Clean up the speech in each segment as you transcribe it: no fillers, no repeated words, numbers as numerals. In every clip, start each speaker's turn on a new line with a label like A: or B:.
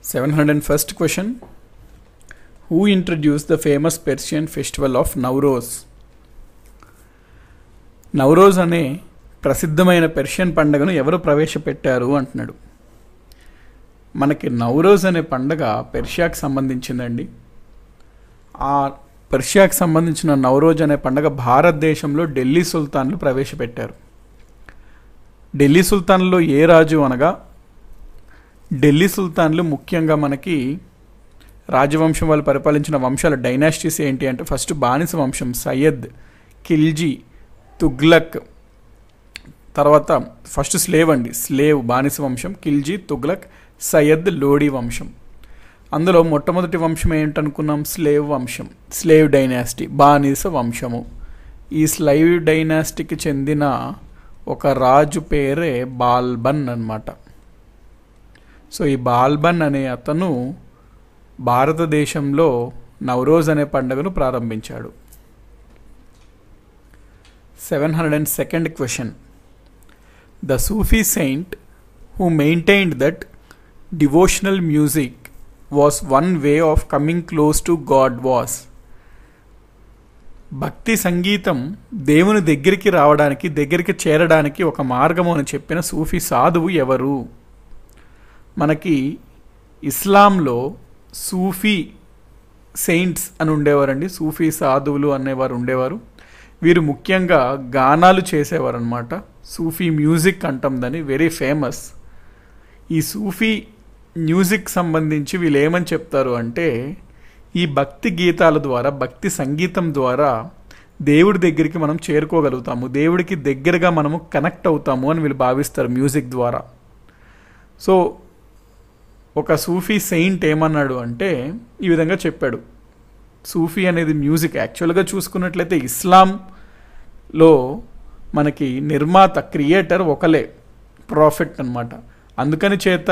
A: 701st question. Who introduced the famous Persian festival of Nowroz? Navroz అనే ప్రసిద్ధమైన Persian పండుగను ఎవరు ప్రవేశపెట్టారు అంటున్నాడు. మనకి నవరోజ్ అనే పండుగ పెర్షియాకి సంబంధించిందండి. ఆ పెర్షియాకి సంబంధించిన నవరోజ్ అనే పండుగ భారతదేశంలో ఢిల్లీ సుల్తాన్లు ప్రవేశపెట్టారు. ఢిల్లీ సుల్తాన్లో ఏ రాజు అనగా ఢిల్లీ సుల్తాన్లు ముఖ్యంగా మనకి రాజవంశం వాళ్ళు పరిపాలించిన వంశాల డైనాసిటీస్ ఏంటి అంటే ఫస్ట్ బానిస వంశం సయ్యద్, ఖిల్జీ, తుగ్లక్, తర్వాత ఫస్ట్ స్లేవ్ బానిస వంశం ఖిల్జీ, తుగ్లక్, సయ్యద్, లోడీ వంశం. అందులో మొట్టమొదటి వంశం ఏంటనుకున్నాం? స్లేవ్ వంశం, స్లేవ్ డైనాసిటీ, బానిస వంశము. ఈ స్లేవ్ డైనాసిటీకి చెందిన ఒక రాజు పేరే బాల్బన్ అన్నమాట. సో ఈ బాల్బన్ అనే అతను భారతదేశంలో నవరోజ్ అనే పండుగను ప్రారంభించాడు. 702nd question. The Sufi saint who maintained that devotional music was one way of coming close to God was. భక్తి సంగీతం దేవుని దగ్గరికి చేరడానికి ఒక మార్గము అని చెప్పిన సూఫీ సాధువు ఎవరు? మనకి ఇస్లాంలో సూఫీ సెయింట్స్ అని ఉండేవారండి, సూఫీ సాధువులు అనేవారు ఉండేవారు. వీరు ముఖ్యంగా గానాలు చేసేవారు అనమాట. సూఫీ మ్యూజిక్ అంటాం దాన్ని, వెరీ ఫేమస్. ఈ సూఫీ మ్యూజిక్ సంబంధించి వీళ్ళు ఏమని చెప్తారు అంటే ఈ భక్తి గీతాల ద్వారా, భక్తి సంగీతం ద్వారా దేవుడి దగ్గరికి మనం చేరుకోగలుగుతాము, దేవుడికి దగ్గరగా మనము కనెక్ట్ అవుతాము అని వీళ్ళు భావిస్తారు మ్యూజిక్ ద్వారా. సో ఒక సూఫీ సెయింట్ ఏమన్నాడు అంటే ఈ విధంగా చెప్పాడు. సూఫీ అనేది మ్యూజిక్ యాక్చువల్గా చూసుకున్నట్లయితే ఇస్లాంలో మనకి నిర్మాత, క్రియేటర్ ఒకలే, ప్రాఫిట్ అన్నమాట. అందుకని చేత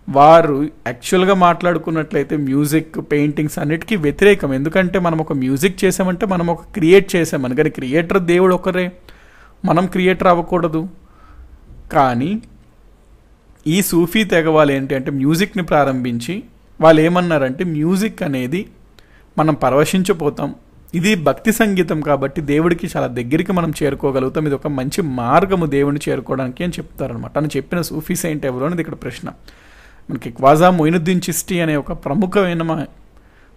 A: వారు యాక్చువల్గా మాట్లాడుకున్నట్లయితే మ్యూజిక్, పెయింటింగ్స్ అన్నిటికీ వ్యతిరేకం. ఎందుకంటే మనం ఒక మ్యూజిక్ చేసామంటే మనం ఒక క్రియేట్ చేసామని, కానీ క్రియేటర్ దేవుడు ఒకరే, మనం క్రియేటర్ అవ్వకూడదు. కానీ ఈ సూఫీ తెగ వాళ్ళు ఏంటి అంటే మ్యూజిక్ని ప్రారంభించి వాళ్ళు ఏమన్నారంటే మ్యూజిక్ అనేది మనం పరవశించిపోతాం, ఇది భక్తి సంగీతం కాబట్టి దేవుడికి చాలా దగ్గరికి మనం చేరుకోగలుగుతాం, ఇది ఒక మంచి మార్గము దేవుడిని చేరుకోవడానికి అని చెప్తారనమాట. అని చెప్పిన సూఫీ సెయింట్ ఎవరు అనేది ఇక్కడ ప్రశ్న. మనకి ఖ్వాజా మొయినుద్దీన్ చిస్టీ అనే ఒక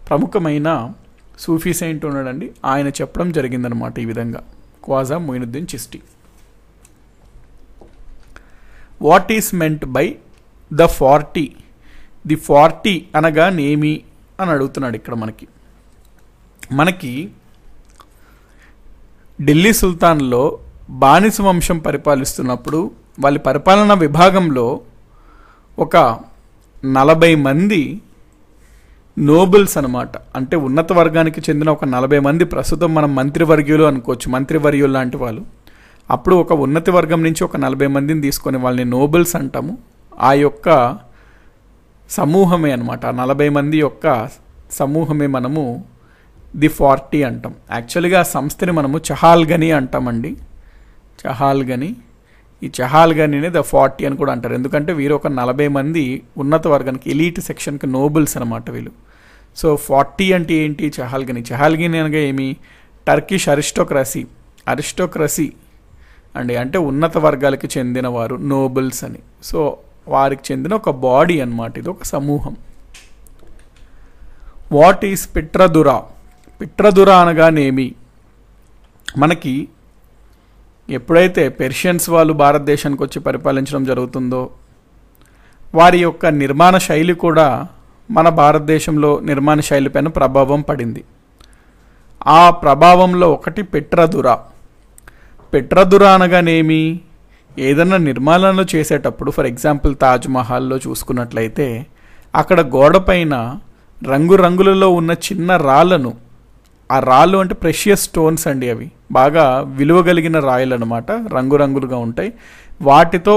A: ప్రముఖమైన సూఫీ సెయింట్ ఉన్నాడండి. ఆయన చెప్పడం జరిగిందనమాట ఈ విధంగా, Khwaja Moinuddin Chishti. What is meant by the 40? The 40 అనగా నేమి అని అడుగుతున్నాడు ఇక్కడ. మనకి ఢిల్లీ సుల్తాన్లో బానిస వంశం పరిపాలిస్తున్నప్పుడు వాళ్ళ పరిపాలనా విభాగంలో ఒక 40 మంది నోబుల్స్ అనమాట, అంటే ఉన్నత వర్గానికి చెందిన ఒక 40 మంది, ప్రస్తుతం మనం మంత్రివర్యులు అనుకోవచ్చు, మంత్రివర్యులు లాంటి వాళ్ళు. అప్పుడు ఒక ఉన్నత వర్గం నుంచి ఒక 40 మందిని తీసుకొని వాళ్ళని నోబుల్స్ అంటాము. ఆ యొక్క సమూహమే అనమాట, 40 మంది యొక్క సమూహమే మనము ది 40 అంటాం. యాక్చువల్గా ఆ సంస్థని మనము చహాల్గనీ అంటామండి, చహాల్గనీ. ఈ చహాల్గనీనే ద 40 అని కూడా అంటారు, ఎందుకంటే వీరు ఒక 40 మంది ఉన్నత వర్గానికి, ఎలీట్ సెక్షన్కి నోబుల్స్ అనమాట వీళ్ళు. సో 40 అంటే ఏంటి? చహాల్గనీ. చహాల్గనీ అనగా ఏమి? టర్కిష్ అరిస్టోక్రసీ అండి, అంటే ఉన్నత వర్గాలకి చెందిన వారు, నోబుల్స్ అని. సో వారికి చెందిన ఒక బాడీ అన్నమాట, ఇది ఒక సమూహం. What is పిట్రదురా? పిట్రదురా అనగానేమి? మనకి ఎప్పుడైతే పెర్షియన్స్ వాళ్ళు భారతదేశానికి వచ్చి పరిపాలించడం జరుగుతుందో వారి యొక్క నిర్మాణ శైలి కూడా మన భారతదేశంలో నిర్మాణ శైలి పైన ప్రభావం పడింది. ఆ ప్రభావంలో ఒకటి పిట్రదురా. పిట్రదురా అనగానేమి? ఏదన్నా నిర్మాణంలో చేసేటప్పుడు, ఫర్ ఎగ్జాంపుల్ తాజ్మహల్లో చూసుకున్నట్లయితే అక్కడ గోడ పైన రంగురంగులలో ఉన్న చిన్న రాళ్ళను, ఆ రాళ్ళు అంటే ప్రెషియస్ స్టోన్స్ అండి, అవి బాగా విలువ కలిగిన రాయలు అనమాట, రంగురంగులుగా ఉంటాయి. వాటితో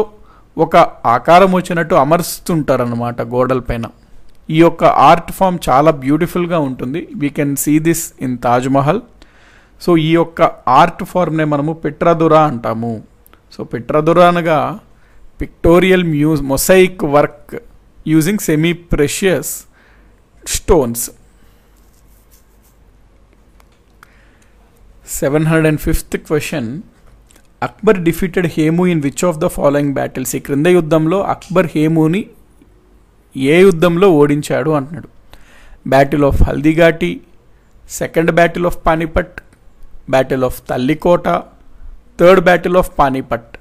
A: ఒక ఆకారం వచ్చినట్టు అమర్చుతుంటారనమాట గోడల పైన. ఈ యొక్క ఆర్ట్ ఫామ్ చాలా బ్యూటిఫుల్గా ఉంటుంది. We can see this in Taj Mahal. So ఈ యొక్క ఆర్ట్ ఫార్మ్నే మనము పిట్రదురా అంటాము. సో పిట్రదురా అనగా pictorial mosaic work using semi-precious stones. 705th question. Akbar defeated Hemu in which of the following battles? ఈ క్రింద యుద్ధంలో అక్బర్ హేముని ఏ యుద్ధంలో ఓడించాడు అంటున్నాడు. Battle of Haldighati, second battle of Panipat, battle of Talikota, third battle of Panipat.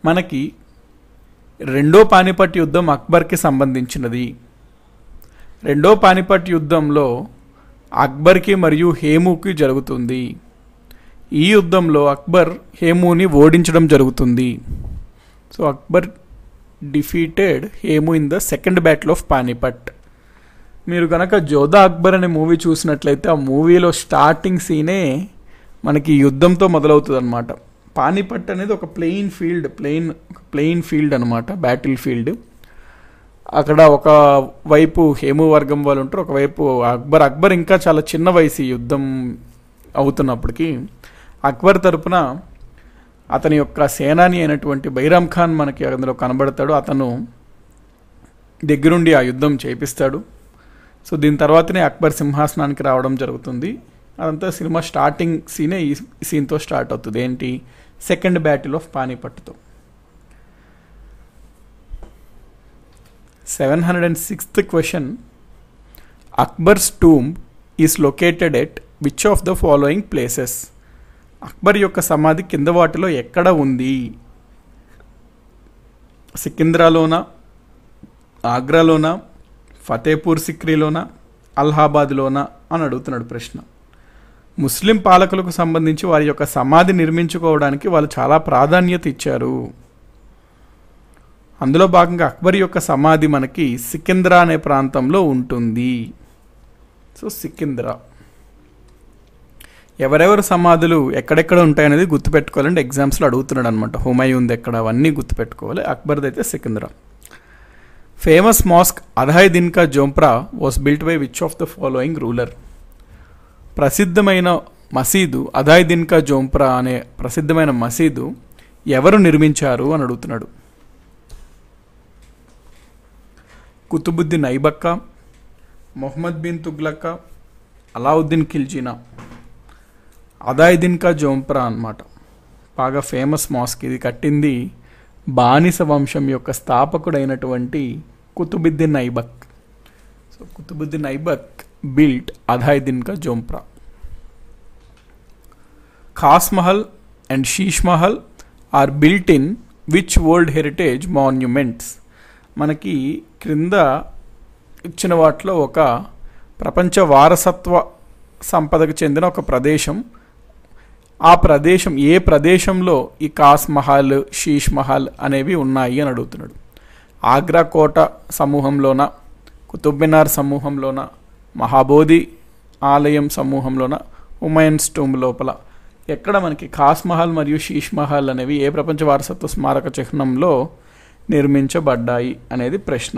A: మనకి రెండో పానిపట్ యుద్ధం అక్బర్కి సంబంధించినది. రెండో పానిపట్ యుద్ధంలో అక్బర్కి మరియు హేముకి జరుగుతుంది. ఈ యుద్ధంలో అక్బర్ హేముని ఓడించడం జరుగుతుంది. So Akbar defeated Hemu in the second battle of Panipat. మీరు కనుక జోధా అక్బర్ అనే మూవీ చూసినట్లయితే ఆ మూవీలో స్టార్టింగ్ సీనే మనకి యుద్ధంతో మొదలవుతుంది అనమాట. పానిపట్ అనేది ఒక ప్లెయిన్ ఫీల్డ్ అనమాట, బ్యాటిల్ ఫీల్డ్. అక్కడ ఒక వైపు హేము వర్గం వాళ్ళు ఉంటారు, ఒకవైపు అక్బర్ ఇంకా చాలా చిన్న వయసు యుద్ధం అవుతున్నప్పటికీ అక్బర్ తరపున అతని యొక్క సేనాని అయినటువంటి బైరామ్ ఖాన్ మనకి అందులో కనబడతాడు. అతను దగ్గరుండి ఆ యుద్ధం చేపిస్తాడు. సో దీని తర్వాతనే అక్బర్ సింహాసనానికి రావడం జరుగుతుంది. అదంతా సినిమా స్టార్టింగ్ సీనే ఈ సీన్తో స్టార్ట్ అవుతుంది. ఏంటి? సెకండ్ బ్యాటిల్ ఆఫ్ పానిపట్తో. 706th question. Akbar's tomb is located at which of the following places? Akbar యొక్క సమాధి కింద వాటిలో ఎక్కడ ఉంది? సికింద్రాలోనా, ఆగ్రాలోనా, ఫతేపూర్ సిక్రీలోనా, అలహాబాద్లోనా అని అడుగుతున్నాడు ప్రశ్న. ముస్లిం పాలకులకు సంబంధించి వారి యొక్క సమాధి నిర్మించుకోవడానికి వాళ్ళు చాలా ప్రాధాన్యత ఇచ్చారు. అందులో భాగంగా అక్బర్ యొక్క సమాధి మనకి సికింద్రా అనే ప్రాంతంలో ఉంటుంది. సో సికింద్రా. ఎవరెవరు సమాధులు ఎక్కడెక్కడ ఉంటాయనేది గుర్తుపెట్టుకోవాలంటే ఎగ్జామ్స్లో అడుగుతున్నాడు అనమాట. హుమాయూన్ది ఎక్కడ, అవన్నీ గుర్తుపెట్టుకోవాలి. అక్బర్ది అయితే సికింద్రా. Famous mask Adhai Din Ka Jhonpra was built by which of the following ruler? ప్రసిద్ధమైన మసీదు అధాయ్ దిన్ కా జోంప్రా అనే ప్రసిద్ధమైన మసీదు ఎవరు నిర్మించారు అని అడుగుతున్నాడు. కుతుబుద్దీన్ ఐబక్క, మొహమ్మద్ బిన్ తుగ్లక్, అలావుద్దీన్ ఖిల్జీనా. అధాయ్ దిన్ కా జోంప్రా అన్నమాట బాగా ఫేమస్ మాస్క్. ఇది కట్టింది బానిస వంశం యొక్క స్థాపకుడైనటువంటి Qutbuddin Aibak. So Qutbuddin Aibak built Adhai Din Ka Jhonpra. Khas Mahal and Sheesh Mahal are built in which world heritage monuments? మనకి క్రింద ఇచ్చిన వాటిలో ఒక ప్రపంచ వారసత్వ సంపదకు చెందిన ఒక ప్రదేశం. ఆ ప్రదేశం ఏ ప్రదేశంలో ఈ ఖాస్ మహల్, శీష్ మహల్ అనేవి ఉన్నాయి అని అడుగుతున్నాడు. ఆగ్రా కోట సమూహంలోన, కుతుబ్ మినార్ సమూహంలోన, మహాబోధి ఆలయం సమూహంలోన, హుమాయూన్స్ టూంబ్ లోపల ఎక్కడ మనకి ఖాస్ మహల్ మరియు శీష్ మహల్ అనేవి ఏ ప్రపంచ వారసత్వ స్మారక చిహ్నంలో నిర్మించబడ్డాయి అనేది ప్రశ్న.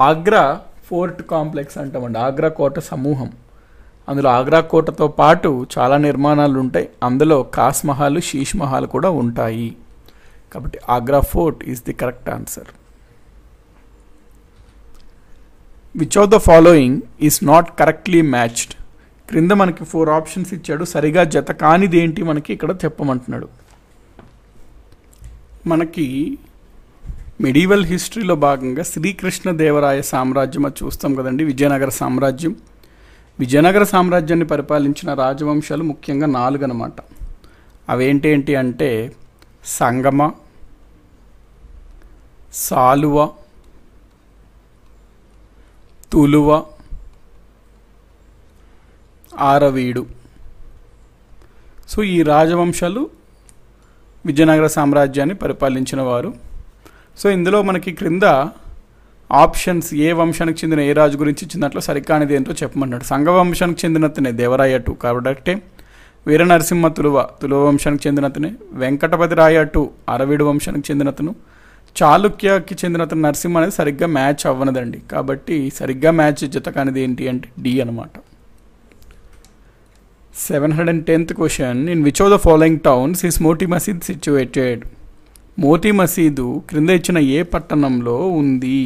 A: ఆగ్రా ఫోర్ట్ కాంప్లెక్స్ అంటామండి, ఆగ్రా కోట సమూహం. అందులో ఆగ్రా కోటతో పాటు చాలా నిర్మాణాలు ఉంటాయి. అందులో ఖాస్ మహల్, శీష్ మహల్ కూడా ఉంటాయి. కాబట్టి Agra fort is the correct answer. Which of the following is not correctly matched? క్రింద మనకి 4 ఆప్షన్స్ ఇచ్చాడు. సరిగా జత కానిది ఏంటి మనకి ఇక్కడ చెప్పమంటున్నాడు. మనకి మెడీవల్ హిస్టరీలో భాగంగా శ్రీకృష్ణదేవరాయ సామ్రాజ్యం అది చూస్తాం కదండి, విజయనగర సామ్రాజ్యం. విజయనగర సామ్రాజ్యాన్ని పరిపాలించిన రాజవంశాలు ముఖ్యంగా 4 అన్నమాట. అవేంటి అంటే సంగమ, సాలువ, తులువ, ఆరవీడు. సో ఈ రాజవంశాలు విజయనగర సామ్రాజ్యాన్ని పరిపాలించిన వారు. సో ఇందులో మనకి క్రింద ఆప్షన్స్ ఏ వంశానికి చెందిన ఏ రాజు గురించి ఇచ్చిన దాంట్లో సరికానిది ఏంటో చెప్పమన్నాడు. సంఘ వంశానికి చెందినతనే దేవరాయ 2 కాబట్టి వీర నరసింహ తులువ వంశానికి చెందినతనే. వెంకటపతి రాయ 2 అరవీడు వంశానికి చెందినతను. చాళుక్యకి చెందినతను నరసింహ అనేది సరిగ్గా మ్యాచ్ అవ్వనదండి. కాబట్టి సరిగ్గా మ్యాచ్ జత కానిది ఏంటి అంటే డి అనమాట. 710th question. In which of the following towns is Moti Masjid situated? Moti మసీదు క్రింద ఇచ్చిన ఏ పట్టణంలో ఉంది?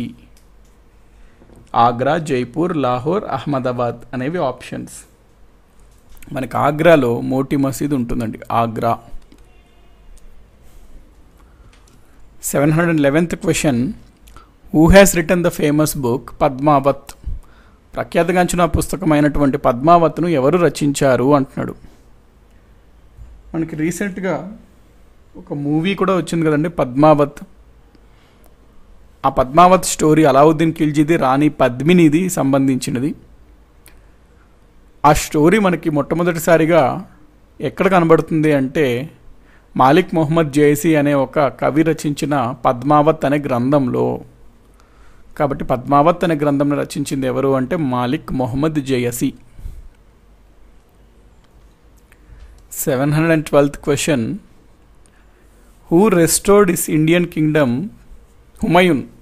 A: ఆగ్రా, జైపూర్, లాహోర్, అహ్మదాబాద్ అనేవి ఆప్షన్స్. మనకి ఆగ్రాలో మోతీ మసీదు ఉంటుందండి, Agra. 711th question, who has written the famous book Padmavat? ప్రఖ్యాతగాంచిన పుస్తకమైనటువంటి పద్మావత్ను ఎవరు రచించారు అంటున్నాడు. మనకి రీసెంట్గా ఒక మూవీ కూడా వచ్చింది కదండి, పద్మావత్. ఆ పద్మావత్ స్టోరీ అలావుద్దీన్ ఖిల్జీది, రాణి పద్మినిది సంబంధించినది. ఆ స్టోరీ మనకి మొట్టమొదటిసారిగా ఎక్కడ కనబడుతుంది అంటే మాలిక్ మొహమ్మద్ జైసీ అనే ఒక కవి రచించిన పద్మావత్ అనే గ్రంథంలో. కాబట్టి పద్మావత్ అనే గ్రంథంను రచించింది ఎవరు అంటే Malik Mohammad Jaisi. 712th question, who restored his Indian kingdom?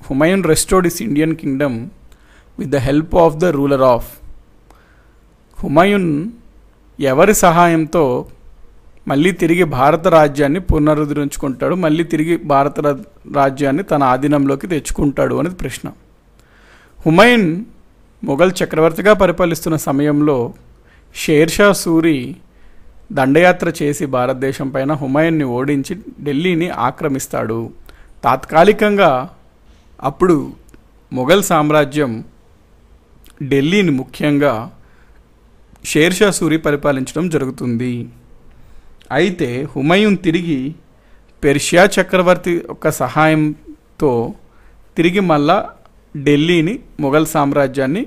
A: Humayun restored his Indian kingdom with the help of the ruler of. Humayun ఎవరి సహాయంతో మళ్ళీ తిరిగి భారత రాజ్యాన్ని పునరుద్ధరించుకుంటాడు, మళ్ళీ తిరిగి భారత రాజ్యాన్ని తన ఆధీనంలోకి తెచ్చుకుంటాడు అనేది ప్రశ్న. హుమయూన్ మొఘల్ చక్రవర్తిగా పరిపాలిస్తున్న సమయంలో షేర్షా సూరి దండయాత్ర చేసి భారతదేశం పైన హుమయూన్ని ఓడించి ఢిల్లీని ఆక్రమిస్తాడు. తాత్కాలికంగా అప్పుడు మొఘల్ సామ్రాజ్యం ఢిల్లీని ముఖ్యంగా షేర్షా సూరి పరిపాలించడం జరుగుతుంది. అయితే హుమయూన్ తిరిగి పెర్షియా చక్రవర్తి యొక్క సహాయంతో తిరిగి మళ్ళా ఢిల్లీని మొఘల్ సామ్రాజ్యాన్ని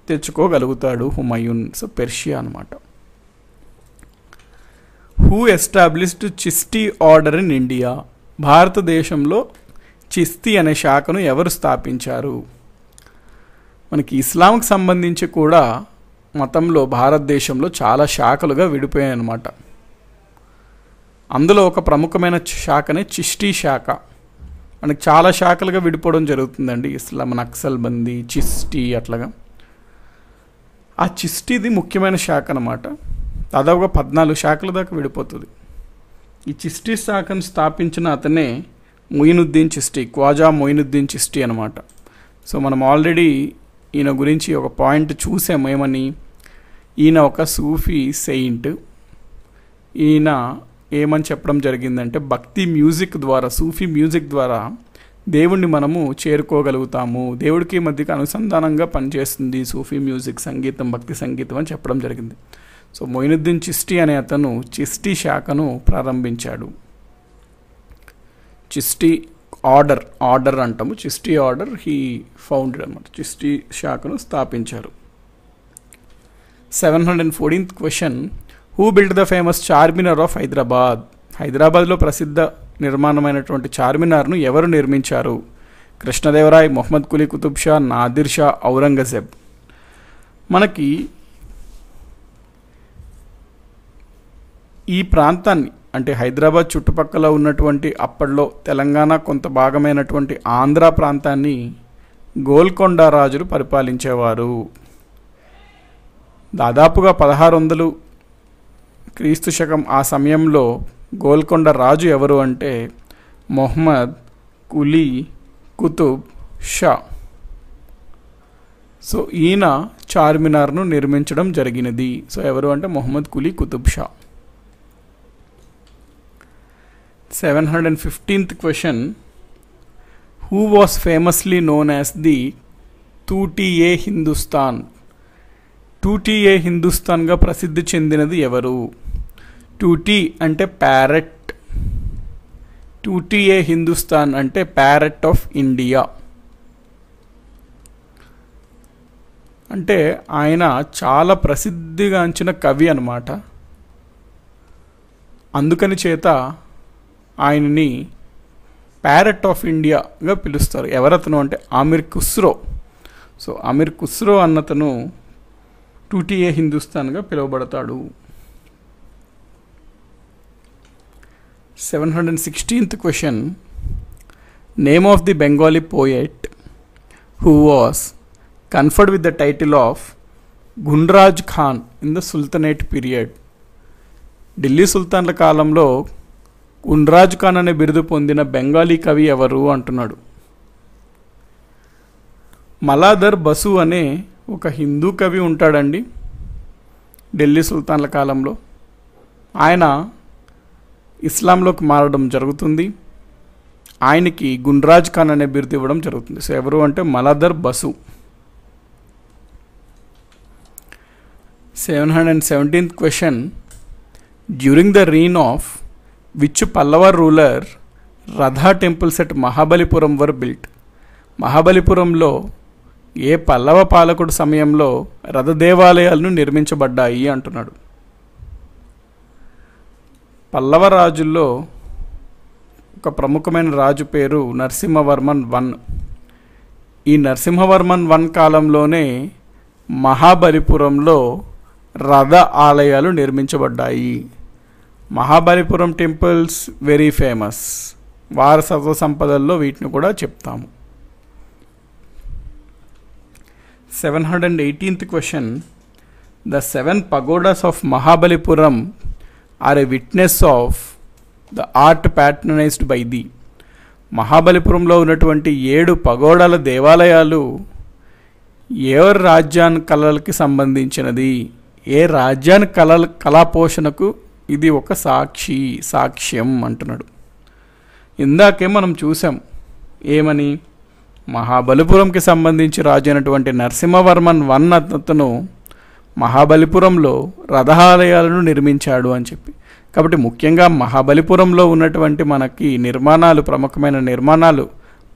A: తెచ్చుకోగలుగుతాడు హుమయూన్. సో పెర్షియా అన్నమాట. Who established Chishti order in India? భారతదేశంలో చిస్తీ అనే శాఖను ఎవరు స్థాపించారు? మనకి ఇస్లాంకి సంబంధించి కూడా మతంలో భారతదేశంలో చాలా శాఖలుగా విడిపోయాయి అన్నమాట. అందులో ఒక ప్రముఖమైన శాఖనే చిస్టీ శాఖ. మనకి చాలా శాఖలుగా విడిపోవడం జరుగుతుందండి, ఇస్లాం, నక్సల్బందీ, చిస్టీ అట్లాగా. ఆ చిస్టీది ముఖ్యమైన శాఖ అన్నమాట. దాదాపుగా 14 శాఖల దాకా విడిపోతుంది. ఈ చిస్టీ శాఖను స్థాపించిన అతనే మొయినుద్దీన్ చిస్టీ, ఖ్వాజా మొయినుద్దీన్ చిస్టీ అనమాట. సో మనం ఆల్రెడీ ఈయన గురించి ఒక పాయింట్ చూసాము. ఏమని? ఈయన ఒక సూఫీ సెయింట్. ఈయన ఏమని చెప్పడం జరిగిందంటే భక్తి మ్యూజిక్ ద్వారా, సూఫీ మ్యూజిక్ ద్వారా దేవుణ్ణి మనము చేరుకోగలుగుతాము, దేవుడికి మధ్యకి అనుసంధానంగా పనిచేస్తుంది సూఫీ మ్యూజిక్, సంగీతం, భక్తి సంగీతం అని చెప్పడం జరిగింది. సో మొయినుద్దీన్ చిస్టీ అనే అతను చిస్టీ శాఖను ప్రారంభించాడు. చిస్టీ ఆర్డర్ అంటాము, చిస్టీ ఆర్డర్ హీ ఫౌండెడ్ అనమాట. చిస్టీ శాఖను స్థాపించారు. 714th question, who build the famous Charminar of Hyderabad? హైదరాబాద్లో ప్రసిద్ధ నిర్మాణమైనటువంటి చార్మినార్ను ఎవరు నిర్మించారు? కృష్ణదేవరాయ్, మొహమ్మద్ కులీ కుతుబ్ షా, నాదిర్ షా, ఔరంగజేబ్. మనకి ఈ ప్రాంతాన్ని అంటే హైదరాబాద్ చుట్టుపక్కల ఉన్నటువంటి అప్పట్లో తెలంగాణ కొంత భాగమైనటువంటి ఆంధ్ర ప్రాంతాన్ని గోల్కొండ రాజులు పరిపాలించేవారు. దాదాపుగా 1600 క్రీస్తు శకం ఆ సమయంలో గోల్కొండ రాజు ఎవరు అంటే మొహమ్మద్ కులీ కుతుబ్ షా. సో ఈయన చార్మినార్ను నిర్మించడం జరిగినది. సో ఎవరు అంటే Mohammed Quli Qutb Shah. 715th question, who was famously known as the Tuti e Hindustan? Tuti e హిందుస్థాన్గా ప్రసిద్ధి చెందినది ఎవరు? టూటీ అంటే ప్యారెట్, టూటీ-ఏ హిందుస్థాన్ అంటే ప్యారెట్ ఆఫ్ ఇండియా. అంటే ఆయన చాలా ప్రసిద్ధిగాంచిన కవి అన్నమాట. అందుకని చేత ఆయనని ప్యారెట్ ఆఫ్ ఇండియాగా పిలుస్తారు. ఎవరతను అంటే అమీర్ ఖుస్రో. సో అమీర్ ఖుస్రో అన్నతను టూటీ-ఏ హిందుస్థాన్గా పిలువబడతాడు. 716th question, name of the Bengali poet who was conferred with the title of Gunraj Khan in the sultanate period? Delhi సుల్తాన్ల కాలంలో గుండ్రాజ్ ఖాన్ అనే బిరుదు పొందిన బెంగాలీ కవి ఎవరు అంటున్నాడు. మలాదర్ బసు అనే ఒక హిందూ కవి ఉంటాడండి ఢిల్లీ సుల్తాన్ల కాలంలో. ఆయన ఇస్లాంలోకి మారడం జరుగుతుంది. ఆయనకి గుండ్రాజ్ ఖాన్ అనే బిరుదు ఇవ్వడం జరుగుతుంది. సో ఎవరు అంటే మలాదర్ bus. 717th question. During the reign of which Pallava ruler Radha temples at Mahabalipuram were built? మహాబలిపురంలో ఏ పల్లవ పాలకుడు సమయంలో రథ దేవాలయాలను నిర్మించబడ్డాయి అంటున్నాడు. పల్లవ రాజుల్లో ఒక ప్రముఖమైన రాజు పేరు నరసింహవర్మన్ I. ఈ నరసింహవర్మన్ I కాలంలోనే మహాబలిపురంలో రథ ఆలయాలు నిర్మించబడ్డాయి. Mahabalipuram temples very famous. వారసత్వ సంపదల్లో వీటిని కూడా చెప్తాము. 718th question. The 7 pagodas of Mahabalipuram are a witness of the art patronized by thee. మహాబలిపురంలో ఉన్నటువంటి 7 పగోడాల దేవాలయాలు ఏ రాజ్యాన్ని కళలకి సంబంధించినది, ఏ రాజ్యాన్ని కళాపోషణకు ఇది ఒక సాక్ష్యం అంటున్నాడు. ఇందాకే మనం చూసాం ఏమని, మహాబలిపురంకి సంబంధించి రాజు అయినటువంటి నరసింహవర్మన్ I అతను మహాబలిపురంలో రథాలయాలను నిర్మించాడు అని చెప్పి. కాబట్టి ముఖ్యంగా మహాబలిపురంలో ఉన్నటువంటి మనకి నిర్మాణాలు, ప్రముఖమైన నిర్మాణాలు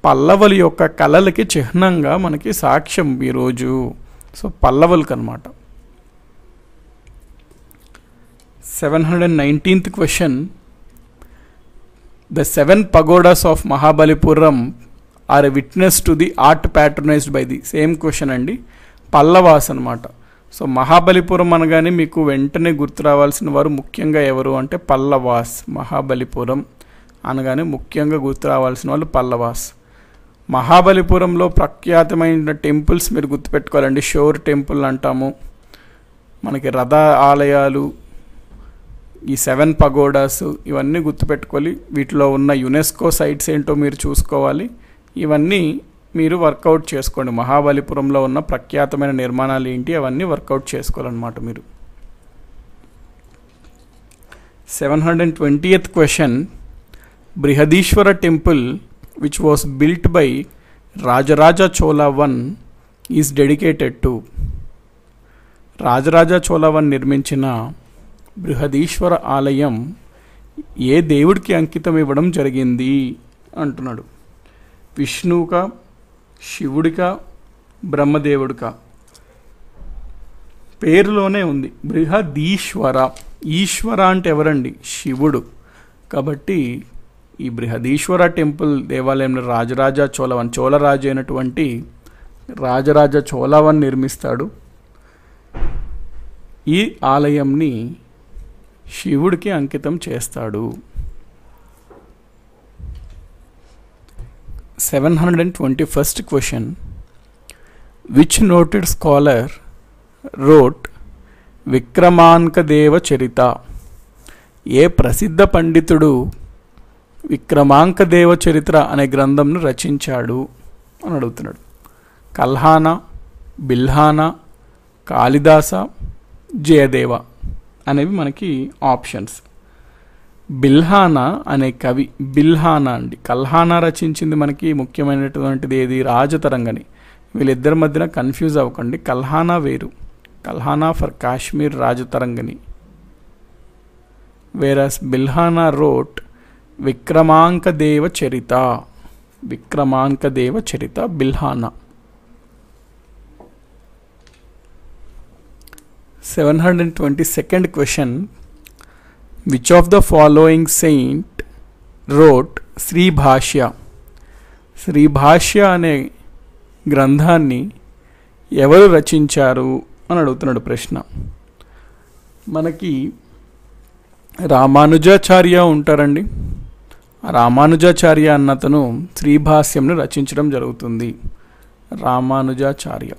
A: పల్లవుల యొక్క కళలకి చిహ్నంగా మనకి సాక్ష్యం ఈరోజు. సో పల్లవులకు అనమాట. 719th question. The 7 pagodas of Mahabalipuram are a witness to the art patronized by the. Same question అండి, పల్లవాస్ అనమాట. సో మహాబలిపురం అనగానే మీకు వెంటనే గుర్తు రావాల్సిన వారు ముఖ్యంగా ఎవరు అంటే పల్లవాస్. మహాబలిపురం అనగానే ముఖ్యంగా గుర్తు రావాల్సిన వాళ్ళు పల్లవాస్. మహాబలిపురంలో ప్రఖ్యాతమైన టెంపుల్స్ మీరు గుర్తుపెట్టుకోవాలండి. షోర్ టెంపుల్ అంటాము, మనకి రథ ఆలయాలు, ఈ 7 పగోడాస్, ఇవన్నీ గుర్తుపెట్టుకోవాలి. వీటిలో ఉన్న యునెస్కో సైట్స్ ఏంటో మీరు చూసుకోవాలి. ఇవన్నీ మీరు వర్కౌట్ చేసుకోండి. మహాబలిపురంలో ఉన్న ప్రఖ్యాతమైన నిర్మాణాలు ఏంటి అవన్నీ వర్కౌట్ చేసుకోవాలన్నమాట మీరు. 720th question. Brihadeeswara temple which was built by Rajaraja Chola I is dedicated to. Rajaraja Chola I నిర్మించిన బృహదీశ్వర ఆలయం ఏ దేవుడికి అంకితం ఇవ్వడం జరిగింది అంటున్నాడు. విష్ణువుకా, శివుడికా, బ్రహ్మదేవుడికా? పేరులోనే ఉంది బృహదీశ్వర. ఈశ్వర అంటే ఎవరండి? శివుడు. కాబట్టి ఈ బృహదీశ్వర టెంపుల్ దేవాలయంలో రాజరాజ చోళ I, చోళరాజు అయినటువంటి రాజరాజ చోళ I నిర్మిస్తాడు. ఈ ఆలయంని శివుడికి అంకితం చేస్తాడు. 721st question. Which noted scholar wrote విక్రమాంకదేవ చరిత? ఏ ప్రసిద్ధ పండితుడు విక్రమాంకదేవ చరిత్ర అనే గ్రంథంను రచించాడు అని అడుగుతున్నాడు. కల్హానా, బిల్హానా, కాళిదాస, జయదేవ అనేవి మనకి ఆప్షన్స్. బిల్హానా అనే కవి, బిల్హానా అండి. కల్హానా రచించింది మనకి ముఖ్యమైనటువంటిది ఏది? రాజతరంగని. వీళ్ళిద్దరి మధ్యన కన్ఫ్యూజ్ అవ్వకండి. కల్హానా వేరు, Kalhana for Kashmir Rajatarangini. Whereas Bilhana wrote Vikramankadeva Charita. Vikramankadeva Charita Bilhana. 722nd question. Which of the following saint wrote Shri Bhashya? Shri భాష్య అనే గ్రంథాన్ని ఎవరు రచించారు అని అడుగుతున్నాడు ప్రశ్న. మనకి రామానుజాచార్య ఉంటారండి. రామానుజాచార్య అన్నతను శ్రీభాష్యంను రచించడం జరుగుతుంది. Ramanujacharya.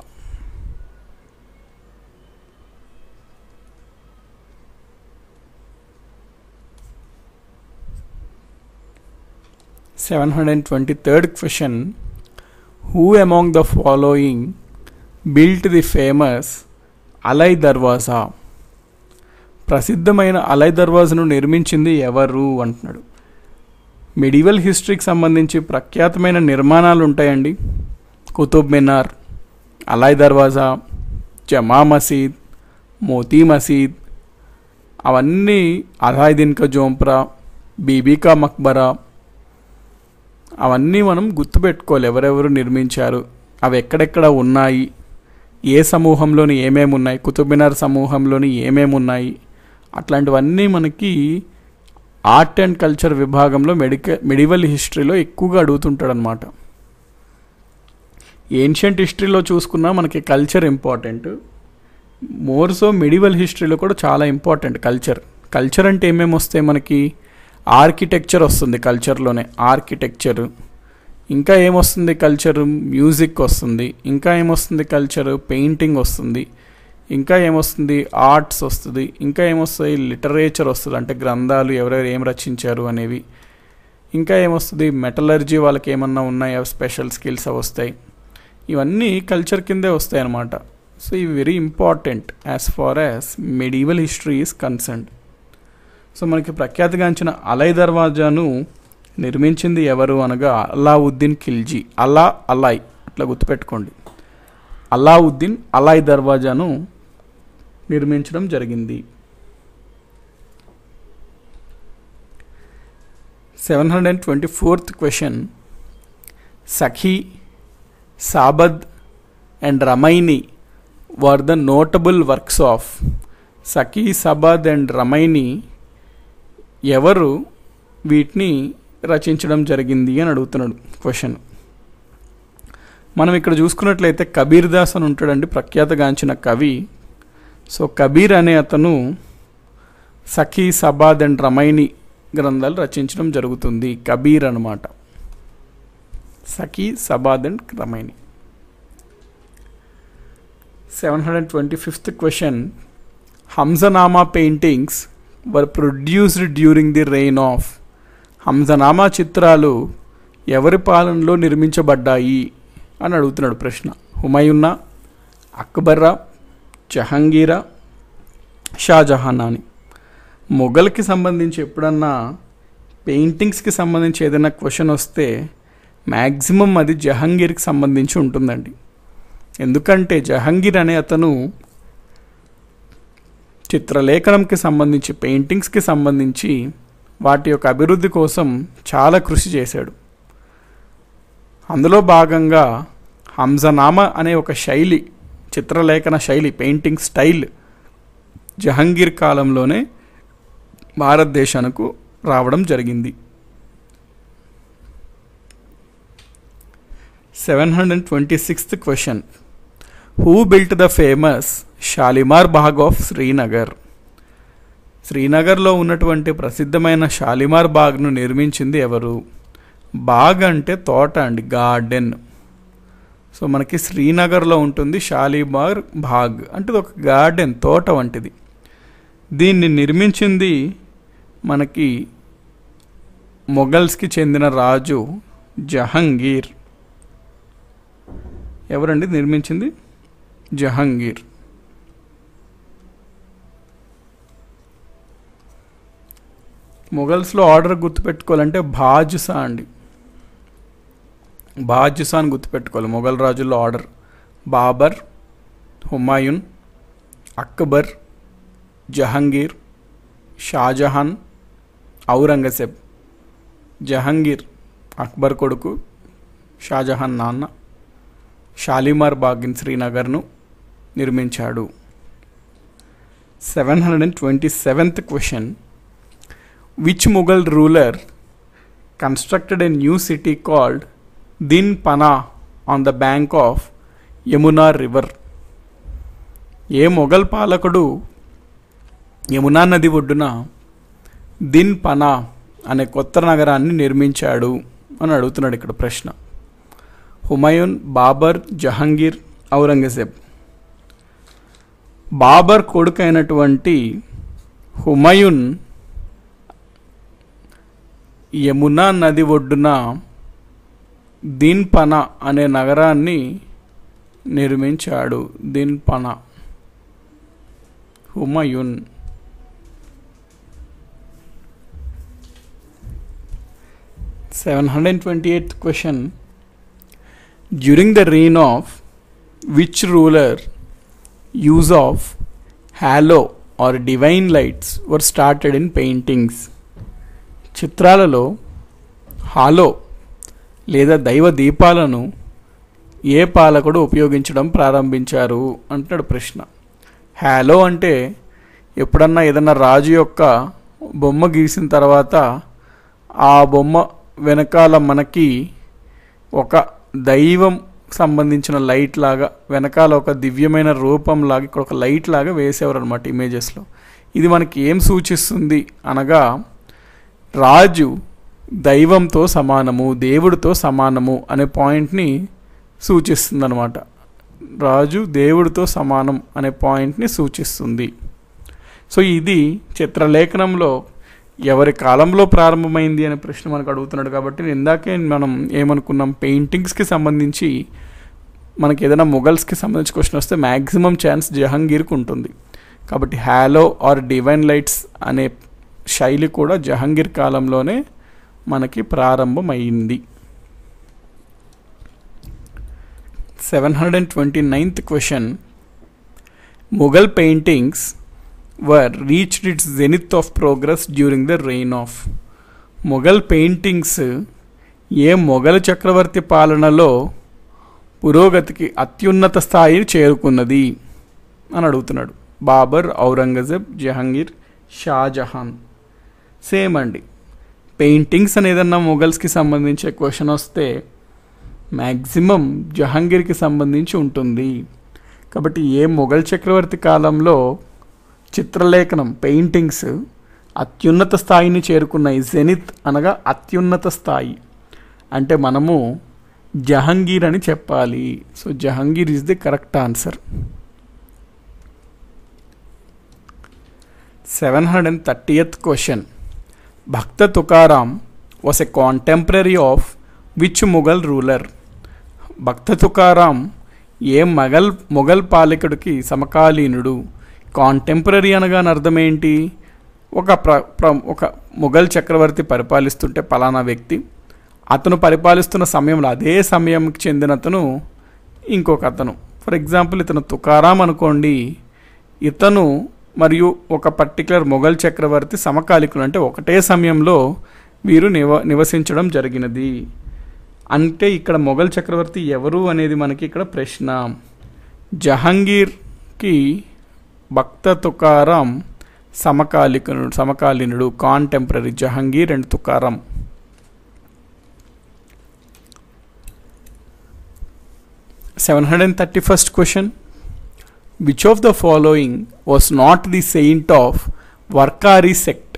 A: 723rd question. Who among the following built the famous Alai Darwaza? ప్రసిద్ధమైన అలై దర్వాజను నిర్మించింది ఎవరు అంటున్నాడు. మెడివల్ హిస్టరీకి సంబంధించి ప్రఖ్యాతమైన నిర్మాణాలు ఉంటాయండి. కుతుబ్ మినార్, అలై దర్వాజా, జమా మసీద్, మోతీ మసీద్, అవన్నీ అలావుద్దీన్ కా జోంప్రా, బీబీ కా మక్బరా, అవన్నీ మనం గుర్తుపెట్టుకోవాలి ఎవరెవరు నిర్మించారు, అవి ఎక్కడెక్కడ ఉన్నాయి, ఏ సమూహంలోని ఏమేమి ఉన్నాయి, కుతుబ్ మినార్ సమూహంలోని ఏమేమి ఉన్నాయి, అట్లాంటివన్నీ మనకి ఆర్ట్ అండ్ కల్చర్ విభాగంలో మెడివల్ హిస్టరీలో ఎక్కువగా అడుగుతుంటాడు అనమాట. ఏన్షియంట్ హిస్టరీలో చూసుకున్నా మనకి culture important, more so medieval హిస్టరీలో కూడా చాలా ఇంపార్టెంట్ కల్చర్ అంటే ఏమేమి వస్తాయి మనకి, ఆర్కిటెక్చర్ వస్తుంది కల్చర్లోనే, ఆర్కిటెక్చర్, ఇంకా ఏమొస్తుంది కల్చర్, మ్యూజిక్ వస్తుంది, ఇంకా ఏమొస్తుంది కల్చర్, పెయింటింగ్ వస్తుంది, ఇంకా ఏమొస్తుంది ఆర్ట్స్ వస్తుంది, ఇంకా ఏమొస్తాయి లిటరేచర్ వస్తుంది, అంటే గ్రంథాలు ఎవరెవరు ఏం రచించారు అనేవి, ఇంకా ఏమొస్తుంది మెటలర్జీ వాళ్ళకి ఏమన్నా ఉన్నాయో స్పెషల్ స్కిల్స్ అవి వస్తాయి, ఇవన్నీ కల్చర్ కిందే వస్తాయి అన్నమాట. సో ఇవి very important as far as medieval history is concerned. So మనకి ప్రఖ్యాతిగాంచిన అలై దర్వాజాను నిర్మించింది ఎవరు అనగా అలావుద్దీన్ ఖిల్జీ. అలై అట్లా గుర్తుపెట్టుకోండి. అలావుద్దీన్ అలై దర్వాజాను నిర్మించడం జరిగింది. 724th question. Sakhi, Sabad and Ramayani were the notable works of. Sakhi, Sabad and Ramayani ఎవరు వీటిని రచించడం జరిగింది అని అడుగుతున్నాడు క్వశ్చన్. మనం ఇక్కడ చూసుకున్నట్లయితే కబీర్ దాస్ అని ఉంటాడండి, ప్రఖ్యాతగాంచిన కవి. సో కబీర్ అనే అతను సఖీ, సబాద్ అండ్ రమైని గ్రంథాలు రచించడం జరుగుతుంది. కబీర్ అనమాట. Sakhi, Sabad and Ramaini. 725th question. Hamzanama paintings were produced during the reign of. Hamzanama చిత్రాలు ఎవరి పాలనలో నిర్మించబడ్డాయి అని అడుగుతున్నాడు ప్రశ్న. హుమాయున్నా, అక్బరా, జహంగీరా, షాజహాన్ అని. మొఘల్కి సంబంధించి ఎప్పుడన్నా పెయింటింగ్స్కి సంబంధించి ఏదైనా క్వశ్చన్ వస్తే మ్యాక్సిమం అది జహంగీర్కి సంబంధించి ఉంటుందండి. ఎందుకంటే జహంగీర్ అనే అతను చిత్రలేఖనంకి సంబంధించి, పెయింటింగ్స్కి సంబంధించి వాటి యొక్క అభివృద్ధి కోసం చాలా కృషి చేశాడు. అందులో భాగంగా హంజనామా అనే ఒక శైలి, చిత్రలేఖన శైలి, పెయింటింగ్ స్టైల్ జహంగీర్ కాలంలోనే భారతదేశానికి రావడం జరిగింది. 726th question. Who built the famous Shalimar Bagh of Srinagar? శ్రీనగర్లో ఉన్నటువంటి ప్రసిద్ధమైన షాలిమార్ బాగ్ను నిర్మించింది ఎవరు? బాగ్ అంటే తోట అండి, గార్డెన్. సో మనకి శ్రీనగర్లో ఉంటుంది షాలిమార్ బాగ్, అంటే ఒక గార్డెన్, తోట వంటిది. దీన్ని నిర్మించింది మనకి మొఘల్స్కి చెందిన రాజు జహంగీర్. ఎవరండి నిర్మించింది? జహంగీర్. మొఘల్స్లో ఆర్డర్ గుర్తుపెట్టుకోవాలంటే బాద్షా అండి, బాద్షా అని గుర్తుపెట్టుకోవాలి. మొఘల్ రాజుల్లో ఆర్డర్ బాబర్, హుమాయూన్, అక్బర్, జహంగీర్, షాజహాన్, ఔరంగజేబ్. జహంగీర్ అక్బర్ కొడుకు, షాజహాన్ నాన్న. షాలిమార్ బాగ్ ఇన్ శ్రీనగర్ను నిర్మించాడు. 727th question. Which Mughal ruler constructed a new city called Din Pana on the bank of Yamuna river? ఏ మొఘల్ పాలకుడు యమునా నది ఒడ్డున దిన్ పనా అనే కొత్త నగరాన్ని నిర్మించాడు అని అడుగుతున్నాడు ఇక్కడ ప్రశ్న. హుమాయూన్, బాబర్, జహంగీర్, ఔరంగజేబ్. బాబర్ కొడుకైనటువంటి హుమాయూన్ యమునా నది ఒడ్డున దిన్పన అనే నగరాన్ని నిర్మించాడు? దిన్పన. Humayun. 728th question. During the reign of which ruler use of halo or divine lights were started in paintings? చిత్రాలలో హాలో లేదా దైవ దీపాలను ఏ పాలకుడు ఉపయోగించడం ప్రారంభించారు అంటాడు ప్రశ్న. హాలో అంటే ఎప్పుడన్నా ఏదన్నా రాజు యొక్క బొమ్మ గీసిన తర్వాత ఆ బొమ్మ వెనకాల మనకి ఒక దైవం సంబంధించిన లైట్ లాగా, వెనకాల ఒక దివ్యమైన రూపం లాగా ఇక్కడ ఒక లైట్ లాగా వేసేవారు అనమాట ఇమేజెస్లో. ఇది మనకి ఏం సూచిస్తుంది అనగా, రాజు దైవంతో సమానము, దేవుడితో సమానము అనే పాయింట్ని సూచిస్తుంది అనమాట. రాజు దేవుడితో సమానం అనే పాయింట్ని సూచిస్తుంది. సో ఇది చిత్రలేఖనంలో ఎవరి కాలంలో ప్రారంభమైంది అనే ప్రశ్న మనకు అడుగుతున్నాడు. కాబట్టి ఇందాకే మనం ఏమనుకున్నాం, పెయింటింగ్స్కి సంబంధించి మనకి ఏదైనా మొఘల్స్కి సంబంధించి క్వశ్చన్ వస్తే మ్యాక్సిమం ఛాన్స్ జహంగీర్కి ఉంటుంది. కాబట్టి హాలో ఆర్ డివైన్ లైట్స్ అనే శైలి కూడా జహంగీర్ కాలంలోనే మనకి ప్రారంభమైంది. 729th question. Mughal paintings were reached its zenith of progress during the reign of. Mughal paintings ఏ మొఘల్ చక్రవర్తి పాలనలో పురోగతికి అత్యున్నత స్థాయిని చేరుకున్నది అని అడుగుతున్నాడు. బాబర్, ఔరంగజేబ్, జహంగీర్, షాజహాన్. సేమ్ అండి. పెయింటింగ్స్ అని ఏదన్నా మొఘల్స్కి సంబంధించే క్వశ్చన్ వస్తే మ్యాక్సిమం జహంగీర్కి సంబంధించి ఉంటుంది. కాబట్టి ఏ మొఘల్ చక్రవర్తి కాలంలో చిత్రలేఖనం పెయింటింగ్స్ అత్యున్నత స్థాయిని చేరుకున్నాయి? జెనిత్ అనగా అత్యున్నత స్థాయి అంటే మనము జహంగీర్ అని చెప్పాలి. So Jahangir is the correct answer. 730th question. Bhakta Tukaram was a contemporary of which Mughal ruler? Bhakta Tukaram ఏ మొఘల్ పాలకుడికి సమకాలీనుడు? కాంటెంపరీ అనగా అర్థం ఏంటి? ఒక మొఘల్ చక్రవర్తి పరిపాలిస్తుంటే పలానా వ్యక్తి, అతను పరిపాలిస్తున్న సమయంలో అదే సమయంకి చెందిన అతను ఇంకొక అతను. ఫర్ ఎగ్జాంపుల్ ఇతను తుకారాం అనుకోండి, ఇతను మరియు ఒక పర్టికులర్ మొఘల్ చక్రవర్తి సమకాలికులు, అంటే ఒకటే సమయంలో వీరు నివసించడం జరిగినది. అంటే ఇక్కడ మొఘల్ చక్రవర్తి ఎవరు అనేది మనకి ఇక్కడ ప్రశ్న. జహంగీర్కి భక్త తుకారాం సమకాలీనుడు, contemporary. Jahangir and Tukaram. 731st question. Which of the following was not the saint of Warkari sect?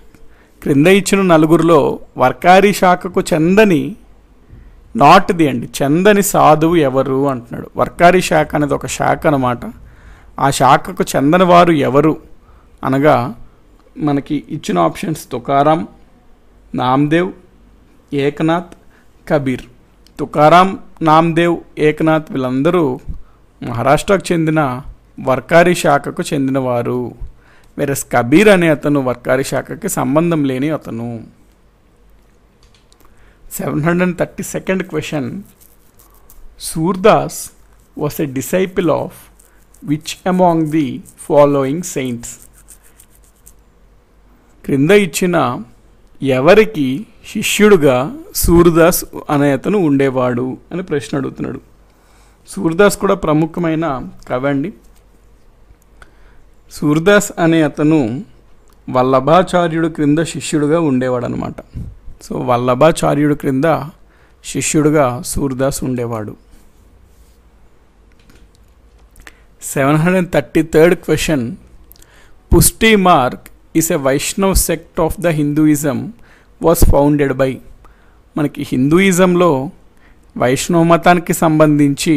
A: క్రింద ఇచ్చిన నలుగురిలో వర్కారీ శాఖకు చెందని, నాట్ ది అండి, చెందని సాధువు ఎవరు అంటున్నాడు. వర్కారీ శాఖ అనేది ఒక శాఖ అన్నమాట. ఆ శాఖకు చెందని వారు ఎవరు అనగా మనకి ఇచ్చిన ఆప్షన్స్ తుకారాం, నామ్దేవ్, ఏకనాథ్, కబీర్. తుకారాం, నామ్దేవ్, ఏకనాథ్ వీళ్ళందరూ మహారాష్ట్రకు చెందిన వర్కారీ శాఖకు చెందినవారు. వేరస్ కబీర్ అనే అతను వర్కారీ శాఖకి సంబంధం లేని అతను. 732nd question. Surdas was a disciple of which among the following saints? క్రింద ఇచ్చిన ఎవరికి శిష్యుడుగా సూర్దాస్ అనే అతను ఉండేవాడు అని ప్రశ్న అడుగుతున్నాడు. సూర్దాస్ కూడా ప్రముఖమైన కవండి. సూర్దాస్ అనే అతను వల్లభాచార్యుడు క్రింద శిష్యుడుగా ఉండేవాడు అనమాట. సో వల్లభాచార్యుడు క్రింద శిష్యుడుగా సూర్దాస్ ఉండేవాడు. 733rd question. Pushti Marg is a Vaishnav sect of the Hinduism was founded by? మనకి హిందూయిజంలో వైష్ణవ మతానికి సంబంధించి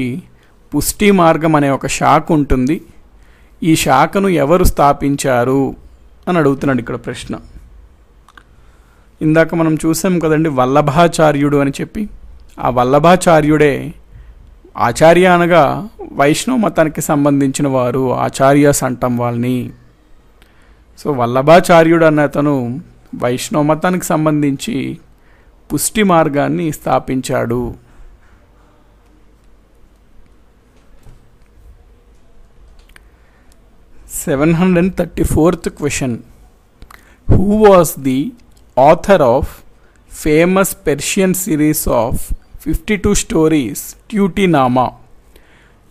A: పుష్టి మార్గం అనే ఒక శాఖ ఉంటుంది. ఈ శాఖను ఎవరు స్థాపించారు అని అడుగుతున్నాడు ఇక్కడ ప్రశ్న. ఇందాక మనం చూసాం కదండి వల్లభాచార్యుడు అని చెప్పి. ఆ వల్లభాచార్యుడే ఆచార్య అనగా వైష్ణవ మతానికి సంబంధించిన వారు, ఆచార్యస్ అంటాం వాళ్ళని. సో వల్లభాచార్యుడు అన్న అతను వైష్ణవ మతానికి సంబంధించి పుష్టి మార్గాన్ని స్థాపించాడు. (734th question). Who was the author of famous Persian series of 52 stories ట్యూటీనామా?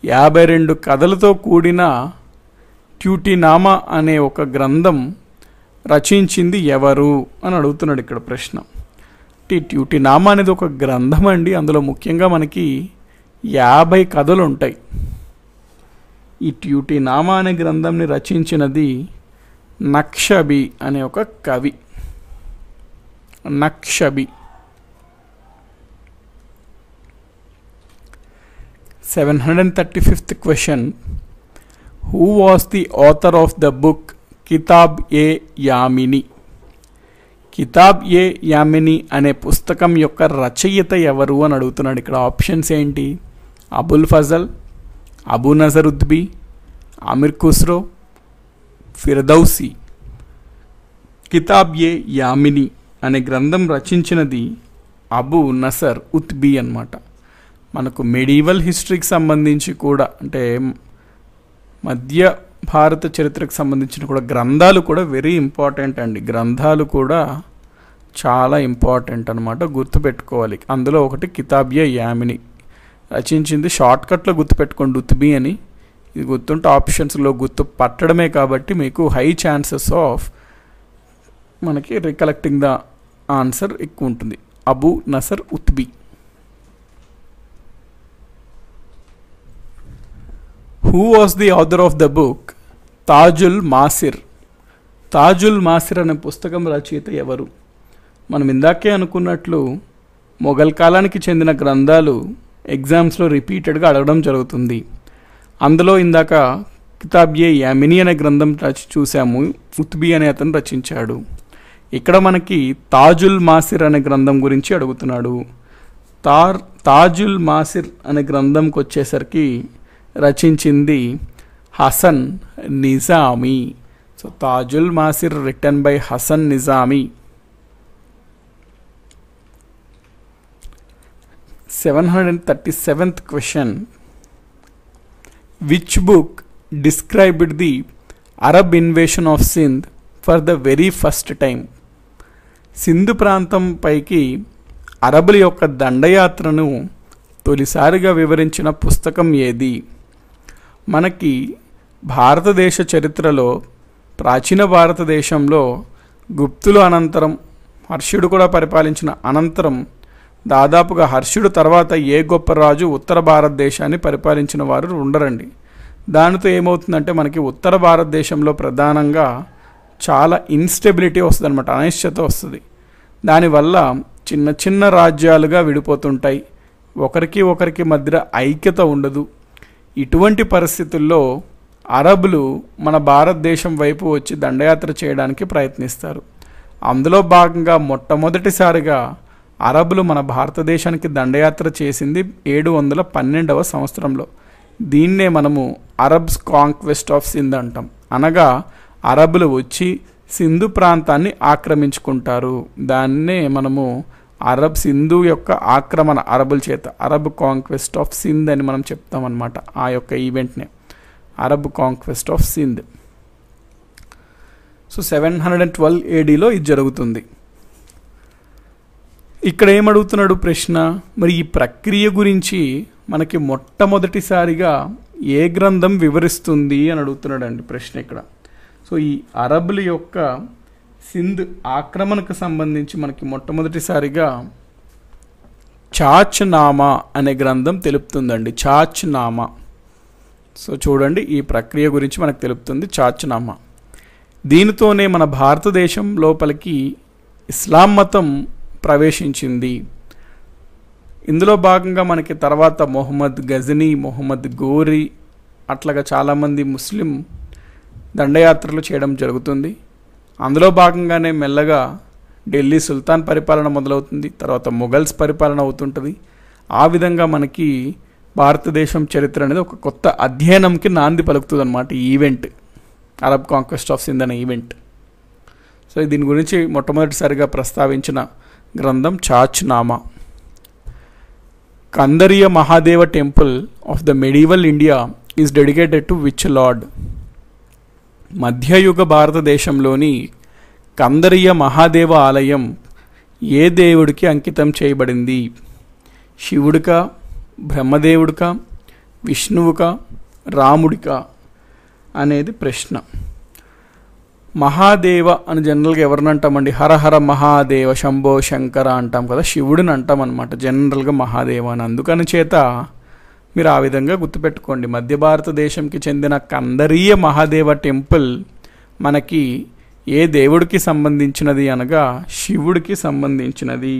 A: 52 కథలతో కూడిన ట్యూటీనామా అనే ఒక గ్రంథం రచించింది ఎవరు అని అడుగుతున్నాడు ఇక్కడ ప్రశ్న. ట్యూటీనామా అనేది ఒక గ్రంథం అండి. అందులో ముఖ్యంగా మనకి 50 కథలు ఉంటాయి. ఈ ట్యూటీనామా అనే గ్రంథంని రచించినది నక్షబి అనే ఒక కవి. నక్షబి. 735th question. Who was the author of the book కితాబ్-ఏ-యామిని? కితాబ్-ఏ-యామిని అనే పుస్తకం యొక్క రచయిత ఎవరు అని అడుగుతున్నాడు. ఇక్కడ ఆప్షన్స్ ఏంటి? అబుల్ ఫజల్, అబూ నజరుద్బీ, ఆమిర్ ఖుస్రో, ఫిర్దౌసి. కితాబ్-ఏ-యామిని అనే గ్రంథం రచించినది అబూ నసర్ ఉత్బీ అన్నమాట. మనకు మెడీవల్ హిస్టరీకి సంబంధించి కూడా, అంటే మధ్య భారత చరిత్రకు సంబంధించిన కూడా గ్రంథాలు కూడా వెరీ ఇంపార్టెంట్ అండి. గ్రంథాలు కూడా చాలా ఇంపార్టెంట్ అనమాట, గుర్తుపెట్టుకోవాలి. అందులో ఒకటి కితాబ్-ఏ-యామిని రచించింది. షార్ట్కట్లో గుర్తుపెట్టుకోండి ఉత్బీ అని. ఇది గుర్తుంటే ఆప్షన్స్లో గుర్తు పట్టడమే కాబట్టి మీకు హై ఛాన్సెస్ ఆఫ్ మనకి రికలెక్టింగ్ ద ఆన్సర్ ఎక్కువ ఉంటుంది. Abu నసర్ ఉత్బీ. Who was the author of the book Tajul Maasir? Tajul Maasir అనే పుస్తకం రచయిత ఎవరు? మనం ఇందాకే అనుకున్నట్లు మొఘల్ కాలానికి చెందిన గ్రంథాలు ఎగ్జామ్స్లో రిపీటెడ్గా అడగడం జరుగుతుంది. అందులో ఇందాక కితాబ్-ఏ-యామిని అనే గ్రంథం చూసాము, ఉత్బీ అనే అతను రచించాడు. ఇక్కడ మనకి తాజుల్ మాసిర్ అనే గ్రంథం గురించి అడుగుతున్నాడు. తాజుల్ మాసిర్ అనే గ్రంథంకి వచ్చేసరికి రచించింది Hasan Nizami. So Tajul Maasir written by Hasan Nizami. 737th question. Which book described the Arab invasion of Sindh for the very first time? Sindhu ప్రాంతం పైకి అరబుల యొక్క దండయాత్రను తొలిసారిగా వివరించిన పుస్తకం ఏది? మనకి భారతదేశ చరిత్రలో, ప్రాచీన భారతదేశంలో గుప్తులు అనంతరం, హర్షుడు కూడా పరిపాలించిన అనంతరం, దాదాపుగా హర్షుడు తర్వాత ఏ గొప్ప రాజు ఉత్తర భారతదేశాన్ని పరిపాలించిన వారు ఉండరండి. దానితో ఏమవుతుందంటే మనకి ఉత్తర భారతదేశంలో ప్రధానంగా చాలా ఇన్స్టెబిలిటీ వస్తుంది అనమాట, అనిశ్చిత వస్తుంది. దానివల్ల చిన్న చిన్న రాజ్యాలుగా విడిపోతుంటాయి. ఒకరికి మధ్య ఐక్యత ఉండదు. ఇటువంటి పరిస్థితుల్లో అరబులు మన భారతదేశం వైపు వచ్చి దండయాత్ర చేయడానికి ప్రయత్నిస్తారు. అందులో భాగంగా మొట్టమొదటిసారిగా అరబులు మన భారతదేశానికి దండయాత్ర చేసింది 712వ సంవత్సరంలో. దీన్నే మనము అరబ్స్ కాంక్వెస్ట్ ఆఫ్ సింధ్ అంటాం. అనగా అరబులు వచ్చి సింధు ప్రాంతాన్ని ఆక్రమించుకుంటారు. దాన్నే మనము అరబ్ సింధు యొక్క ఆక్రమణ అరబుల చేత, అరబ్ కాంక్వెస్ట్ ఆఫ్ సింధ్ అని మనం చెప్తామన్నమాట. ఆ యొక్క ఈవెంట్నే Arab conquest of Sindh. So 712 ADలో ఇది జరుగుతుంది. ఇక్కడ ఏమడుగుతున్నాడు ప్రశ్న, మరి ఈ ప్రక్రియ గురించి మనకి మొట్టమొదటిసారిగా ఏ గ్రంథం వివరిస్తుంది అని అడుగుతున్నాడు అండి ప్రశ్న ఇక్కడ. సో ఈ అరబుల యొక్క సింధ్ ఆక్రమణకు సంబంధించి మనకి మొట్టమొదటిసారిగా చాచ్నామా అనే గ్రంథం తెలుపుతుందండి. చాచ్నామా. సో చూడండి, ఈ ప్రక్రియ గురించి మనకు తెలుపుతుంది చాచ్నామా. దీనితోనే మన భారతదేశం లోపలికి ఇస్లాం మతం ప్రవేశించింది. ఇందులో భాగంగా మనకి తర్వాత మొహమ్మద్ గజనీ, మొహమ్మద్ గోరీ అట్లాగా చాలామంది ముస్లిం దండయాత్రలు చేయడం జరుగుతుంది. అందులో భాగంగానే మెల్లగా ఢిల్లీ సుల్తాన్ పరిపాలన మొదలవుతుంది, తర్వాత మొఘల్స్ పరిపాలన అవుతుంటుంది. ఆ విధంగా మనకి భారతదేశం చరిత్ర అనేది ఒక కొత్త అధ్యయనంకి నాంది పలుకుతుంది అనమాట ఈ event, Arab conquest of Sindh అనే ఈవెంట్. సో దీని గురించి మొట్టమొదటిసారిగా ప్రస్తావించిన గ్రంథం Chach Nama. Kandariya Mahadeva temple of the medieval India is dedicated to which lord? మధ్యయుగ భారతదేశంలోని కందరియ మహాదేవ ఆలయం ఏ దేవుడికి అంకితం చేయబడింది? శివుడికా, బ్రహ్మదేవుడికా, విష్ణువుకా, రాముడికా అనేది ప్రశ్న. మహాదేవ అని జనరల్గా ఎవరిని అంటామండి? హరహర మహాదేవ శంభో శంకర అంటాం కదా, శివుడిని అంటాం అనమాట జనరల్గా మహాదేవ అని. అందుకని చేత మీరు ఆ విధంగా గుర్తుపెట్టుకోండి. మధ్య భారతదేశంకి చెందిన కందరీయ మహాదేవ టెంపుల్ మనకి ఏ దేవుడికి సంబంధించినది అనగా శివుడికి సంబంధించినది.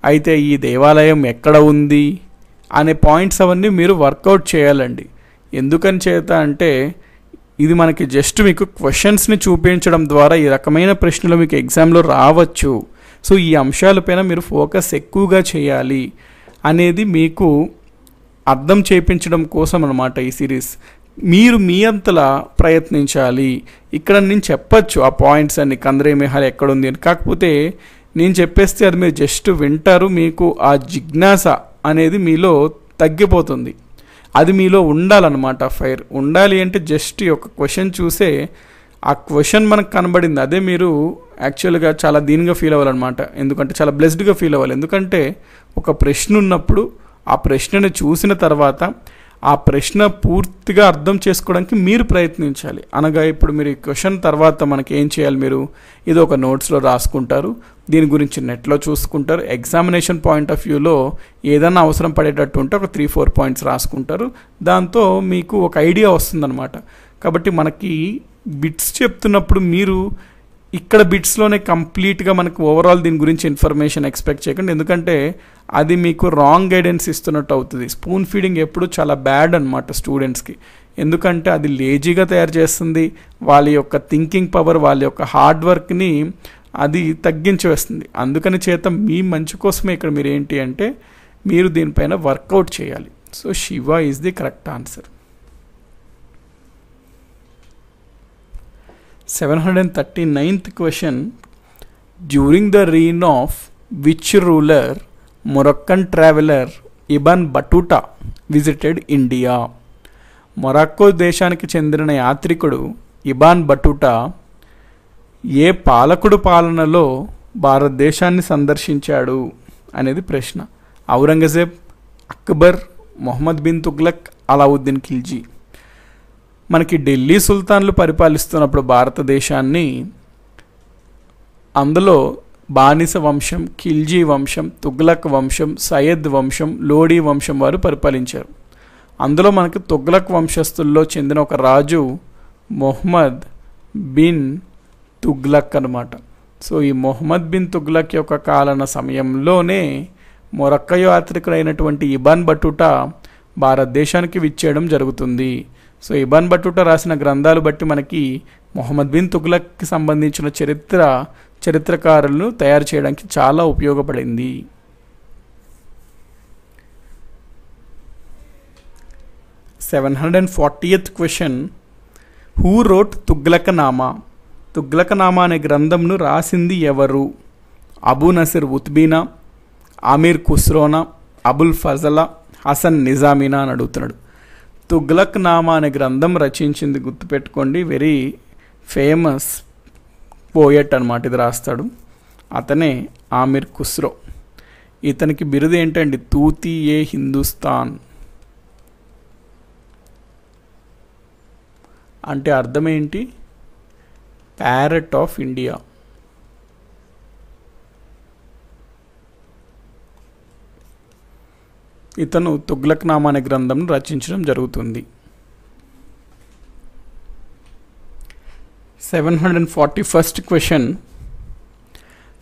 A: అయితే ఈ దేవాలయం ఎక్కడ ఉంది అనే పాయింట్స్ అవన్నీ మీరు వర్కౌట్ చేయాలండి. ఎందుకని చేత అంటే ఇది మనకి జస్ట్ మీకు క్వశ్చన్స్ని చూపించడం ద్వారా ఈ రకమైన ప్రశ్నలు మీకు ఎగ్జామ్లో రావచ్చు. సో ఈ అంశాలపైన మీరు ఫోకస్ ఎక్కువగా చేయాలి అనేది మీకు అర్థం చేయించడం కోసం అన్నమాట ఈ సిరీస్. మీరు మీ అంతలా ప్రయత్నించాలి. ఇక్కడ నేను చెప్పచ్చు ఆ పాయింట్స్ అన్ని, కందరీ మెహల్ ఎక్కడుంది అని. కాకపోతే నేను చెప్పేస్తే అది మీరు జస్ట్ వింటారు, మీకు ఆ జిజ్ఞాస అనేది మీలో తగ్గిపోతుంది. అది మీలో ఉండాలన్నమాట. ఫైర్ ఉండాలి అంటే జస్ట్ ఒక క్వశ్చన్ చూసే ఆ క్వశ్చన్ మనకు కనబడింది, అదే మీరు యాక్చువల్గా చాలా దీనిగా ఫీల్ అవ్వాలన్నమాట. ఎందుకంటే చాలా బ్లెస్డ్గా ఫీల్ అవ్వాలి. ఎందుకంటే ఒక ప్రశ్న ఉన్నప్పుడు ఆ ప్రశ్నను చూసిన తర్వాత ఆ ప్రశ్న పూర్తిగా అర్థం చేసుకోవడానికి మీరు ప్రయత్నించాలి. అనగా ఇప్పుడు మీరు ఈ క్వశ్చన్ తర్వాత మనకి ఏం చేయాలి? మీరు ఇది ఒక నోట్స్లో రాసుకుంటారు, దీని గురించి నెట్లో చూసుకుంటారు. ఎగ్జామినేషన్ పాయింట్ ఆఫ్ వ్యూలో ఏదైనా అవసరం పడేటట్టు ఉంటే ఒక 3-4 పాయింట్స్ రాసుకుంటారు. దాంతో మీకు ఒక ఐడియా వస్తుందన్నమాట. కాబట్టి మనకి బిట్స్ చెప్తున్నప్పుడు మీరు ఇక్కడ బిట్స్లోనే కంప్లీట్గా మనకు ఓవరాల్ దీని గురించి ఇన్ఫర్మేషన్ ఎక్స్పెక్ట్ చేయకండి. ఎందుకంటే అది మీకు రాంగ్ గైడెన్స్ ఇస్తున్నట్టు అవుతుంది. స్పూన్ ఫీడింగ్ ఎప్పుడు చాలా బ్యాడ్ అనమాట స్టూడెంట్స్కి. ఎందుకంటే అది లేజీగా తయారు చేస్తుంది. వాళ్ళ యొక్క థింకింగ్ పవర్, వాళ్ళ యొక్క హార్డ్ వర్క్ని అది తగ్గించి వేస్తుంది. అందుకని చేత మీ మంచి కోసమే ఇక్కడ మీరు ఏంటి అంటే మీరు దీనిపైన వర్కౌట్ చేయాలి. So Shiva is the correct answer. 739th question. During the reign of which ruler Moroccan traveler Ibn Battuta visited India? మొరాక్కో దేశానికి చెందిన యాత్రికుడు ఇబాన్ బటుటా ఏ పాలకుడు పాలనలో భారతదేశాన్ని సందర్శించాడు అనేది ప్రశ్న. ఔరంగజేబ్, అక్బర్, మొహమ్మద్ బిన్ తుగ్లక్, అలావుద్దీన్ ఖిల్జీ. మనకి ఢిల్లీ సుల్తాన్లు పరిపాలిస్తున్నప్పుడు భారతదేశాన్ని అందులో బానిస వంశం, ఖిల్జీ వంశం, తుగ్లక్ వంశం, సయ్యద్ వంశం, లోడీ వంశం వారు పరిపాలించారు. అందులో మనకి తుగ్లక్ వంశస్థుల్లో చెందిన ఒక రాజు మొహమ్మద్ బిన్ తుగ్లక్ అన్నమాట. సో ఈ మొహమ్మద్ బిన్ తుగ్లక్ యొక్క కాలన సమయంలోనే మొరక్క యాత్రికుడైనటువంటి ఇబాన్ బటుటా భారతదేశానికి విచ్చేయడం జరుగుతుంది. సో ఇబాన్ బటుటా రాసిన గ్రంథాలు బట్టి మనకి మొహమ్మద్ బిన్ తుగ్లక్కి సంబంధించిన చరిత్రకారులను తయారు చేయడానికి చాలా ఉపయోగపడింది. 740th question. Who wrote తుగ్లకనామా? తుగ్లకనామా అనే గ్రంథంను రాసింది ఎవరు? అబూ నసీర్ ఉత్బీనా, ఆమీర్ ఖుస్రోనా, అబుల్ ఫజలా, హసన్ నిజామీనా అని అడుగుతున్నాడు. తుగ్లక్నామా అనే గ్రంథం రచించింది గుర్తుపెట్టుకోండి, వెరీ ఫేమస్ పోయట్ అనమాట. ఇది రాస్తాడు అతనే ఆమీర్ ఖుస్రో. ఇతనికి బిరుదు ఏంటండి? తూతీ ఏ హిందుస్థాన్. అంటే అర్థం ఏంటి? Parrot of India. ఇతను తుగ్లక్నామా అనే గ్రంథంను రచించడం జరుగుతుంది. 741st question.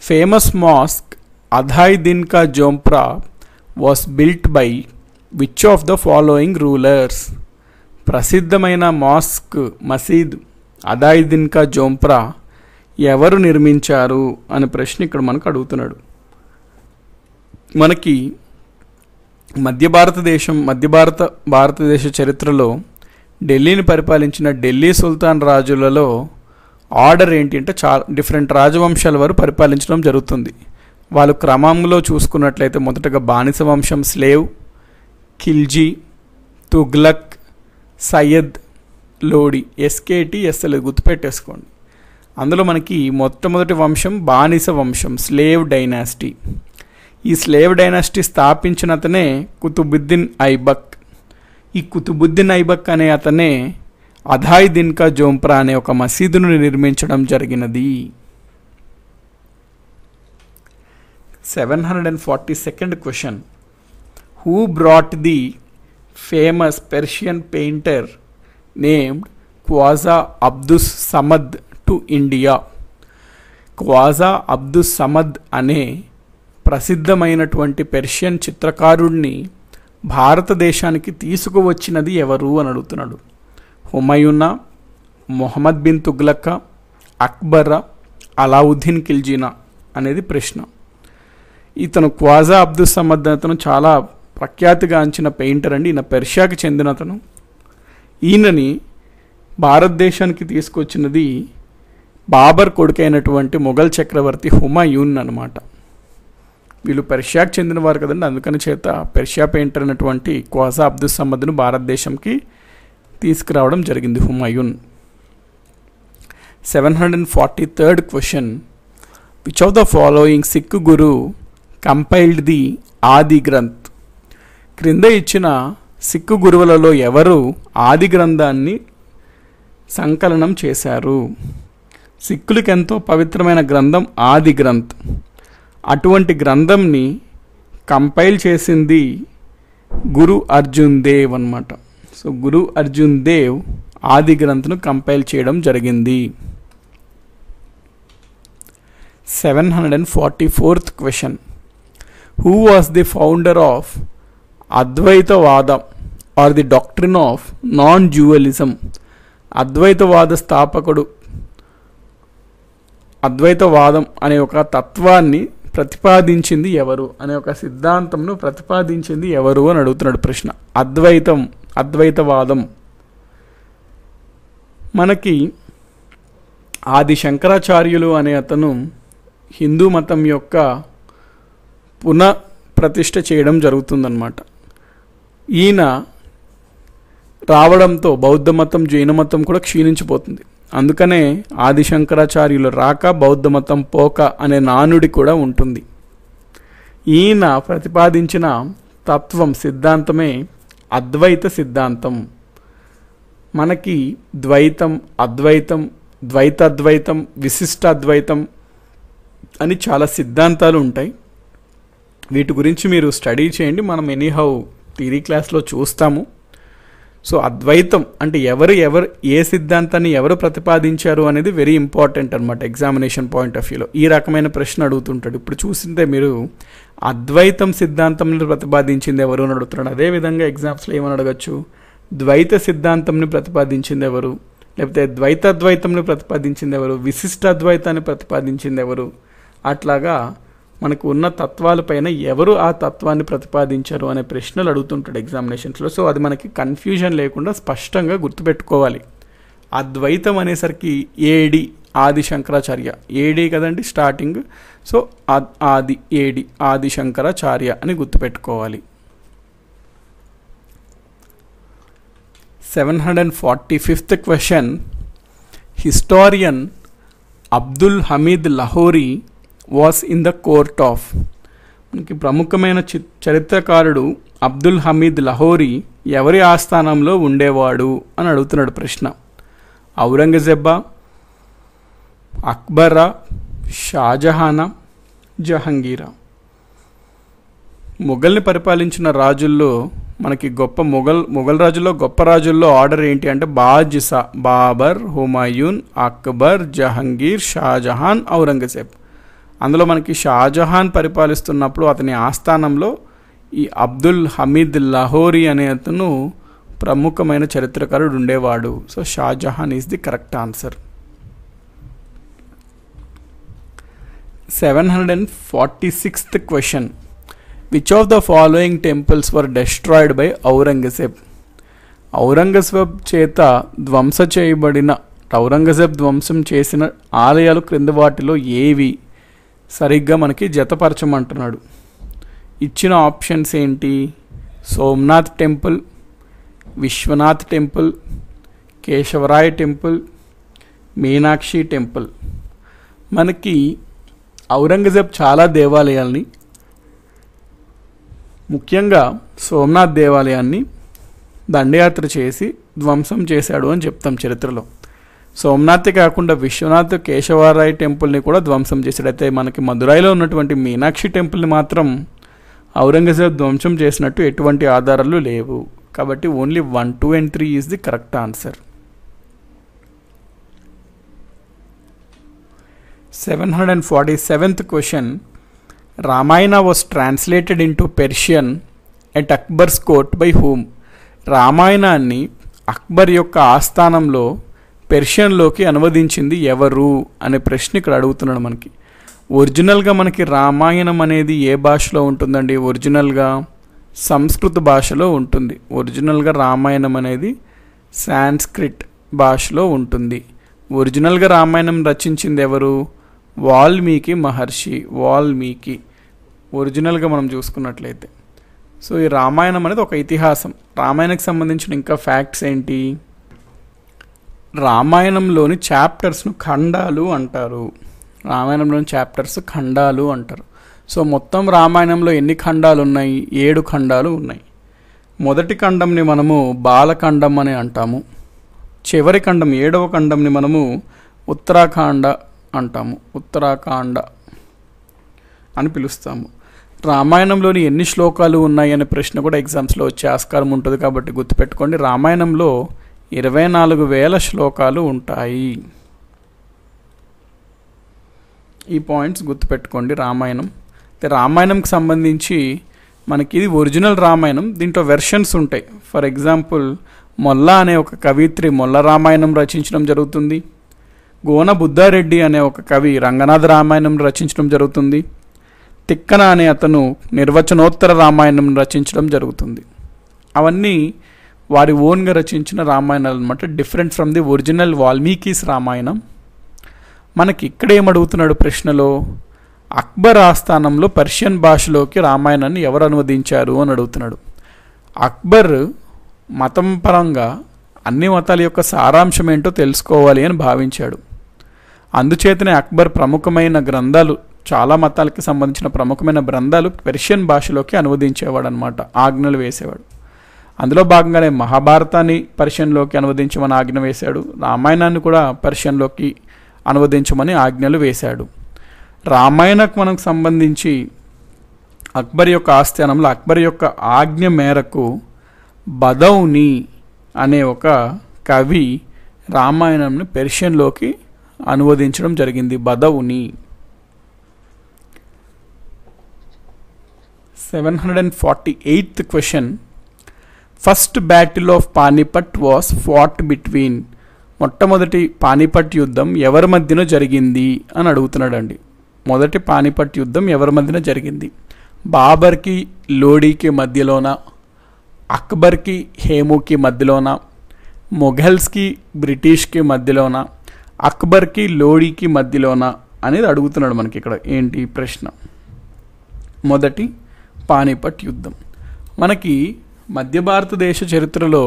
A: Famous mosque Adhai Din Ka Jhonpra was built by which of the following rulers? ప్రసిద్ధమైన మాస్క్ మసీద్ అదాయ్ దిన్ కా జోంప్రా ఎవరు నిర్మించారు అనే ప్రశ్న ఇక్కడ మనకు అడుగుతున్నాడు. మనకి భారతదేశ చరిత్రలో ఢిల్లీని పరిపాలించిన ఢిల్లీ సుల్తాన్ రాజులలో ఆర్డర్ ఏంటి అంటే చాలా డిఫరెంట్ రాజవంశాల వారు పరిపాలించడం జరుగుతుంది. వాళ్ళు క్రమంలో చూసుకున్నట్లయితే మొదటగా బానిస వంశం slave, Khilji, Tughlaq, Sayyid, Lodi, SKT, SL గుర్తుపెట్టేసుకోండి. అందులో మనకి మొట్టమొదటి వంశం బానిస వంశం, స్లేవ్ డైనాసిటీ. ఈ స్లేవ్ డైనాసిటీ స్థాపించిన అతనే కుతుబుద్దీన్ ఐబక్. ఈ కుతుబుద్దీన్ ఐబక్ అనే అతనే అధాయ్ దిన్ కా జోంప్రా అనే ఒక మసీదును నిర్మించడం జరిగినది. 742nd question. Who brought the famous Persian painter named Khwaja Abdus Samad to India? Khwaja Abdus Samad అనే ప్రసిద్ధమైనటువంటి పెర్షియన్ చిత్రకారుడిని భారతదేశానికి తీసుకువచ్చినది ఎవరు అని అడుగుతున్నాడు. హుమయూనా, మొహమ్మద్ బిన్ తుగ్లక్, అక్బరా, అలావుద్దీన్ ఖిల్జీనా అనేది ప్రశ్న. ఇతను ఖ్వాజా అబ్దుస్ సమద్ అతను చాలా ప్రఖ్యాతిగాంచిన పెయింటర్ అండి. ఈయన పెర్షియాకి చెందిన అతను. ఈయనని భారతదేశానికి తీసుకొచ్చినది బాబర్ కొడుకైనటువంటి మొఘల్ చక్రవర్తి హుమయూన్ అన్నమాట. వీళ్ళు పెర్షియాకి చెందినవారు కదండి, అందుకని చేత పెర్షియా పెయింటర్ అయినటువంటి ఖ్వాజా అబ్దుస్ సమద్ను భారతదేశంకి తీసుకురావడం జరిగింది Humayun. 743rd question. Which of the following Sikh guru compiled the Adi Granth? క్రింద ఇచ్చిన సిక్కు గురువులలో ఎవరు ఆది గ్రంథాన్ని సంకలనం చేశారు? సిక్కులకి ఎంతో పవిత్రమైన గ్రంథం ఆది గ్రంథ్. అటువంటి గ్రంథంని కంపైల్ చేసింది గురు అర్జున్ దేవ్ అన్నమాట. సో గురు అర్జున్ దేవ్ ఆది గ్రంథ్ను కంపైల్ చేయడం జరిగింది. 744th question. Who was the founder of Advaitavada or the doctrine of non dualism? Advaitavada స్థాపకుడు, అద్వైతవాదం అనే ఒక తత్వాన్ని ప్రతిపాదించింది ఎవరు, అనే ఒక సిద్ధాంతంను ప్రతిపాదించింది ఎవరు అని అడుగుతున్నాడు ప్రశ్న. అద్వైతవాదం మనకి ఆది శంకరాచార్యులు అనే అతను హిందూ మతం యొక్క పునఃప్రతిష్ఠ చేయడం జరుగుతుందన్నమాట. ఈయన రావడంతో బౌద్ధ మతం, జైన మతం కూడా క్షీణించిపోతుంది. అందుకనే ఆది శంకరాచార్యులు రాక బౌద్ధ మతం పోక అనే నానుడి కూడా ఉంటుంది. ఈయన ప్రతిపాదించిన తత్వం, సిద్ధాంతమే అద్వైత సిద్ధాంతం. మనకి ద్వైతం, అద్వైతం, ద్వైతాద్వైతం, విశిష్టాద్వైతం అని చాలా సిద్ధాంతాలు ఉంటాయి. వీటి గురించి మీరు స్టడీ చేయండి, మనం ఎనీహౌ థియరీ క్లాస్లో చూస్తాము. సో అద్వైతం అంటే ఎవరు ఏ సిద్ధాంతాన్ని ఎవరు ప్రతిపాదించారు అనేది వెరీ ఇంపార్టెంట్ అనమాట ఎగ్జామినేషన్ పాయింట్ ఆఫ్ వ్యూలో. ఈ రకమైన ప్రశ్న అడుగుతుంటాడు. ఇప్పుడు చూసిందే మీరు అద్వైతం సిద్ధాంతంని ప్రతిపాదించింది ఎవరు అని అడుగుతున్నాడు. అదేవిధంగా ఎగ్జామ్స్లో ఏమని అడగచ్చు, ద్వైత సిద్ధాంతంని ప్రతిపాదించింది ఎవరు, లేకపోతే ద్వైతాద్వైతంని ప్రతిపాదించింది ఎవరు, విశిష్టాద్వైతాన్ని ప్రతిపాదించింది ఎవరు, అట్లాగా మనకు ఉన్న తత్వాలపైన ఎవరు ఆ తత్వాన్ని ప్రతిపాదించారు అనే ప్రశ్నలు అడుగుతుంటాడు ఎగ్జామినేషన్స్లో. సో అది మనకి కన్ఫ్యూజన్ లేకుండా స్పష్టంగా గుర్తుపెట్టుకోవాలి. అద్వైతం అనేసరికి ఏడి ఆది శంకరాచార్య, ఏడి కదండి starting. So Adi A D Adi Shankaracharya అని గుర్తుపెట్టుకోవాలి. 745th question. Historian Abdul Hamid Lahori was in the court of? మనకి ప్రముఖమైన చరిత్రకారుడు అబ్దుల్ హమీద్ లహోరీ ఎవరి ఆస్థానంలో ఉండేవాడు అని అడుగుతున్నాడు ప్రశ్న. ఔరంగజేబా, అక్బరా, షాజహానా, జహంగీరా? మొఘల్ని పరిపాలించిన రాజుల్లో మనకి గొప్ప మొఘల్ రాజుల్లో గొప్ప రాజుల్లో ఆర్డర్ ఏంటి అంటే బాజిసా, బాబర్, హుమాయూన్, అక్బర్, జహంగీర్, షాజహాన్, ఔరంగజేబ్. అందులో మనకి షాజహాన్ పరిపాలిస్తున్నప్పుడు అతని ఆస్థానంలో ఈ అబ్దుల్ హమీద్ లహోరీ అనే అతను ప్రముఖమైన చరిత్రకారుడు ఉండేవాడు. So Shah Jahan is the correct answer. 746th question. Which of the following temples were destroyed by Aurangzeb? Aurangzeb చేత ధ్వంస చేయబడిన ఔరంగజేబ్ ధ్వంసం చేసిన ఆలయాలు క్రింద వాటిలో ఏవి సరిగ్గా మనకి జతపరచమంటున్నాడు. ఇచ్చిన ఆప్షన్స్ ఏంటి? Somnath temple, Vishwanath temple, Keshavaraya temple, Meenakshi temple. మనకి ఔరంగజేబ్ చాలా దేవాలయాల్ని, ముఖ్యంగా సోమనాథ్ దేవాలయాన్ని దండయాత్ర చేసి ధ్వంసం చేశాడు అని చెప్తాం చరిత్రలో. సోమనాథ్ కాకుండా విశ్వనాథ్, కేశవరాయ టెంపుల్ని కూడా ధ్వంసం చేశాడు. అయితే మనకి మదురైలో ఉన్నటువంటి మీనాక్షి టెంపుల్ని మాత్రం ఔరంగజేబ్ ధ్వంసం చేసినట్టు ఎటువంటి ఆధారాలు లేవు. కాబట్టి only 1, 2 and 3 is the correct answer. 747th question. Ramayana was translated into Persian at Akbar's court by whom? రామాయణాన్ని అక్బర్ యొక్క ఆస్థానంలో పెర్షియన్లోకి అనువదించింది ఎవరు అనే ప్రశ్న ఇక్కడ అడుగుతున్నాడు మనకి. ఒరిజినల్గా మనకి రామాయణం అనేది ఏ భాషలో ఉంటుందండి? ఒరిజినల్గా సంస్కృత భాషలో ఉంటుంది. ఒరిజినల్గా రామాయణం అనేది సాంస్క్రిట్ భాషలో ఉంటుంది. ఒరిజినల్గా రామాయణం రచించింది ఎవరు? వాల్మీకి మహర్షి. వాల్మీకి ఒరిజినల్గా మనం చూసుకున్నట్లయితే. సో ఈ రామాయణం అనేది ఒక ఇతిహాసం. రామాయణానికి సంబంధించిన ఇంకా ఫ్యాక్ట్స్ ఏంటి? రామాయణంలోని చాప్టర్స్ను ఖండాలు అంటారు. రామాయణంలోని చాప్టర్స్ ఖండాలు అంటారు. సో మొత్తం రామాయణంలో ఎన్ని ఖండాలు ఉన్నాయి? 7 ఖండాలు ఉన్నాయి. మొదటి ఖండంని మనము బాలఖండం అని అంటాము. చివరి ఖండం 7వ ఖండంని మనము ఉత్తరాఖండ అంటాము. ఉత్తరాఖండ అని పిలుస్తాము. రామాయణంలోని ఎన్ని శ్లోకాలు ఉన్నాయి అనే ప్రశ్న కూడా ఎగ్జామ్స్లో వచ్చే ఆస్కారం ఉంటుంది. కాబట్టి గుర్తుపెట్టుకోండి, రామాయణంలో 24,000 శ్లోకాలు ఉంటాయి. ఈ పాయింట్స్ గుర్తుపెట్టుకోండి. రామాయణంకి సంబంధించి మనకి ఇది ఒరిజినల్ రామాయణం. దీంట్లో వెర్షన్స్ ఉంటాయి. ఫర్ ఎగ్జాంపుల్, మొల్ల అనే ఒక కవిత్రి మొల్ల రామాయణం రచించడం జరుగుతుంది. గోన బుద్ధారెడ్డి అనే ఒక కవి రంగనాథ రామాయణం రచించడం జరుగుతుంది. తిక్కన అనే అతను నిర్వచనోత్తర రామాయణం రచించడం జరుగుతుంది. అవన్నీ వారి ఓన్గా రచించిన రామాయణాలు అనమాట. Different from the original Valmiki's రామాయణం. మనకి ఇక్కడ ఏమడుగుతున్నాడు ప్రశ్నలో? అక్బర్ ఆస్థానంలో పర్షియన్ భాషలోకి రామాయణాన్ని ఎవరు అనువదించారు అని అడుగుతున్నాడు. అక్బర్ మతం పరంగా అన్ని మతాల యొక్క సారాంశం ఏంటో తెలుసుకోవాలి అని భావించాడు. అందుచేతనే అక్బర్ ప్రముఖమైన గ్రంథాలు, చాలా మతాలకి సంబంధించిన ప్రముఖమైన గ్రంథాలు పెర్షియన్ భాషలోకి అనువదించేవాడు అనమాట. ఆజ్ఞలు వేసేవాడు. అందులో భాగంగానే మహాభారతాన్ని పర్షియన్లోకి అనువదించమని ఆజ్ఞ వేశాడు. రామాయణాన్ని కూడా పర్షియన్లోకి అనువదించమని ఆజ్ఞలు వేశాడు. రామాయణకు మనకు సంబంధించి అక్బర్ యొక్క ఆస్థానంలో అక్బర్ యొక్క ఆజ్ఞ మేరకు బదౌని అనే ఒక కవి రామాయణంని పెర్షియన్లోకి అనువదించడం జరిగింది. Badauni. 748th question. First battle of Panipat was fought between. మొట్టమొదటి పానిపట్ యుద్ధం ఎవరి మధ్యన జరిగింది అని అడుగుతున్నాడండి. మొదటి పానిపట్ యుద్ధం ఎవరి మధ్యన జరిగింది? బాబర్కి లోడీకి మధ్యలోన, అక్బర్కి హేముకి మధ్యలోన, మొఘల్స్కి బ్రిటిష్కి మధ్యలోన, అక్బర్కి లోడీకి మధ్యలోన అనేది అడుగుతున్నాడు మనకి ఇక్కడ. ఏంటి ప్రశ్న? మొదటి పానిపట్ యుద్ధం. మనకి మధ్య భారతదేశ చరిత్రలో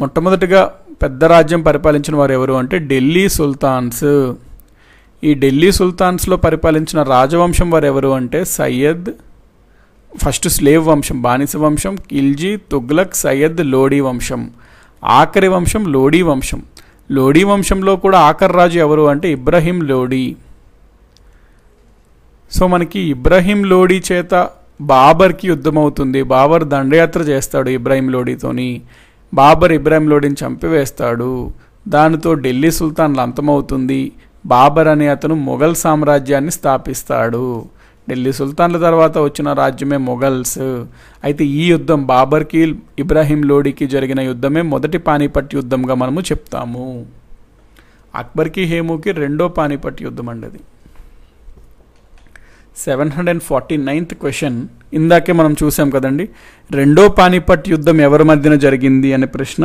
A: మొట్టమొదటిగా పెద్ద రాజ్యం పరిపాలించిన వారు ఎవరు అంటే ఢిల్లీ సుల్తాన్స్. ఈ ఢిల్లీ సుల్తాన్స్లో పరిపాలించిన రాజవంశం వారు ఎవరు అంటే సయ్యద్, ఫస్ట్ స్లేవ్ వంశం, బానిస వంశం, ఖిల్జీ, తుగ్లక్, సయ్యద్, లోడీ వంశం. ఆఖరి వంశం లోడీ వంశం. లోడీ వంశంలో కూడా ఆఖరి రాజు ఎవరు అంటే ఇబ్రహీం లోడీ. సో మనకి ఇబ్రహీం లోడీ చేత బాబర్కి యుద్ధం అవుతుంది. బాబర్ దండయాత్ర చేస్తాడు ఇబ్రాహిం లోడీతోని. బాబర్ ఇబ్రాహిం లోడీని చంపివేస్తాడు. దానితో ఢిల్లీ సుల్తాన్లు అంతమవుతుంది. బాబర్ అనే అతను మొఘల్ సామ్రాజ్యాన్ని స్థాపిస్తాడు. ఢిల్లీ సుల్తాన్ల తర్వాత వచ్చిన రాజ్యమే మొఘల్స్. అయితే ఈ యుద్ధం బాబర్కి ఇబ్రాహిం లోడీకి జరిగిన యుద్ధమే మొదటి పానిపట్ యుద్ధంగా మనము చెప్తాము. అక్బర్కి హేముకి రెండో పానిపట్ యుద్ధం అండి అది. 749th question. ఇందాకే మనం చూసాం కదండి, రెండో పానిపట్ యుద్ధం ఎవరి మధ్యన జరిగింది అనే ప్రశ్న.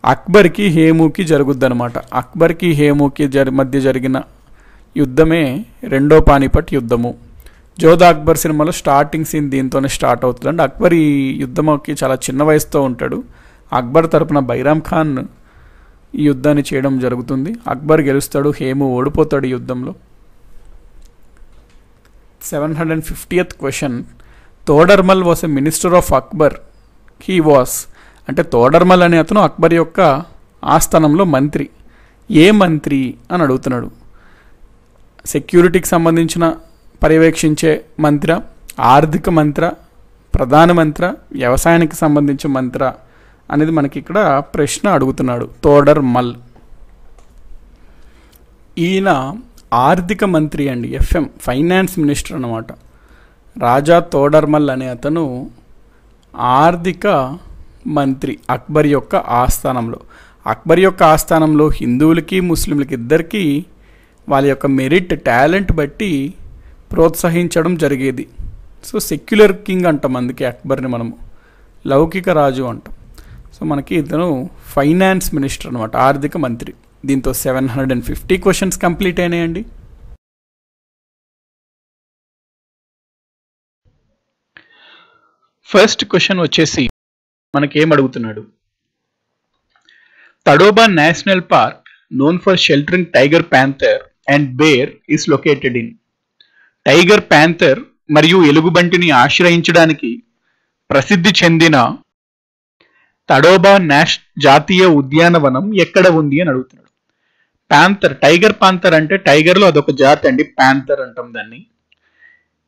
A: అక్బర్కి హేముకి జరుగుద్దనమాట. అక్బర్కి హేముకి మధ్య జరిగిన యుద్ధమే రెండో పానిపట్ యుద్ధము. జోధా అక్బర్ సినిమాలో స్టార్టింగ్ సీన్ దీంతోనే స్టార్ట్ అవుతుందండి. అక్బర్ ఈ యుద్ధంకి చాలా చిన్న వయసుతో ఉంటాడు. అక్బర్ తరపున బైరామ్ ఖాన్ ఈ యుద్ధాన్ని చేయడం జరుగుతుంది. అక్బర్ గెలుస్తాడు, హేము ఓడిపోతాడు ఈ యుద్ధంలో. 750th question. Todarmal was a minister of Akbar. He was అంటే తోడర్మల్ అనే అతను అక్బర్ యొక్క ఆస్థానంలో మంత్రి. ఏ మంత్రి అని అడుగుతున్నాడు. సెక్యూరిటీకి సంబంధించిన పర్యవేక్షించే మంత్ర, ఆర్థిక మంత్ర, ప్రధానమంత్ర, వ్యవసాయానికి సంబంధించిన మంత్ర అనేది మనకి ఇక్కడ ప్రశ్న అడుగుతున్నాడు. తోడర్మల్ ఈయన ఆర్థిక మంత్రి అండి, ఎఫ్ఎం ఫైనాన్స్ మినిస్టర్ అన్నమాట. రాజా తోడర్మల్ అనే అతను ఆర్థిక మంత్రి అక్బర్ యొక్క ఆస్థానంలో. అక్బర్ యొక్క ఆస్థానంలో హిందువులకి ముస్లింలకి ఇద్దరికీ వాళ్ళ యొక్క మెరిట్, టాలెంట్ బట్టి ప్రోత్సహించడం జరిగేది. సో సెక్యులర్ కింగ్ అంటాం, అందుకే అక్బర్ని మనము లౌకిక రాజు అంటాం. సో మనకి ఇతను ఫైనాన్స్ మినిస్టర్ అనమాట, ఆర్థిక మంత్రి. దీంతో 750 క్వశ్చన్స్ కంప్లీట్ అయినాయండి. ఫస్ట్ క్వశ్చన్ వచ్చేసి మనకేం అడుగుతున్నాడు. Tadoba national park known for sheltering tiger panther and bear is located in. Tiger panther మరియు ఎలుగుబంటిని ఆశ్రయించడానికి ప్రసిద్ధి చెందిన తడోబా జాతీయ ఉద్యానవనం ఎక్కడ ఉంది అని అడుగుతున్నాడు. ప్యాంథర్, టైగర్ పాంథర్ అంటే టైగర్లో అదొక జాతి అండి, ప్యాంథర్ అంటాం దాన్ని.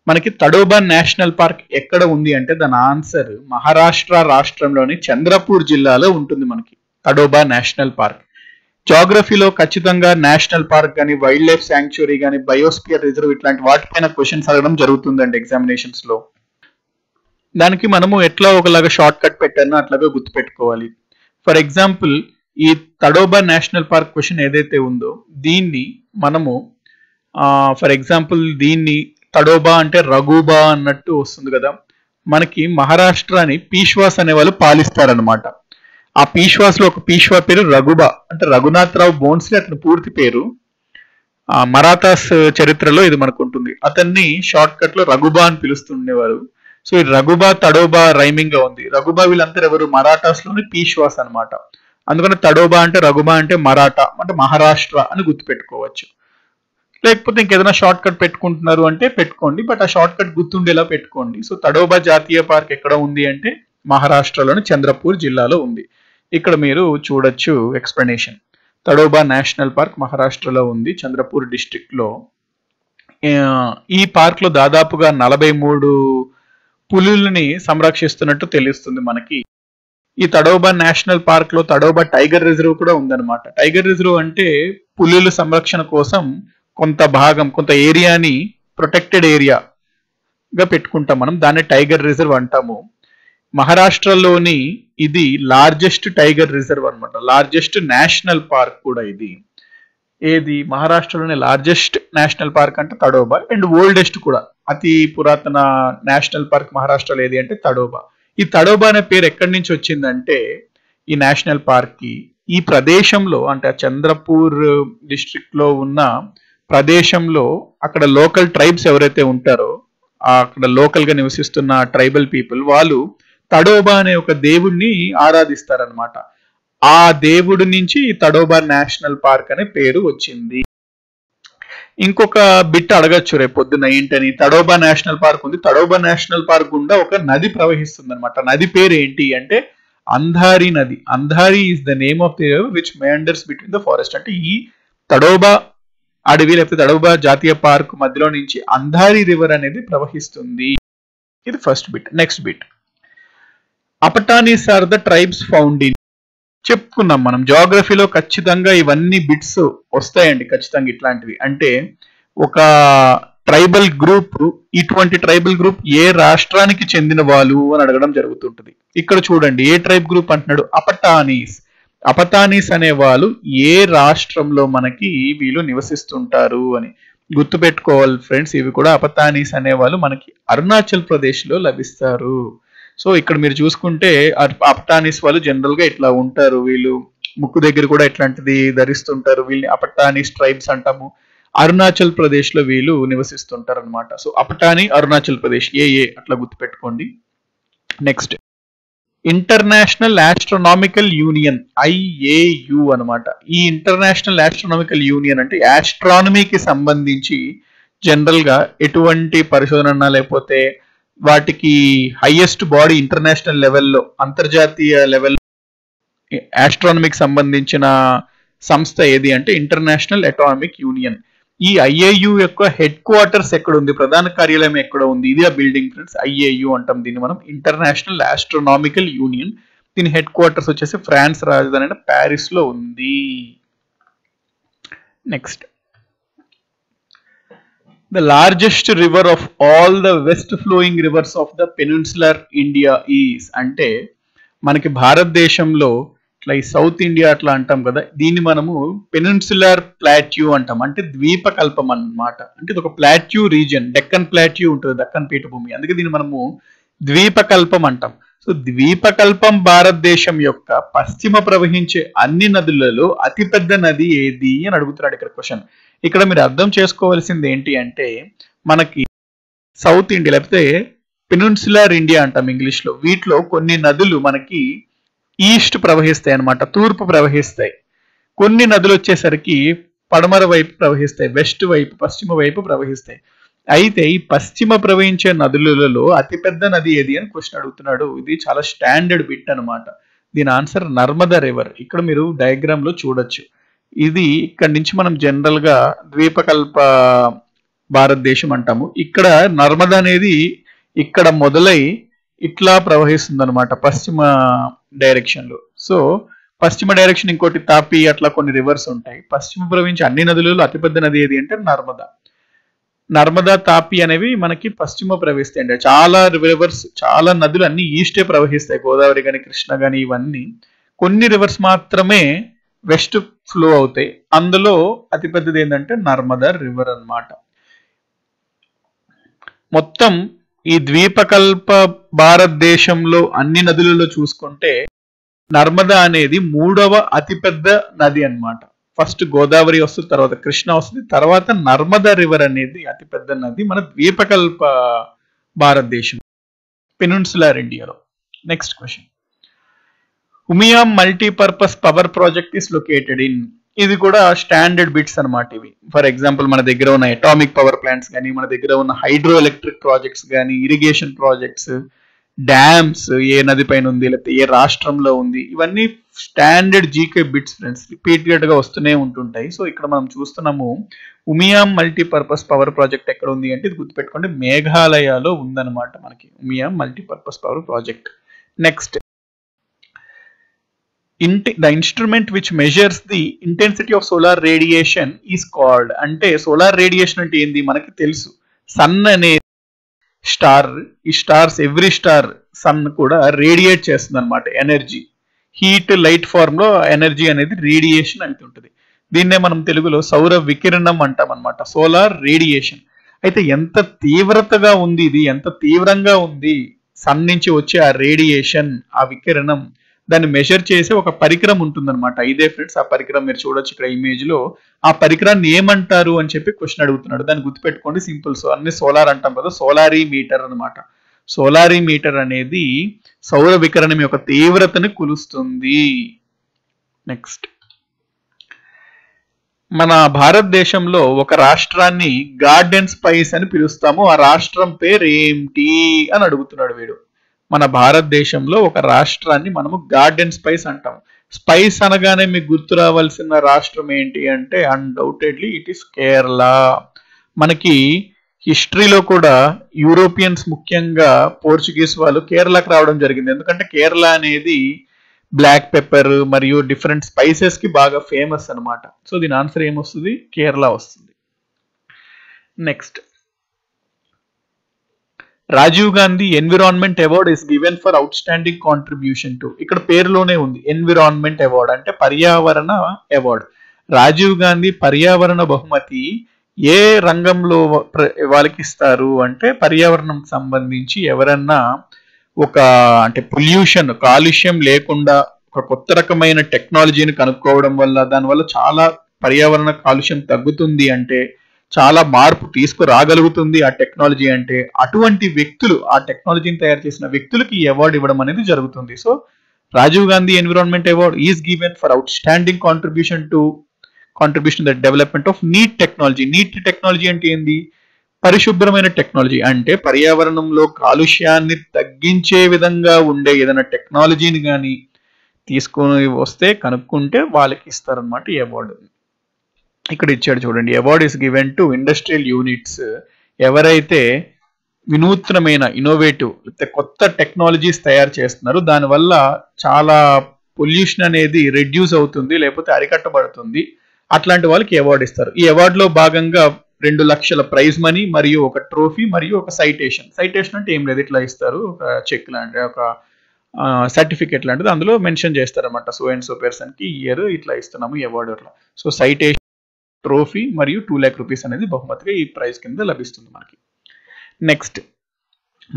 A: మనకి తడోబా నేషనల్ పార్క్ ఎక్కడ ఉంది అంటే దాని ఆన్సర్ మహారాష్ట్ర రాష్ట్రంలోని చంద్రపూర్ జిల్లాలో ఉంటుంది మనకి తడోబా నేషనల్ పార్క్. జాగ్రఫీలో ఖచ్చితంగా నేషనల్ పార్క్ కానీ, వైల్డ్ లైఫ్ శాంక్చురీ కానీ, బయోస్పియర్ రిజర్వ్ ఇట్లాంటి వాటిపైన క్వశ్చన్స్ అడగడం జరుగుతుందండి ఎగ్జామినేషన్స్ లో. దానికి మనము ఎట్లా ఒకలాగా షార్ట్ కట్ పెట్టానో అట్లాగే గుర్తుపెట్టుకోవాలి. ఫర్ ఎగ్జాంపుల్ ఈ తడోబా నేషనల్ పార్క్ క్వశ్చన్ ఏదైతే ఉందో దీన్ని మనము ఫర్ ఎగ్జాంపుల్ దీన్ని తడోబా అంటే రఘుబా అన్నట్టు వస్తుంది కదా. మనకి మహారాష్ట్రాని పీష్వాస్ అనే వాళ్ళు పాలిస్తారనమాట. ఆ పీష్వాస్ లో ఒక పీష్వా పేరు రఘుబా, అంటే రఘునాథరావు బోన్స్లే అతని పూర్తి పేరు. మరాఠాస్ చరిత్రలో ఇది మనకు ఉంటుంది. అతన్ని షార్ట్ కట్ లో రఘుబా అని పిలుస్తుండేవారు. సో ఈ రఘుబా తడోబా రైమింగ్ గా ఉంది. రఘుబా వీళ్ళంతా ఎవరు, మరాఠాస్ లోని పీష్వాస్ అనమాట. అందుకని తడోబా అంటే రఘుబా అంటే మరాఠా అంటే మహారాష్ట్ర అని గుర్తుపెట్టుకోవచ్చు. లేకపోతే ఇంకేదైనా షార్ట్ కట్ పెట్టుకుంటున్నారు అంటే పెట్టుకోండి, బట్ ఆ షార్ట్ కట్ గుర్తుండేలా పెట్టుకోండి. సో తడోబా జాతీయ పార్క్ ఎక్కడ ఉంది అంటే మహారాష్ట్రలోని చంద్రపూర్ జిల్లాలో ఉంది. ఇక్కడ మీరు చూడొచ్చు ఎక్స్ప్లెనేషన్. తడోబా నేషనల్ పార్క్ మహారాష్ట్రలో ఉంది, చంద్రపూర్ డిస్ట్రిక్ట్ లో. ఈ పార్క్ లో దాదాపుగా 43 పులుల్ని సంరక్షిస్తున్నట్టు తెలుస్తుంది మనకి. ఈ తడోబా నేషనల్ పార్క్ లో తడోబా టైగర్ రిజర్వ్ కూడా ఉందన్నమాట. టైగర్ రిజర్వ్ అంటే పులుల సంరక్షణ కోసం కొంత భాగం, కొంత ఏరియాని ప్రొటెక్టెడ్ ఏరియాగా పెట్టుకుంటాం మనం, దాన్ని టైగర్ రిజర్వ్ అంటాము. మహారాష్ట్రలోని ఇది లార్జెస్ట్ టైగర్ రిజర్వ్ అనమాట, లార్జెస్ట్ నేషనల్ పార్క్ కూడా ఇది. ఏది మహారాష్ట్రలోని లార్జెస్ట్ నేషనల్ పార్క్ అంటే తడోబా, అండ్ ఓల్డెస్ట్ కూడా, అతి పురాతన నేషనల్ పార్క్ మహారాష్ట్రలో ఏది అంటే తడోబా. ఈ తడోబా అనే పేరు ఎక్కడి నుంచి వచ్చిందంటే ఈ నేషనల్ పార్క్ కి ఈ ప్రదేశంలో, అంటే చంద్రపూర్ డిస్ట్రిక్ట్ లో ఉన్న ప్రదేశంలో అక్కడ లోకల్ ట్రైబ్స్ ఎవరైతే ఉంటారో, అక్కడ లోకల్ గా నివసిస్తున్న ట్రైబల్ పీపుల్ వాళ్ళు తడోబా అనే ఒక దేవుడిని ఆరాధిస్తారనమాట. ఆ దేవుడి నుంచి తడోబా నేషనల్ పార్క్ అనే పేరు వచ్చింది. ఇంకొక బిట్ అడగచ్చు రేపు పొద్దున్న ఏంటని, తడోబా నేషనల్ పార్క్ ఉంది, తడోబా నేషనల్ పార్క్ గుండా ఒక నది ప్రవహిస్తుంది అనమాట. నది పేరు ఏంటి అంటే అంధారి నది. Andhari is the name of the river which meanders between the forest. అంటే ఈ తడోబా అడవి లేకపోతే తడోబా జాతీయ పార్క్ మధ్యలో నుంచి అంధారి రివర్ అనేది ప్రవహిస్తుంది. ఇది first bit. Next bit, Apatanis are the tribes found in. చెప్పుకున్నాం మనం జాగ్రఫీలో ఖచ్చితంగా ఇవన్నీ బిట్స్ వస్తాయండి ఖచ్చితంగా ఇట్లాంటివి. అంటే ఒక ట్రైబల్ గ్రూప్, ఇటువంటి ట్రైబల్ గ్రూప్ ఏ రాష్ట్రానికి చెందిన వాళ్ళు అని అడగడం జరుగుతుంటుంది. ఇక్కడ చూడండి ఏ ట్రైబ్ గ్రూప్ అంటున్నాడు, అపటానీస్. అపటానీస్ అనే వాళ్ళు ఏ రాష్ట్రంలో మనకి వీళ్ళు నివసిస్తుంటారు అని. గుర్తుపెట్టుకోవాలి ఫ్రెండ్స్, ఇవి కూడా అపతానీస్ అనేవాళ్ళు మనకి అరుణాచల్ ప్రదేశ్లో లభిస్తారు. సో ఇక్కడ మీరు చూసుకుంటే అపతానీస్ వాళ్ళు జనరల్గా ఇట్లా ఉంటారు, వీళ్ళు ముక్కు దగ్గర కూడా ఇట్లాంటిది ధరిస్తుంటారు, వీళ్ళని అపటానీస్ ట్రైబ్స్ అంటాము. అరుణాచల్ ప్రదేశ్లో వీళ్ళు నివసిస్తుంటారు అనమాట. సో అపటాని అరుణాచల్ ప్రదేశ్ ఏ అట్లా గుర్తుపెట్టుకోండి. Next international astronomical union IAU అనమాట. ఈ ఇంటర్నేషనల్ ఆస్ట్రోనామికల్ యూనియన్ అంటే ఆస్ట్రానమీకి సంబంధించి జనరల్ గా ఎటువంటి పరిశోధన లేకపోతే వాటికి హైయెస్ట్ బాడీ ఇంటర్నేషనల్ లెవెల్లో అంతర్జాతీయ లెవెల్ ఆస్ట్రానమీకి సంబంధించిన సంస్థ ఏది అంటే ఇంటర్నేషనల్ అటామిక్ యూనియన్. ఈ IAU యొక్క హెడ్ క్వార్టర్స్ ఎక్కడ ఉంది, ప్రధాన కార్యాలయం ఎక్కడ ఉంది, ఇది ఆ బిల్డింగ్ ఫ్రెండ్స్. IAU అంటాం దీన్ని మనం, ఇంటర్నేషనల్ ఆస్ట్రోనామికల్ యూనియన్. దీని హెడ్ క్వార్టర్స్ వచ్చేసి ఫ్రాన్స్ రాజధాని అయిన ప్యారిస్ లో ఉంది. Next the largest river of all the west flowing reverse of the peninsular India is అంటే మనకి భారతదేశంలో ఇట్లా ఈ సౌత్ ఇండియా అట్లా అంటాం కదా, దీన్ని మనము పెనిన్సులర్ ప్లాట్యూ అంటాం, అంటే ద్వీపకల్పం అన్నమాట. అంటే ఇది ఒక ప్లాట్యూ రీజియన్, డెక్కన్ ప్లాట్యూ ఉంటుంది, దక్కన్ పీఠభూమి, అందుకే దీన్ని మనము ద్వీపకల్పం అంటాం. సో ద్వీపకల్పం భారతదేశం యొక్క పశ్చిమ ప్రవహించే అన్ని నదులలో అతిపెద్ద నది ఏది అని అడుగుతున్నాడు ఇక్కడ క్వశ్చన్. ఇక్కడ మీరు అర్థం చేసుకోవాల్సింది ఏంటి అంటే మనకి సౌత్ ఇండియా లేకపోతే పెనిన్సులర్ ఇండియా అంటాం ఇంగ్లీష్ లో, వీటిలో కొన్ని నదులు మనకి ఈస్ట్ ప్రవహిస్తాయి అన్నమాట, తూర్పు ప్రవహిస్తాయి. కొన్ని నదులు వచ్చేసరికి పడమర వైపు ప్రవహిస్తాయి, వెస్ట్ వైపు పశ్చిమ వైపు ప్రవహిస్తాయి. అయితే ఈ పశ్చిమ ప్రవహించే నదులలో అతిపెద్ద నది ఏది అని క్వశ్చన్ అడుగుతున్నాడు. ఇది చాలా స్టాండర్డ్ బిట్ అనమాట. దీని ఆన్సర్ నర్మదా రివర్. ఇక్కడ మీరు డయాగ్రామ్ లో చూడొచ్చు. ఇది ఇక్కడ నుంచి మనం జనరల్ గా ద్వీపకల్ప భారతదేశం అంటాము. ఇక్కడ నర్మదా అనేది ఇక్కడ మొదలై ఇట్లా ప్రవహిస్తుంది అనమాట పశ్చిమ డైరెక్షన్ లో. సో పశ్చిమ డైరెక్షన్ ఇంకోటి తాపి, అట్లా కొన్ని రివర్స్ ఉంటాయి. పశ్చిమ ప్రవహించే అన్ని నదులలో అతిపెద్ద నది ఏది అంటే నర్మదా. నర్మదా, తాపి అనేవి మనకి పశ్చిమ ప్రవహిస్తాయి అండి. చాలా రివర్స్, చాలా నదులు అన్ని ఈస్టే ప్రవహిస్తాయి, గోదావరి కానీ కృష్ణ కానీ ఇవన్నీ. కొన్ని రివర్స్ మాత్రమే వెస్ట్ ఫ్లో అవుతాయి, అందులో అతిపెద్దది ఏంటంటే నర్మదా రివర్ అన్నమాట. మొత్తం ఈ ద్వీపకల్ప భారతదేశంలో అన్ని నదులలో చూసుకుంటే నర్మదా అనేది 3వ అతిపెద్ద నది అన్నమాట. ఫస్ట్ గోదావరి వస్తుంది, తర్వాత కృష్ణ వస్తుంది, తర్వాత నర్మదా రివర్ అనేది అతిపెద్ద నది మన ద్వీపకల్ప భారతదేశం, పెనిన్సులర్ ఇండియాలో. Next question, Umiam multipurpose power project is located in. ఇది కూడా స్టాండర్డ్ బిట్స్ అనమాట ఇవి. ఫర్ ఎగ్జాంపుల్ మన దగ్గర ఉన్న అటామిక్ పవర్ ప్లాంట్స్ కానీ, మన దగ్గర ఉన్న హైడ్రో ఎలక్ట్రిక్ ప్రాజెక్ట్స్ కానీ, ఇరిగేషన్ ప్రాజెక్ట్స్, డ్యామ్స్ ఏ నది పైన ఉంది లేకపోతే ఏ రాష్ట్రంలో ఉంది, ఇవన్నీ standard GK bits friends, repeated గా వస్తూనే ఉంటుంటాయి. సో ఇక్కడ మనం చూస్తున్నాము ఉమియాం మల్టీపర్పస్ పవర్ ప్రాజెక్ట్ ఎక్కడ ఉంది అంటే ఇది గుర్తుపెట్టుకోండి, మేఘాలయలో ఉందన్నమాట మనకి Umiam multipurpose power project. Next, the instrument which measures the intensity of solar radiation is called. అంటే సోలార్ రేడియేషన్ అంటే ఏంది మనకి తెలుసు, సన్ అనే స్టార్, ఈ స్టార్స్ ఎవ్రీ స్టార్ సన్ కూడా రేడియేట్ చేస్తుంది అనమాట ఎనర్జీ, హీట్ లైట్ ఫార్మ్ లో ఎనర్జీ అనేది రేడియేషన్ అవుతుంటుంది. దీన్నే మనం తెలుగులో సౌర వికిరణం అంటాం అనమాట, సోలార్ రేడియేషన్. అయితే ఎంత తీవ్రతగా ఉంది ఇది, ఎంత తీవ్రంగా ఉంది సన్ నుంచి వచ్చే ఆ రేడియేషన్, ఆ వికిరణం, దాన్ని మెజర్ చేసే ఒక పరికరం ఉంటుందన్నమాట. ఇదే ఫ్రెండ్స్ ఆ పరికరం, మీరు చూడొచ్చు ఇక్కడ ఇమేజ్ లో. ఆ పరికరాన్ని ఏమంటారు అని చెప్పి క్వశ్చన్ అడుగుతున్నాడు. దాన్ని గుర్తుపెట్టుకోండి, సింపుల్. సో అన్ని సోలార్ అంటాం కదా, సోలారీ మీటర్ అనమాట. సోలారీ మీటర్ అనేది సౌర వికిరణం యొక్క తీవ్రతని కొలుస్తుంది. నెక్స్ట్, మన భారతదేశంలో ఒక రాష్ట్రాన్ని గార్డెన్ స్పైస్ అని పిలుస్తాము, ఆ రాష్ట్రం పేరు ఏంటి అని అడుగుతున్నాడు వీడు. మన భారతదేశంలో ఒక రాష్ట్రాన్ని మనము గార్డెన్ స్పైస్ అంటాం. స్పైస్ అనగానే మీకు గుర్తు రావాల్సిన రాష్ట్రం ఏంటి అంటే అన్డౌటెడ్లీ ఇట్ ఈస్ కేరళ. మనకి హిస్టరీలో కూడా యూరోపియన్స్, ముఖ్యంగా పోర్చుగీస్ వాళ్ళు కేరళకు రావడం జరిగింది. ఎందుకంటే కేరళ అనేది బ్లాక్ పెప్పర్ మరియు డిఫరెంట్ స్పైసెస్ కి బాగా ఫేమస్ అనమాట. సో దీని ఆన్సర్ ఏమొస్తుంది, కేరళ వస్తుంది. Next, Rajiv Gandhi environment award is given for outstanding contribution to. ఇక్కడ పేరులోనే ఉంది ఎన్విరాన్మెంట్ అవార్డ్ అంటే పర్యావరణ అవార్డ్. రాజీవ్ గాంధీ పర్యావరణ బహుమతి ఏ రంగంలో వాళ్ళకి ఇస్తారు అంటే పర్యావరణం సంబంధించి ఎవరన్నా ఒక అంటే పొల్యూషన్ కాలుష్యం లేకుండా ఒక కొత్త రకమైన టెక్నాలజీని కనుక్కోవడం వల్ల దానివల్ల చాలా పర్యావరణ కాలుష్యం తగ్గుతుంది అంటే చాలా మార్పు తీసుకురాగలుగుతుంది ఆ టెక్నాలజీ అంటే అటువంటి వ్యక్తులు ఆ టెక్నాలజీని తయారు చేసిన వ్యక్తులకి ఈ అవార్డు ఇవ్వడం అనేది జరుగుతుంది. So Rajiv Gandhi environment award is given for outstanding contribution the development of neat technology. Neat technology అంటే ఏంది? పరిశుభ్రమైన టెక్నాలజీ అంటే పర్యావరణంలో కాలుష్యాన్ని తగ్గించే విధంగా ఉండే ఏదైనా టెక్నాలజీని కానీ తీసుకొని వస్తే కనుక్కుంటే వాళ్ళకి ఇస్తారనమాట ఈ అవార్డు. ఇక్కడ ఇచ్చాడు చూడండి, award is given to industrial units. ఎవరైతే వినూత్నమైన ఇన్నోవేటివ్ కొత్త టెక్నాలజీస్ తయారు చేస్తున్నారు, దానివల్ల చాలా పొల్యూషన్ అనేది రెడ్యూస్ అవుతుంది లేకపోతే అరికట్టబడుతుంది, అట్లాంటి వాళ్ళకి అవార్డు ఇస్తారు. ఈ అవార్డులో భాగంగా 2 లక్షల ప్రైజ్ మనీ మరియు ఒక ట్రోఫీ మరియు ఒక సైటేషన్. సైటేషన్ అంటే ఏం లేదు, ఇట్లా ఇస్తారు ఒక చెక్ లాంటి ఒక సర్టిఫికేట్ లాంటిది, అందులో మెన్షన్ చేస్తారన్నమాట. సో అండ్ సో పర్సన్ కి ఇయర్ ఇట్లా ఇస్తున్నాము ఈ అవార్డు అట్లా. సో సైటేషన్, ట్రోఫీ మరియు 2 lakh rupees అనేది బహుమతిగా ఈ ప్రైజ్ కింద లభిస్తుంది మనకి. Next,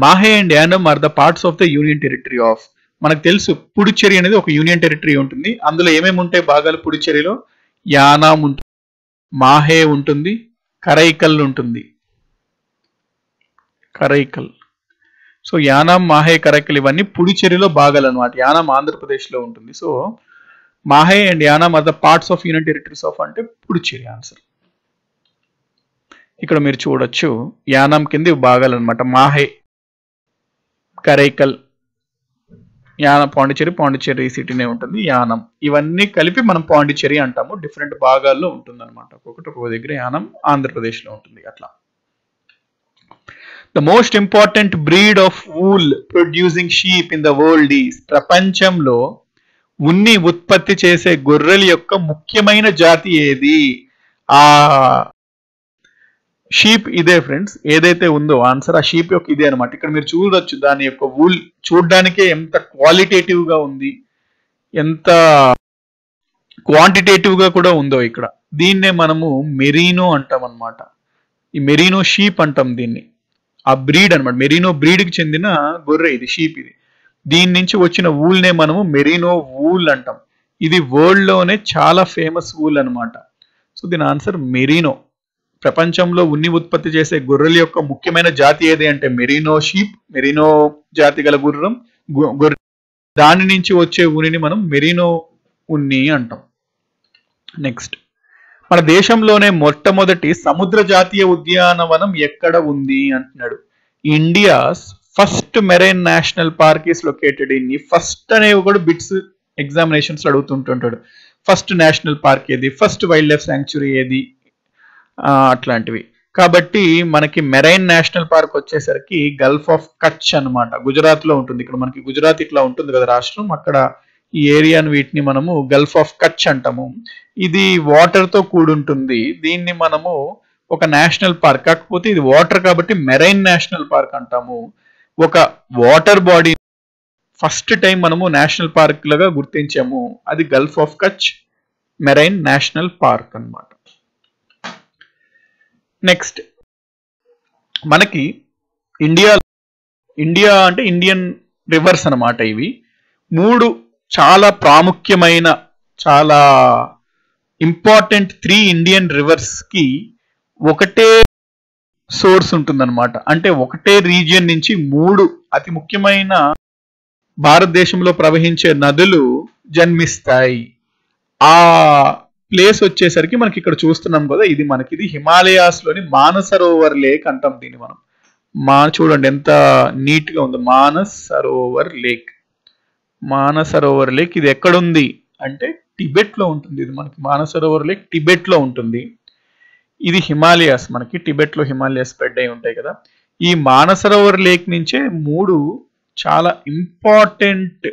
A: Mahe and Yanam are the parts of the union territory of. మనకు తెలుసు పుడుచ్చేరి అనేది ఒక యూనియన్ టెరిటరీ ఉంటుంది. అందులో ఏమేమి ఉంటాయి భాగాలు పుడుచ్చేరిలో? యానాం ఉంటుంది, మాహే ఉంటుంది, కరైకల్ ఉంటుంది. కరైకల్. సో యానాం, మాహే, కరైకల్ ఇవన్నీ పుడుచ్చేరిలో భాగాలు అనమాట. యానాం ఆంధ్రప్రదేశ్లో ఉంటుంది. So Mahe and Yanam are the parts of union territories of అంటే పుడుచ్చేరి ఆన్సర్. ఇక్కడ మీరు చూడొచ్చు యానాం కింద భాగాలు అనమాట. మాహే, కరైకల్, యానం పాండిచ్చేరి సిటీనే ఉంటుంది. యానం ఇవన్నీ కలిపి మనం పాండిచ్చేరి అంటాము. డిఫరెంట్ భాగాల్లో ఉంటుంది అనమాట. ఒక్కొక్క దగ్గర యానం ఆంధ్రప్రదేశ్లో ఉంటుంది అట్లా. The most important breed of wool producing sheep in the world is. ప్రపంచంలో ఉన్ని ఉత్పత్తి చేసే గొర్రెల యొక్క ముఖ్యమైన జాతి ఏది? ఆ షీప్ ఇదే ఫ్రెండ్స్, ఏదైతే ఉందో ఆన్సర్ ఆ షీప్ యొక్క ఇదే అనమాట. ఇక్కడ మీరు చూడొచ్చు దాని యొక్క వూల్ చూడడానికే ఎంత క్వాలిటేటివ్ గా ఉంది, ఎంత క్వాంటిటేటివ్ గా కూడా ఉందో ఇక్కడ. దీన్నే మనము మెరీనో అంటాం అనమాట. ఈ మెరీనో షీప్ అంటాం దీన్ని. ఆ బ్రీడ్ అనమాట, మెరీనో బ్రీడ్ కి చెందిన గొర్రె ఇది, షీప్ ఇది. దీని నుంచి వచ్చిన వూల్నే మనము మెరీనో వూల్ అంటాం. ఇది వరల్డ్ లోనే చాలా ఫేమస్ వూల్ అనమాట. సో దీని ఆన్సర్ మెరీనో. ప్రపంచంలో ఉన్ని ఉత్పత్తి చేసే గొర్రెల యొక్క ముఖ్యమైన జాతి ఏది అంటే మెరీనో షీప్, మెరీనో జాతి గల గొర్రె. దాని నుంచి వచ్చే ఉనిని మనం మెరీనో ఉన్ని అంటాం. నెక్స్ట్, మన దేశంలోనే మొట్టమొదటి సముద్ర జాతీయ ఉద్యానవనం ఎక్కడ ఉంది అంటున్నాడు. India's first marine national park is located in. First అనేవి కూడా బిట్స్ ఎగ్జామినేషన్స్ అడుగుతుంటుంటాడు. ఫస్ట్ నేషనల్ పార్క్ ఏది, ఫస్ట్ వైల్డ్ లైఫ్ శాంక్చురీ ఏది, అట్లాంటివి. కాబట్టి మనకి మెరైన్ నేషనల్ పార్క్ వచ్చేసరికి గల్ఫ్ ఆఫ్ కచ్ అనమాట, గుజరాత్ లో ఉంటుంది. ఇక్కడ మనకి గుజరాత్ ఇట్లా ఉంటుంది కదా రాష్ట్రం, అక్కడ ఈ ఏరియాను వీటిని మనము గల్ఫ్ ఆఫ్ కచ్ అంటాము. ఇది వాటర్ తో కూడుంటుంది. దీన్ని మనము ఒక నేషనల్ పార్క్, కాకపోతే ఇది వాటర్ కాబట్టి మెరైన్ నేషనల్ పార్క్ అంటాము. ఒక వాటర్ బాడీ ఫస్ట్ టైం మనము నేషనల్ పార్క్ లాగా గుర్తించాము, అది Gulf of Kutch marine national park అన్నమాట. నెక్స్ట్, మనకి ఇండియా అంటే ఇండియన్ రివర్స్ అన్నమాట. ఇవి 3 చాలా ప్రాముఖ్యమైన, చాలా ఇంపార్టెంట్ 3 ఇండియన్ రివర్స్ కి ఒకటే సోర్స్ ఉంటుందన్నమాట. అంటే ఒకటే రీజియన్ నుంచి 3 అతి ముఖ్యమైన భారతదేశంలో ప్రవహించే నదులు జన్మిస్తాయి. ఆ ప్లేస్ వచ్చేసరికి మనకి ఇక్కడ చూస్తున్నాం కదా, ఇది మనకి హిమాలయాస్ లోని మానసరోవర్ లేక్ అంటాం దీన్ని మనం. చూడండి ఎంత నీట్ గా ఉంది, మానసరోవర్ లేక్. మానసరోవర్ లేక్ ఇది ఎక్కడుంది అంటే టిబెట్ లో ఉంటుంది. ఇది మనకి మానసరోవర్ లేక్ టిబెట్ లో ఉంటుంది. ఇది హిమాలయాస్, మనకి టిబెట్ లో హిమాలయాస్ స్ప్రెడ్ అయి ఉంటాయి కదా. ఈ మానసరోవర్ లేక్ నుంచే 3 చాలా ఇంపార్టెంట్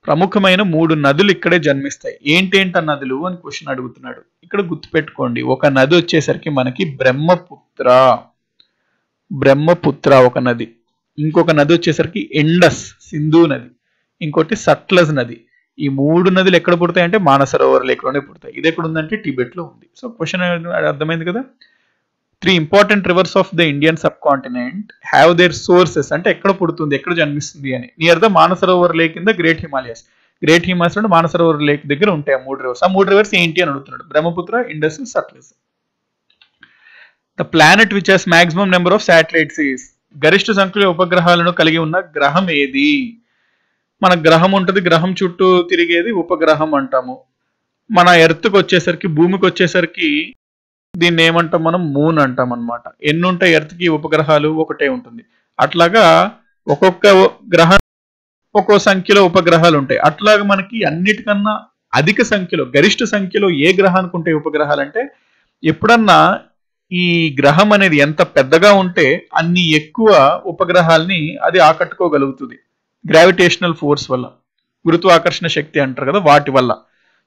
A: ప్రముఖమైన 3 నదులు ఇక్కడే జన్మిస్తాయి. ఏంటేంట నదులు అని క్వశ్చన్ అడుగుతున్నాడు. ఇక్కడ గుర్తుపెట్టుకోండి, ఒక నది వచ్చేసరికి మనకి బ్రహ్మపుత్ర ఒక నది, ఇంకొక నది వచ్చేసరికి ఇండస్ సింధు నది, ఇంకోటి సట్లజ్ నది. ఈ 3 నదులు ఎక్కడ పుడతాయి అంటే మానసరోవర్ లేక్లోనే పుడతాయి. ఇది ఎక్కడ ఉందంటే టిబెట్లో ఉంది. సో క్వశ్చన్ అర్థమైంది కదా. 3 important rivers of the Indian sub continent have their sources, అంటే ఎక్కడ పుడుతుంది, ఎక్కడ జన్మిస్తుంది అని. Near the Mansarovar lake in the great Himalayas. Great Himalayas నుండి మానసరోవర్ లేక్ దగ్గర ఉంటాయి ఆ 3 రివర్స్. ఆ 3 రివర్స్ ఏంటి అని అడుగుతున్నాడు. Brahmaputra, Indus, Sutlej. The planet which has maximum number of satellites is, గరిష్ట సంఖ్యలో ఉపగ్రహాలను కలిగి ఉన్న గ్రహం ఏది? మన గ్రహం ఉంటుంది, గ్రహం చుట్టూ తిరిగేది ఉపగ్రహం అంటాము. మన ఎర్త్కి వచ్చేసరికి, భూమికి వచ్చేసరికి దీన్ని ఏమంటాం మనం, మూన్ అంటాం అనమాట. ఎన్ని ఉంటాయి ఎర్త్కి ఉపగ్రహాలు? ఒకటే ఉంటుంది. అట్లాగా ఒక్కొక్క గ్రహం ఒక్కో సంఖ్యలో ఉపగ్రహాలు ఉంటాయి. అట్లాగా మనకి అన్నిటికన్నా అధిక సంఖ్యలో, గరిష్ట సంఖ్యలో ఏ గ్రహానికి ఉంటాయి ఉపగ్రహాలు అంటే, ఎప్పుడన్నా ఈ గ్రహం అనేది ఎంత పెద్దగా ఉంటే అన్ని ఎక్కువ ఉపగ్రహాల్ని అది ఆకట్టుకోగలుగుతుంది. గ్రావిటేషనల్ ఫోర్స్ వల్ల, గురుత్వాకర్షణ శక్తి అంటారు కదా, వాటి వల్ల.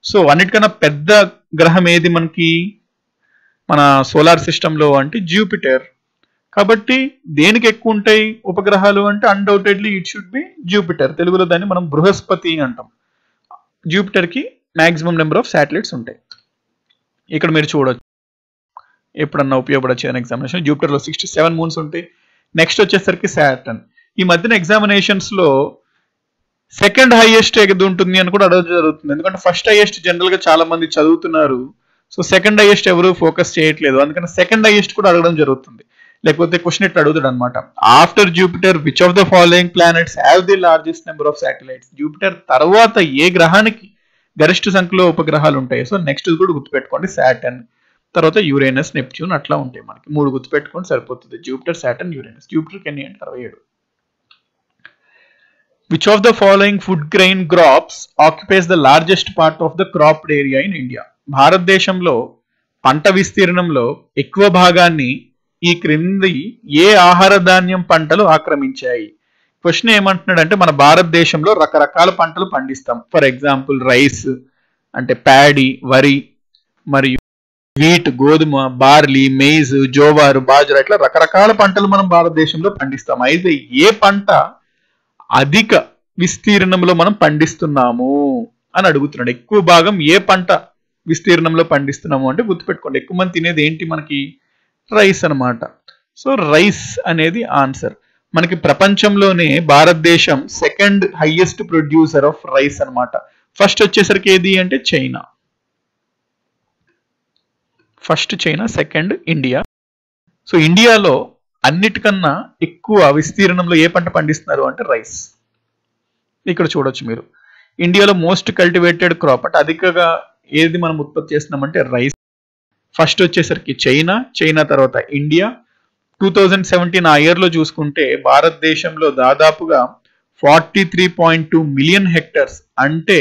A: సో అన్నిటికన్నా పెద్ద గ్రహం ఏది మనకి మన సోలార్ సిస్టంలో అంటే జూపిటర్. కాబట్టి దేనికి ఎక్కువ ఉంటాయి ఉపగ్రహాలు అంటే undoubtedly it should be Jupiter. తెలుగులో దాన్ని మనం బృహస్పతి అంటాం. జూపిటర్కి మ్యాక్సిమం నెంబర్ ఆఫ్ శాటిలైట్స్ ఉంటాయి. ఇక్కడ మీరు చూడొచ్చు, ఎప్పుడన్నా ఉపయోగపడచ్చు అని ఎగ్జామినేషన్. జూపిటర్లో 67 మూన్స్ ఉంటాయి. నెక్స్ట్ వచ్చేసరికి సాటర్న్. ఈ మధ్యన ఎగ్జామినేషన్స్లో సెకండ్ హైయెస్ట్ ఏది ఉంటుంది అని కూడా అడగడం జరుగుతుంది. ఎందుకంటే ఫస్ట్ హైయెస్ట్ జనరల్గా చాలా మంది చదువుతున్నారు. సో సెకండ్ హైయెస్ట్ ఎవరు ఫోకస్ చేయట్లేదు, అందుకని సెకండ్ హైయెస్ట్ కూడా అడగడం జరుగుతుంది. లేకపోతే క్వశ్చన్ ఇట్లా అడుగుతాడు అనమాట. After Jupiter which of the following planets have the largest number of satellites? Jupiter తర్వాత ఏ గ్రహానికి గరిష్ట సంఖ్యలో ఉపగ్రహాలు ఉంటాయి? సో నెక్స్ట్ కూడా గుర్తుపెట్టుకోండి, సాటర్న్, తర్వాత యురేనస్, నెప్ట్యూన్, అట్లా ఉంటాయి. మనకి 3 గుర్తుపెట్టుకోండి సరిపోతుంది. Jupiter, Saturn, Uranus. జూపిటర్కి ఎన్ని అంటే 67. Which of the following food grain crops occupies the largest part of the cropped area in India? భారతదేశంలో పంట విస్తీర్ణంలో ఎక్కువ భాగాన్ని ఈ క్రింది ఏ ఆహార ధాన్యం పంటలు ఆక్రమించాయి? క్వశ్చన్ ఏమంటున్నాడు అంటే, మన భారతదేశంలో రకరకాల పంటలు పండిస్తాం. ఫర్ ఎగ్జాంపుల్ రైస్ అంటే ప్యాడీ, వరి, మరియు వీట్, గోధుమ, బార్లీ, మెయిజ్, జోవారు, బాజ్రా, ఇట్లా రకరకాల పంటలు మనం భారతదేశంలో పండిస్తాం. అయితే ఏ పంట అధిక విస్తీర్ణంలో మనం పండిస్తున్నాము అని అడుగుతున్నాడు. ఎక్కువ భాగం ఏ పంట విస్తీర్ణంలో పండిస్తున్నాము అంటే గుర్తుపెట్టుకోండి, ఎక్కువ మంది తినేది ఏంటి మనకి, రైస్ అనమాట. సో రైస్ అనేది ఆన్సర్. మనకి ప్రపంచంలోనే భారతదేశం second highest producer of rice అనమాట. ఫస్ట్ వచ్చేసరికి ఏది అంటే China. First China, second India. So ఇండియాలో అన్నిటికన్నా ఎక్కువ విస్తీర్ణంలో ఏ పంట పండిస్తున్నారు అంటే రైస్. ఇక్కడ చూడొచ్చు మీరు, ఇండియాలో మోస్ట్ కల్టివేటెడ్ క్రాప్ అంటే అధికంగా ఏది మనం ఉత్పత్తి చేస్తున్నామంటే రైస్. ఫస్ట్ వచ్చేసరికి చైనా, చైనా తర్వాత ఇండియా. 2017 ఆ ఇయర్లో చూసుకుంటే భారతదేశంలో దాదాపుగా 43.2 మిలియన్ హెక్టార్స్ అంటే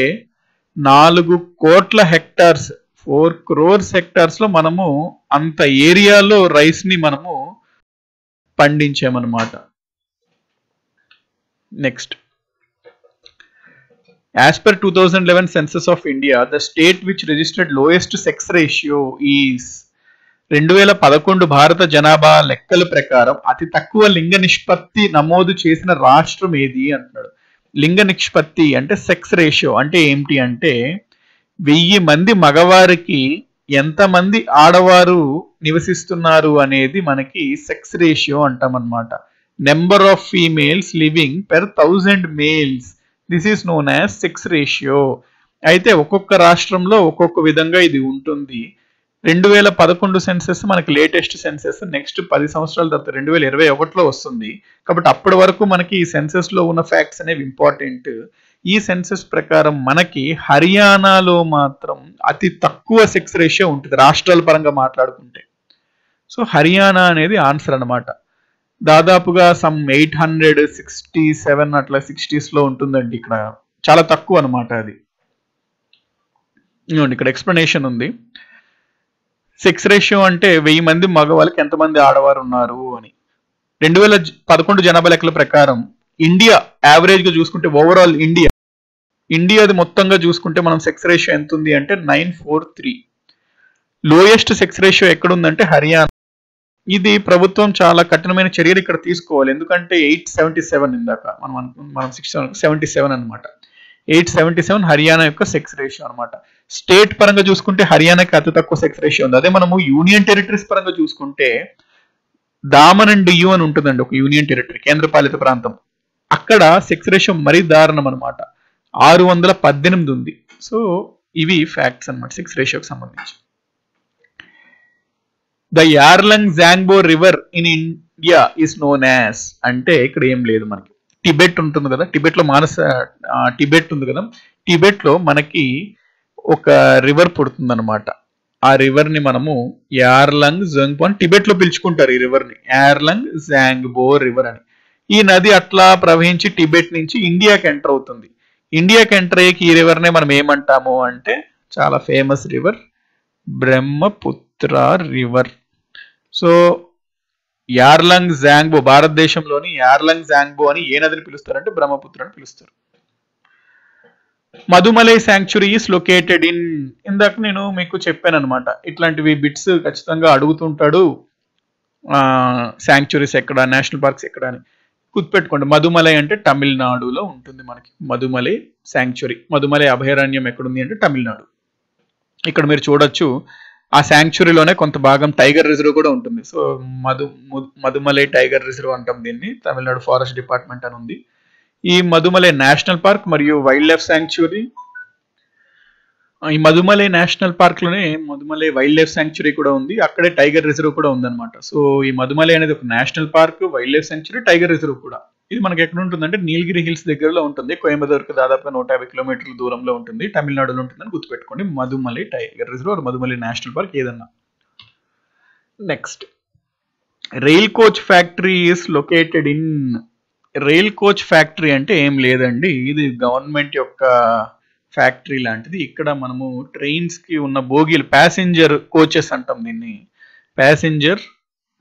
A: 4 కోట్ల హెక్టార్స్, 4 crores హెక్టార్స్ లో మనము అంత ఏరియాలో రైస్ ని మనము పండించామన్నమాట. Next, as per 2011 census of India, the state which registered lowest sex ratio is 2011 భారత జనాభా లెక్కల ప్రకారం అతి తక్కువ లింగ నిష్పత్తి నమోదు చేసిన రాష్ట్రం ఏది అంటున్నాడు. లింగ నిష్పత్తి అంటే సెక్స్ రేషియో అంటే ఏమిటి అంటే 1000 మంది మగవారికి ఎంతమంది ఆడవారు నివసిస్తున్నారు అనేది మనకి సెక్స్ రేషియో అంటాం అన్నమాట. Number of females living per 1000 males, this is known as sex ratio. అయితే ఒక్కొక్క రాష్ట్రంలో ఒక్కొక్క విధంగా ఇది ఉంటుంది. 2011 సెన్సెస్ మనకి లేటెస్ట్ సెన్సెస్. నెక్స్ట్ 10 సంవత్సరాల తర్వాత 2021లో వస్తుంది. కాబట్టి అప్పటి వరకు మనకి ఈ సెన్సెస్ లో ఉన్న ఫ్యాక్ట్స్ అనేవి ఇంపార్టెంట్. ఈ సెన్సెస్ ప్రకారం మనకి హర్యానాలో మాత్రం అతి తక్కువ సెక్స్ రేషియో ఉంటుంది రాష్ట్రాల పరంగా మాట్లాడుకుంటే. సో హర్యానా అనేది ఆన్సర్ అనమాట. దాదాపుగా సమ్ 867 అట్లా 60s లో ఉంటుందండి. ఇక్కడ చాలా తక్కువ అనమాట అది. ఇక్కడ ఎక్స్ప్లెనేషన్ ఉంది. సెక్స్ రేషియో అంటే 1000 మంది మగవాళ్ళకి ఎంతమంది ఆడవారు ఉన్నారు అని. 2011 జనాభా లెక్కల ప్రకారం ఇండియా యావరేజ్ గా చూసుకుంటే, ఓవరాల్ ఇండియాది మొత్తంగా చూసుకుంటే మనం సెక్స్ రేషియో ఎంత ఉంది అంటే 943. లోయెస్ట్ సెక్స్ రేషియో ఎక్కడుందంటే హర్యానా. ఇది ప్రభుత్వం చాలా కఠినమైన చర్యలు ఇక్కడ తీసుకోవాలి. ఎందుకంటే 877 ఇందాక మనం 77 అనమాట. 877 హర్యానా యొక్క సెక్స్ రేషియో అనమాట. స్టేట్ పరంగా చూసుకుంటే హర్యానాకి అతి తక్కువ సెక్స్ రేషియో ఉంది. అదే మనము యూనియన్ టెరిటరీస్ పరంగా చూసుకుంటే దామన్ అండ్ డియు అని ఉంటుందండి, ఒక యూనియన్ టెరిటరీ, కేంద్రపాలిత ప్రాంతం. అక్కడ సెక్స్ రేషియో మరీ దారుణం అనమాట, 618 ఉంది. సో ఇవి ఫ్యాక్ట్స్ అనమాట సెక్స్ రేషియోకి సంబంధించి. The Yarlung Zangbo river in India is known as అంటే ఇక్కడ ఏం లేదు, మనకి టిబెట్ ఉంటుంది కదా, టిబెట్ లో టిబెట్ ఉంది కదా, టిబెట్ లో మనకి ఒక రివర్ పుడుతుంది అనమాట. ఆ రివర్ ని మనము యార్లంగ్ జాంగ్బో అని టిబెట్ లో పిలుచుకుంటారు. ఈ రివర్ ని యార్లంగ్ జాంగ్బో రివర్ అని. ఈ నది అట్లా ప్రవహించి టిబెట్ నుంచి ఇండియాకి ఎంటర్ అవుతుంది. ఇండియాకి ఎంటర్ అయ్యేకి ఈ రివర్ నే మనం ఏమంటాము అంటే చాలా famous river Brahmaputra river. So Yarlung Zangbo, భారతదేశంలోని యార్లంగ్ జాంగ్బో అని ఏ నదిని పిలుస్తారంటే బ్రహ్మపుత్ర అని పిలుస్తారు. Mudumalai sanctuary is located in, ఇందాక నేను మీకు చెప్పాను అనమాట, ఇట్లాంటివి బిట్స్ ఖచ్చితంగా అడుగుతుంటాడు, శాంక్చురీస్ ఎక్కడ, నేషనల్ పార్క్స్ ఎక్కడ అని. గుర్తుపెట్టుకోండి, మధుమలై అంటే తమిళనాడులో ఉంటుంది మనకి మధుమలై శాంక్చురీ. మధుమలై అభయారణ్యం ఎక్కడుంది అంటే తమిళనాడు. ఇక్కడ మీరు చూడొచ్చు ఆ శాంక్చురీలోనే కొంత భాగం టైగర్ రిజర్వ్ కూడా ఉంటుంది. సో మధుమలై టైగర్ రిజర్వ్ అంటాం దీన్ని, తమిళనాడు ఫారెస్ట్ డిపార్ట్మెంట్ అని ఉంది. ఈ మధుమలై నేషనల్ పార్క్ మరియు వైల్డ్ లైఫ్ శాంక్చురీ, ఈ మధుమలై నేషనల్ పార్క్ లోనే మధుమలై వైల్డ్ లైఫ్ శాంక్చురీ కూడా ఉంది, అక్కడే టైగర్ రిజర్వ్ కూడా ఉందన్నమాట. సో ఈ మధుమలై అనేది ఒక national park, wild life sanctuary, tiger reserve కూడా. ఇది మనకి ఎక్కడ ఉంటుందంటే నీలగిరి హిల్స్ దగ్గరలో ఉంటుంది, కోయంబత్తూరుకు దాదాపుగా 150 కిలోమీటర్ల దూరంలో ఉంటుంది, తమిళనాడులో ఉంటుందని గుర్తుపెట్టుకోండి. Mudumalai tiger reserve, Mudumalai national park ఏదన్నా. Next, rail coach factory is located in. Rail coach factory అంటే ఏం లేదండి, ఇది గవర్నమెంట్ యొక్క ఫ్యాక్టరీ లాంటిది. ఇక్కడ మనము ట్రైన్స్ కి ఉన్న బోగీలు, ప్యాసింజర్ కోచెస్ అంటాం దీన్ని. ప్యాసింజర్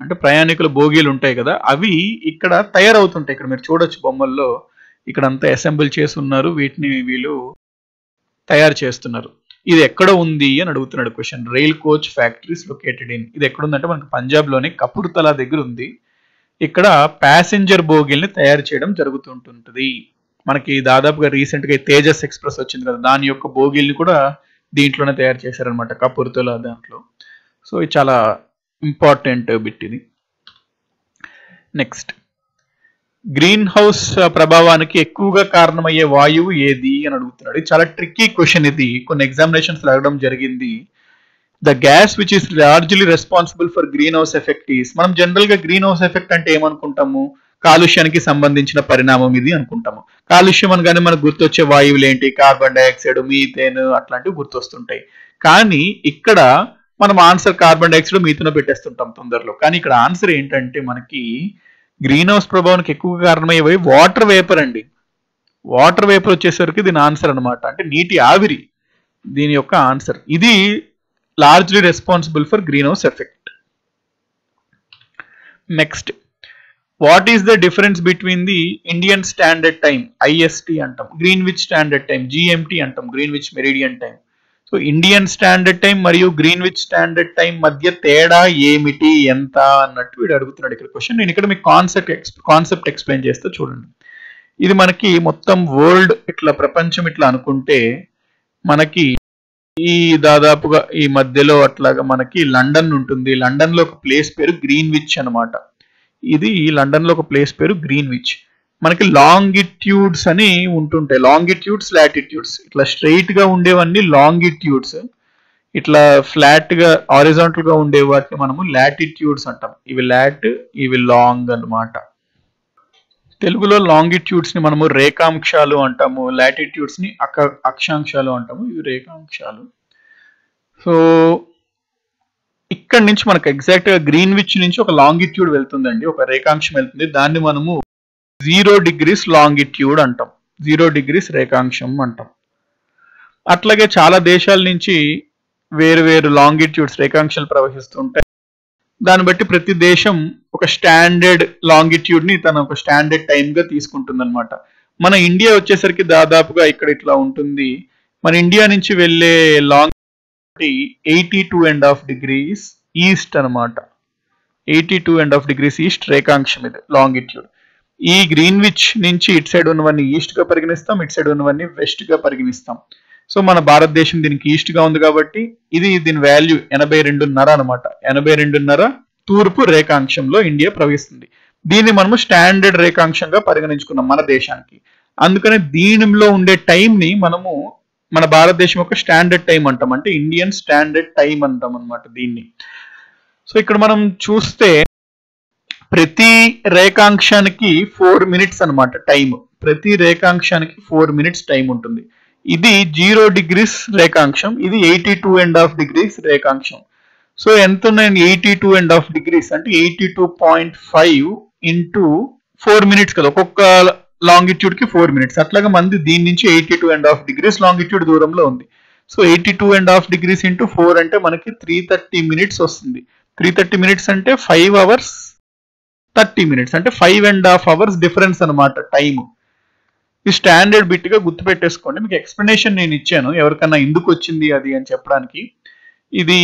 A: అంటే ప్రయాణికుల బోగీలు ఉంటాయి కదా, అవి ఇక్కడ తయారవుతుంటాయి. ఇక్కడ మీరు చూడొచ్చు బొమ్మల్లో, ఇక్కడ అంతా అసెంబుల్ చేసి ఉన్నారు, వీటిని వీళ్ళు తయారు చేస్తున్నారు. ఇది ఎక్కడ ఉంది అని అడుగుతున్నాడు question. Rail coach factories located in, ఇది ఎక్కడ ఉందంటే మనకి పంజాబ్ లోని కపూర్తలా దగ్గర ఉంది. ఇక్కడ ప్యాసింజర్ బోగీల్ని తయారు చేయడం జరుగుతుంటుంది. మనకి దాదాపుగా రీసెంట్ గా తేజస్ ఎక్స్ప్రెస్ వచ్చింది కదా, దాని యొక్క బోగీల్ని కూడా దీంట్లోనే తయారు చేశారనమాట, కపూర్తలా దాంట్లో. సో ఇది చాలా ఇంపార్టెంట్ బిట్ ఇది. నెక్స్ట్, గ్రీన్ హౌస్ ప్రభావానికి ఎక్కువగా కారణమయ్యే వాయువు ఏది అని అడుగుతున్నాడు. ఇది చాలా ట్రిక్కీ క్వశ్చన్, ఇది కొన్ని ఎగ్జామినేషన్స్ అడగడం జరిగింది. The gas which is largely responsible for green house effect is, మనం జనరల్ గా గ్రీన్ హౌస్ ఎఫెక్ట్ అంటే ఏమనుకుంటాము, కాలుష్యానికి సంబంధించిన పరిణామం ఇది అనుకుంటాము. కాలుష్యం అనగానే మనకు గుర్తొచ్చే వాయువులు ఏంటి, కార్బన్ డైఆక్సైడ్, మీథేన్ అట్లాంటివి గుర్తొస్తుంటాయి. కానీ ఇక్కడ మనం ఆన్సర్ కార్బన్ డైఆక్సైడ్, మీథేన్ పెట్టేస్తుంటాం తొందరలో. కానీ ఇక్కడ ఆన్సర్ ఏంటంటే మనకి గ్రీన్ హౌస్ ప్రభావానికి ఎక్కువగా కారణమయ్యేవి వాటర్ వేపర్ అండి. వాటర్ వేపర్ వచ్చేసరికి దీని ఆన్సర్ అనమాట, అంటే నీటి ఆవిరి దీని యొక్క ఆన్సర్. ఇది largely responsible for green house effect. Next, what is the difference between the Indian standard time, IST అంటాం, గ్రీన్విచ్ స్టాండర్డ్ టైం, జిఎంటి అంటాం, Greenwich meridian time. So Indian standard time మరియు గ్రీన్విచ్ స్టాండర్డ్ టైం మధ్య తేడా ఏమిటి, ఎంత అన్నట్టు వీడు అడుగుతున్నాడు ఇక్కడ క్వశ్చన్. నేను ఇక్కడ మీకు కాన్సెప్ట్ ఎక్స్ప్లెయిన్ చేస్తే చూడండి. ఇది మనకి మొత్తం వరల్డ్ ఇట్లా ప్రపంచం ఇట్లా అనుకుంటే మనకి ఈ దాదాపుగా ఈ మధ్యలో అట్లాగా మనకి లండన్ ఉంటుంది. లండన్ లో ఒక ప్లేస్ పేరు గ్రీన్విచ్ అనమాట. ఇది లండన్ లో ఒక ప్లేస్ పేరు గ్రీన్విచ్. మనకి లాంగిట్యూడ్స్ అని ఉంటుంటాయి, లాంగిట్యూడ్స్, లాటిట్యూడ్స్. ఇట్లా స్ట్రైట్ గా ఉండేవన్నీ లాంగిట్యూడ్స్, ఇట్లా ఫ్లాట్ గా హారిజాంటల్ గా ఉండే వాటిని మనము లాటిట్యూడ్స్ అంటాం. ఇవి లాట్, ఇవి లాంగ్ అన్నమాట. తెలుగులో లాంగిట్యూడ్స్ ని మనము రేఖాంశాలు అంటాము, లాటిట్యూడ్స్ ని అక్షాంశాలు అంటాము. ఇవి రేఖాంశాలు. సో ఇక్కడ నుంచి మనకు ఎగ్జాక్ట్ గా గ్రీన్విచ్ నుంచి ఒక లాంగిట్యూడ్ వెళ్తుందండి, ఒక రేఖాంశం వెళ్తుంది. దాన్ని మనము 0 degrees లాంగిట్యూడ్ అంటాం, 0 degrees రేఖాంశం అంటాం. అట్లాగే చాలా దేశాల నుంచి వేరు వేరు లాంగిట్యూడ్స్, రేఖాంశాలు ప్రవహిస్తుంటాయి. దాన్ని బట్టి ప్రతి దేశం ఒక స్టాండర్డ్ లాంగిట్యూడ్ ని తన ఒక స్టాండర్డ్ టైం గా తీసుకుంటుంది అనమాట. మన ఇండియా వచ్చేసరికి దాదాపుగా ఇక్కడ ఇట్లా ఉంటుంది. మన ఇండియా నుంచి వెళ్ళే లాంగ్ 82.5 degrees ఈస్ట్ అనమాట. 82.5 degrees ఈస్ట్ రేఖాంశం ఇది లాంగిట్యూడ్. ఈ గ్రీన్విచ్ నుంచి ఇటు సైడ్ ఉన్నవన్నీ ఈస్ట్ గా పరిగణిస్తాం, ఇటు సైడ్ ఉన్నవన్నీ వెస్ట్ గా పరిగణిస్తాం. సో మన భారతదేశం దీనికి ఈస్ట్ గా ఉంది కాబట్టి దీని వాల్యూ 82.5 అనమాట. 82.5 తూర్పు రేఖాంశంలో ఇండియా ప్రవహిస్తుంది. దీన్ని మనము స్టాండర్డ్ రేఖాంశంగా పరిగణించుకున్నాం మన దేశానికి. అందుకని దీనిలో ఉండే టైం ని మనము మన భారతదేశం యొక్క స్టాండర్డ్ టైం అంటాం, అంటే ఇండియన్ స్టాండర్డ్ టైం అంటాం అనమాట దీన్ని. సో ఇక్కడ మనం చూస్తే ప్రతి రేఖాంశానికి 4 minutes అనమాట టైం. ప్రతి రేఖాంశానికి 4 minutes టైం ఉంటుంది. ఇది 0 degrees రేఖాంశం, ఇది 82.5 degrees రేఖాంశం. సో ఎంత ఉన్నాయి? 82.5 degrees అంటే 82.5 into 4 minutes కదా, ఒక్కొక్క లాంగిట్యూడ్ కి 4 minutes. అట్లాగా మంది దీని నుంచి 82.5 degrees లాంగిట్యూడ్ దూరంలో ఉంది. సో 82.5 degrees into 4 అంటే మనకి 330 minutes వస్తుంది. 330 minutes అంటే 5 hours 30 minutes, అంటే 5.5 hours డిఫరెన్స్ అనమాట టైము. ఈ స్టాండర్డ్ బిట్ గా గుర్తు పెట్టేసుకోండి. మీకు ఎక్స్ప్లెనేషన్ నేను ఇచ్చాను ఎవరికన్నా ఎందుకు వచ్చింది అది అని చెప్పడానికి. ఇది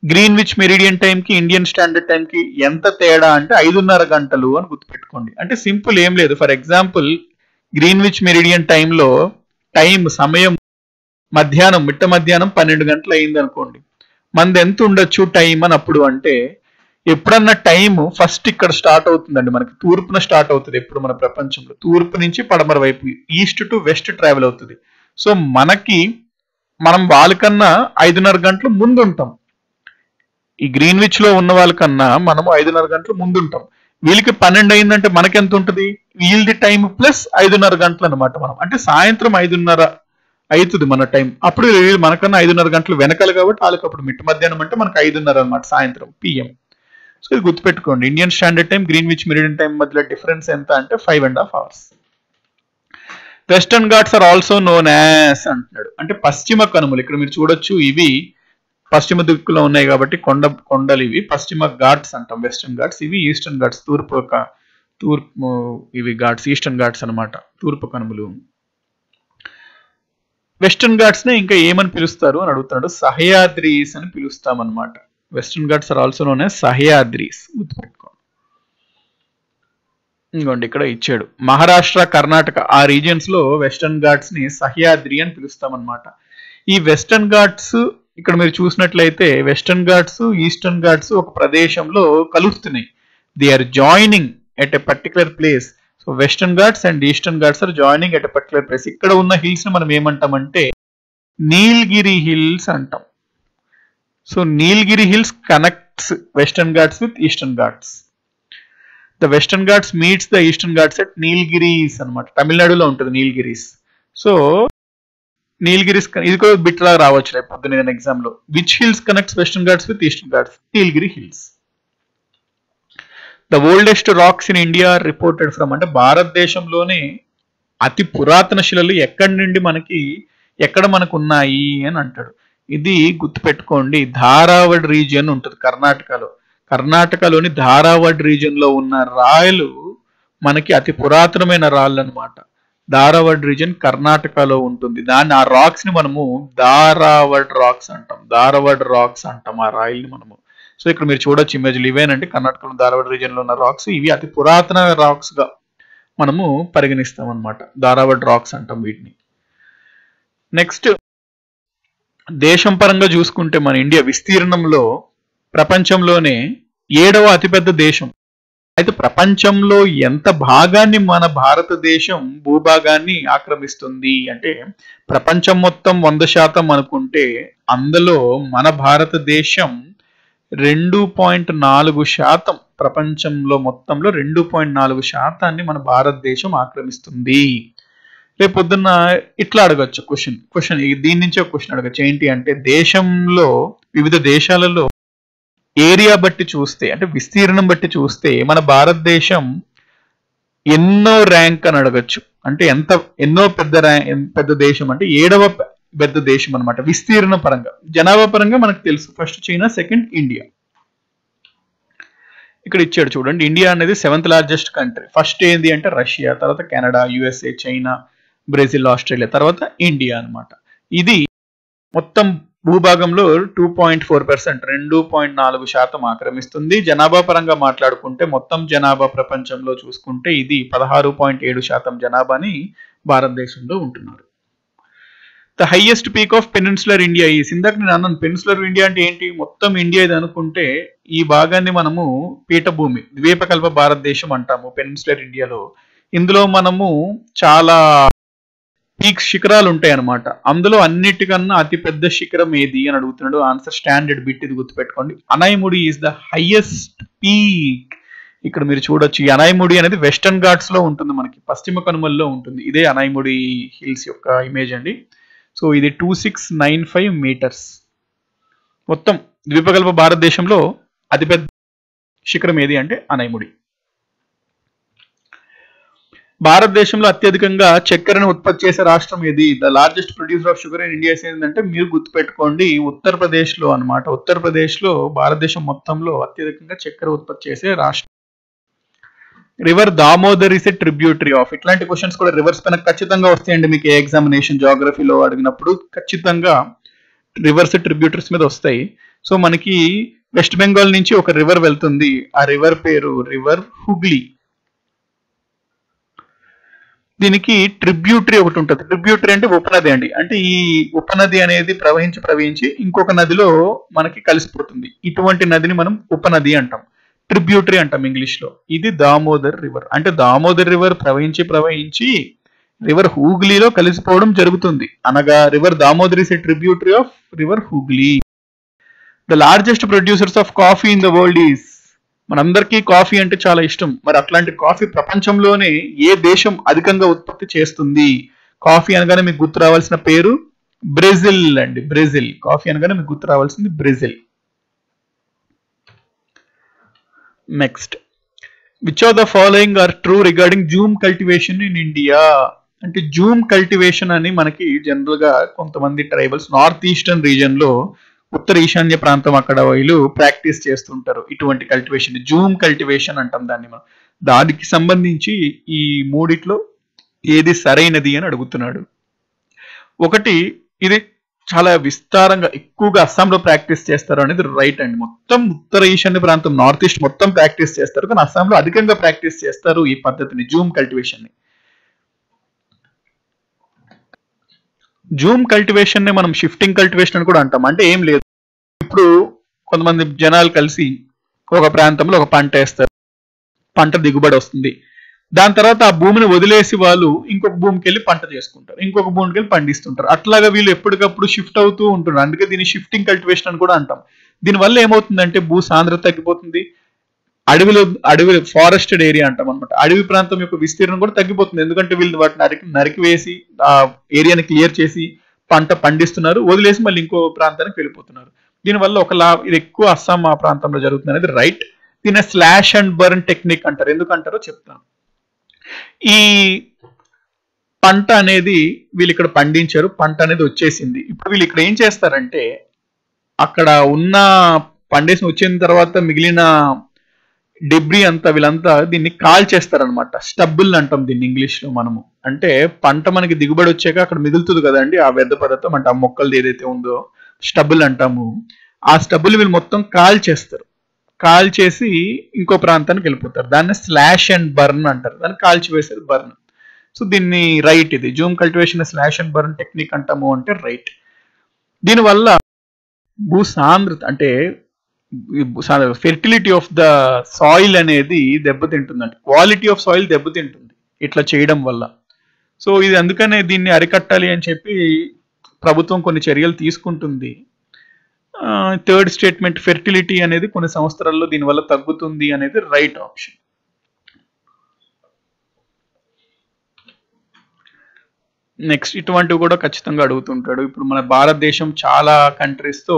A: గ్రీన్విచ్ మెరిడియన్ టైం కి ఇండియన్ స్టాండర్డ్ టైం కి ఎంత తేడా అంటే 5.5 గంటలు అని గుర్తుపెట్టుకోండి. అంటే సింపుల్ ఏం లేదు. ఫర్ ఎగ్జాంపుల్ గ్రీన్విచ్ మెరిడియన్ టైంలో సమయం మిట్ట మధ్యాహ్నం 12 గంటలు అయింది అనుకోండి. మనది ఎంత ఉండొచ్చు టైం అని అప్పుడు అంటే, ఎప్పుడన్నా టైం ఫస్ట్ ఇక్కడ స్టార్ట్ అవుతుందండి, మనకి తూర్పున స్టార్ట్ అవుతుంది. ఎప్పుడు మన ప్రపంచంలో తూర్పు నుంచి పడమర వైపు ఈస్ట్ టు వెస్ట్ ట్రావెల్ అవుతుంది. సో మనం వాళ్ళకన్నా 5.5 గంటలు ముందు ఉంటాం. ఈ గ్రీన్విచ్ లో ఉన్న వాళ్ళకన్నా మనము 5.5 గంటలు ముందు ఉంటాం. వీళ్ళకి 12 అయిందంటే మనకి ఎంత ఉంటుంది? వీళ్ళది టైం ప్లస్ 5.5 గంటలు అనమాట. మనం అంటే సాయంత్రం 5:30 అవుతుంది మన టైం. అప్పుడు మనకన్నా 5.5 గంటలు వెనకాలి కాబట్టి వాళ్ళకి అప్పుడు మిట్ట మధ్యాహ్నం అంటే మనకు 5:30 అనమాట, సాయంత్రం PM. సో ఇది గుర్తుపెట్టుకోండి. Indian standard time Greenwich meridian time మధ్యలో డిఫరెన్స్ ఎంత అంటే 5.5 hours. Western Ghats are also known as అంటున్నాడు. అంటే పశ్చిమ కనుమలు. ఇక్కడ మీరు చూడొచ్చు, ఇవి పశ్చిమ దిక్కులో ఉన్నాయి కాబట్టి కొండలు ఇవి పశ్చిమ ఘాట్స్ అంటాం, వెస్టర్న్ ఘాట్స్. ఇవి ఈస్టర్న్ ఘాట్స్, తూర్పు ఇవి ఘాట్స్ ఈస్టర్న్ ఘాట్స్ అనమాట, తూర్పు కనుమలు. వెస్టర్న్ ఘాట్స్ ని ఇంకా ఏమని పిలుస్తారు అని అడుగుతున్నాడు. సహ్యాద్రీస్ అని పిలుస్తాం అనమాట. Western Ghats are also known as Sahyadris. గుర్తుపెట్టుకోండి. ఇంకోండి ఇక్కడ ఇచ్చాడు, మహారాష్ట్ర కర్ణాటక ఆ రీజియన్స్ లో వెస్టర్న్ ఘాట్స్ ని సహ్యాద్రి అని పిలుస్తాం అనమాట. ఈ వెస్టర్న్ ఘాట్స్ ఇక్కడ మీరు చూసినట్లయితే వెస్టర్న్ ఘాట్స్ ఈస్టర్న్ ఘాట్స్ ఒక ప్రదేశంలో కలుస్తున్నాయి. They are joining at a particular place. So western ghats and eastern ghats are joining at a particular place. ఇక్కడ ఉన్న హిల్స్ ని మనం ఏమంటామంటే నీల్గిరి హిల్స్ అంటాం. So Nilgiri hills connects western ghats with eastern ghats. The western ghats meets the eastern ghats at Nilgiris అనమాట. తమిళనాడులో ఉంటుంది Nilgiris. So Nilgiris ఇది కూడా బిట్ లాగా రావచ్చు రేపు పొద్దున ఎగ్జామ్ లో. Which hills connects western ghats with eastern Ghats? Nilgiri hills. The oldest racks in India reported from, అంటే భారతదేశంలోనే అతి పురాతన శిలలు ఎక్కడ మనకు ఉన్నాయి అని అంటాడు. ఇది గుర్తుపెట్టుకోండి. ధారావడ్ రీజియన్ ఉంటుంది కర్ణాటకలో. కర్ణాటకలోని ధారావడ్ రీజియన్ లో ఉన్న రాయలు మనకి అతి పురాతనమైన రాళ్ళు అనమాట. ధారావడ్ రీజియన్ కర్ణాటకలో ఉంటుంది. ఆ రాక్స్ ని మనము ధారావడ్ రాక్స్ అంటాం ఆ రాయిల్ని మనము. సో ఇక్కడ మీరు చూడొచ్చు ఇమేజ్లు, ఇవేనంటే కర్ణాటకలో ధారావడ్ రీజియన్ లో ఉన్న రాక్స్. ఇవి అతి పురాతన రాక్స్ గా మనము పరిగణిస్తాం అనమాట. ధారావడ్ రాక్స్ అంటాం వీటిని. నెక్స్ట్, దేశం పరంగా చూసుకుంటే మన ఇండియా విస్తీర్ణంలో ప్రపంచంలోనే 7వ అతిపెద్ద దేశం. అయితే ప్రపంచంలో ఎంత భాగాన్ని మన భారతదేశం భూభాగాన్ని ఆక్రమిస్తుంది అంటే, ప్రపంచం మొత్తం 100% అనుకుంటే అందులో మన భారతదేశం 2.4%, ప్రపంచంలో మొత్తంలో 2.4% మన భారతదేశం ఆక్రమిస్తుంది. రేపు పొద్దున్న ఇట్లా అడగచ్చు క్వశ్చన్ దీని నుంచి ఒక క్వశ్చన్ అడగచ్చు. ఏంటి అంటే, దేశంలో వివిధ దేశాలలో ఏరియా బట్టి చూస్తే, అంటే విస్తీర్ణం బట్టి చూస్తే మన భారతదేశం ఎన్నో ర్యాంక్ అని అడగచ్చు. అంటే ఎన్నో పెద్ద దేశం అంటే 7వ పెద్ద దేశం అనమాట విస్తీర్ణ పరంగా. జనాభా పరంగా మనకు తెలుసు, ఫస్ట్ చైనా, సెకండ్ ఇండియా. ఇక్కడ ఇచ్చాడు చూడండి, ఇండియా అనేది 7th లార్జెస్ట్ కంట్రీ. ఫస్ట్ ఏంది అంటే రష్యా, తర్వాత Canada, USA, China, Brazil, Australia, తర్వాత ఇండియా అనమాట. ఇది మొత్తం భూభాగంలో 2.4%, 2.4% ఆక్రమిస్తుంది. జనాభా పరంగా మాట్లాడుకుంటే మొత్తం జనాభా ప్రపంచంలో చూసుకుంటే ఇది 16.7% జనాభాని భారతదేశంలో ఉంటున్నారు. The highest peak of peninsular India is, ఇందాక నేను అన్నాను పెనిన్సులర్ ఇండియా అంటే ఏంటి, మొత్తం ఇండియా ఇది అనుకుంటే ఈ భాగాన్ని మనము పీఠభూమి, ద్వీపకల్ప భారతదేశం అంటాము పెనిన్సులర్ ఇండియాలో. ఇందులో మనము చాలా పీక్స్, శిఖరాలు ఉంటాయి అనమాట. అందులో అన్నిటికన్నా అతిపెద్ద శిఖరం ఏది అని అడుగుతున్నాడు. ఆన్సర్ స్టాండర్డ్ బిట్, ఇది గుర్తుపెట్టుకోండి. Anaimudi is the highest peak. ఇక్కడ మీరు చూడొచ్చు, ఈ అనైముడి అనేది వెస్టర్న్ ఘాట్స్ లో ఉంటుంది, మనకి పశ్చిమ కనుమల్లో ఉంటుంది. ఇదే అనైముడి హిల్స్ యొక్క ఇమేజ్ అండి. సో ఇది 2695 మీటర్స్. మొత్తం ద్వీపకల్ప భారతదేశంలో అతిపెద్ద శిఖరం ఏది అంటే అనైముడి. భారతదేశంలో అత్యధికంగా చక్కెరను ఉత్పత్తి చేసే రాష్ట్రం ఏది? The largest producer of sugar in India ఏంటంటే మీరు గుర్తుపెట్టుకోండి ఉత్తరప్రదేశ్ లో అనమాట. ఉత్తరప్రదేశ్ లో భారతదేశం మొత్తంలో అత్యధికంగా చక్కెర ఉత్పత్తి చేసే రాష్ట్రం. River Damodar is a tributary of, ఇట్లాంటి క్వశ్చన్స్ కూడా రివర్స్ పైన ఖచ్చితంగా వస్తాయండి మీకు ఏ ఎగ్జామినేషన్ జాగ్రఫీలో అడిగినప్పుడు. ఖచ్చితంగా రివర్స్ ట్రిబ్యూటరీస్ మీద వస్తాయి. సో మనకి వెస్ట్ బెంగాల్ నుంచి ఒక రివర్ వెళ్తుంది, ఆ రివర్ పేరు రివర్ హుగ్లీ. దీనికి ట్రిబ్యూటరీ ఒకటి ఉంటుంది. ట్రిబ్యూటరీ అంటే ఉపనది అండి. అంటే ఈ ఉపనది అనేది ప్రవహించి ఇంకొక నదిలో మనకి కలిసిపోతుంది. ఇటువంటి నదిని మనం ఉపనది అంటాం, ట్రిబ్యూటరీ అంటాం ఇంగ్లీష్ లో. ఇది దామోదర్ రివర్. అంటే దామోదర్ రివర్ ప్రవహించి రివర్ హూగ్లీలో కలిసిపోవడం జరుగుతుంది. అనగా river Damodar is a tributary of river Hooghly. The largest producers of coffee in the world is, మనందరికీ కాఫీ అంటే చాలా ఇష్టం. మరి అట్లాంటి కాఫీ ప్రపంచంలోనే ఏ దేశం అధికంగా ఉత్పత్తి చేస్తుంది? కాఫీ అనగానే మీకు గుర్తు రావాల్సిన పేరు బ్రెజిల్ అండి. బ్రెజిల్. కాఫీ అనగానే మీకు గుర్తు రావాల్సింది Brazil. Next, which of the following are true regarding jhum cultivation in India? అంటే జూమ్ కల్టివేషన్ అని మనకి జనరల్ గా కొంతమంది ట్రైబల్స్ నార్త్ ఈస్టర్న్ రీజన్ లో, ఉత్తర ఈశాన్య ప్రాంతం అక్కడ వీళ్ళు ప్రాక్టీస్ చేస్తుంటారు ఇటువంటి కల్టివేషన్. జూమ్ కల్టివేషన్ అంటాం దాన్ని మనం. దానికి సంబంధించి ఈ మూడిట్లో ఏది సరైనది అని అడుగుతున్నాడు. ఒకటి, ఇది చాలా విస్తారంగా ఎక్కువగా అస్సాంలో ప్రాక్టీస్ చేస్తారు అనేది రైట్ అండి. మొత్తం ఉత్తర ఈశాన్య ప్రాంతం నార్త్ ఈస్ట్ మొత్తం ప్రాక్టీస్ చేస్తారు, కానీ అస్సాంలో అధికంగా ప్రాక్టీస్ చేస్తారు ఈ పద్ధతిని, జూమ్ కల్టివేషన్ ని. జూమ్ కల్టివేషన్ ని మనం షిఫ్టింగ్ కల్టివేషన్ అని కూడా అంటాం. అంటే ఏం లేదు, ఇప్పుడు కొంతమంది జనాలు కలిసి ఒక ప్రాంతంలో ఒక పంట వేస్తారు, పంట దిగుబడి వస్తుంది. దాని తర్వాత ఆ భూమిని వదిలేసి వాళ్ళు ఇంకొక భూమికి వెళ్ళి పంట చేసుకుంటారు, ఇంకొక భూమికి వెళ్ళి పండిస్తుంటారు. అట్లాగా వీళ్ళు ఎప్పటికప్పుడు షిఫ్ట్ అవుతూ ఉంటున్నారు. అందుకే దీన్ని షిఫ్టింగ్ కల్టివేషన్ అని కూడా అంటాం. దీనివల్ల ఏమవుతుందంటే భూ సాంద్రత తగ్గిపోతుంది, అడవి ఫారెస్టెడ్ ఏరియా అంటాం అనమాట. అడవి ప్రాంతం యొక్క విస్తీర్ణం కూడా తగ్గిపోతుంది. ఎందుకంటే వీళ్ళు వాటిని నరికివేసి ఆ ఏరియాని క్లియర్ చేసి పంట పండిస్తున్నారు, వదిలేసి మళ్ళీ ఇంకో ప్రాంతానికి వెళ్ళిపోతున్నారు. దీనివల్ల ఇది ఎక్కువ అస్సాం ఆ ప్రాంతంలో జరుగుతుంది అనేది రైట్. దీన్ని స్లాష్ అండ్ బర్న్ టెక్నిక్ అంటారు. ఎందుకంటారో చెప్తాను. ఈ పంట అనేది వీళ్ళు ఇక్కడ పండించారు, పంట అనేది వచ్చేసింది. ఇప్పుడు వీళ్ళు ఇక్కడ ఏం చేస్తారంటే అక్కడ ఉన్న పండేసి వచ్చిన తర్వాత మిగిలిన డెబ్రీ అంతా వీళ్ళంతా దీన్ని కాల్ చేస్తారనమాట. స్టబ్బుల్ అంటాం దీన్ని ఇంగ్లీష్ లో మనము. అంటే పంట మనకి దిగుబడి వచ్చాక అక్కడ మిగులుతుంది కదండి ఆ వ్యర్థ పదార్థం, అంటే ఆ మొక్కలది ఏదైతే ఉందో స్టబ్బుల్ అంటాము. ఆ స్టబ్బుల్ వీళ్ళు మొత్తం కాల్ చేస్తారు, కాల్ చేసి ఇంకో ప్రాంతానికి వెళ్ళిపోతారు. దాన్ని స్లాష్ అండ్ బర్న్ అంటారు, దాన్ని కాల్చివేసేది బర్న్. సో దీన్ని రైట్, ఇది Zoom cultivation slash and burn technique అంటాము అంటే రైట్. దీనివల్ల భూ సాంద్రత అంటే ఫెర్టిలిటీ ఆఫ్ ద సాయిల్ అనేది దెబ్బతింటుందండి, క్వాలిటీ ఆఫ్ సాయిల్ దెబ్బతింటుంది ఇట్లా చేయడం వల్ల. సో ఇది అందుకనే దీన్ని అరికట్టాలి అని చెప్పి ప్రభుత్వం కొన్ని చర్యలు తీసుకుంటుంది. థర్డ్ స్టేట్మెంట్, ఫెర్టిలిటీ అనేది కొన్ని సంవత్సరాల్లో దీనివల్ల తగ్గుతుంది అనేది రైట్ ఆప్షన్. నెక్స్ట్, ఇటువంటివి కూడా ఖచ్చితంగా అడుగుతుంటాడు. ఇప్పుడు మన భారతదేశం చాలా కంట్రీస్తో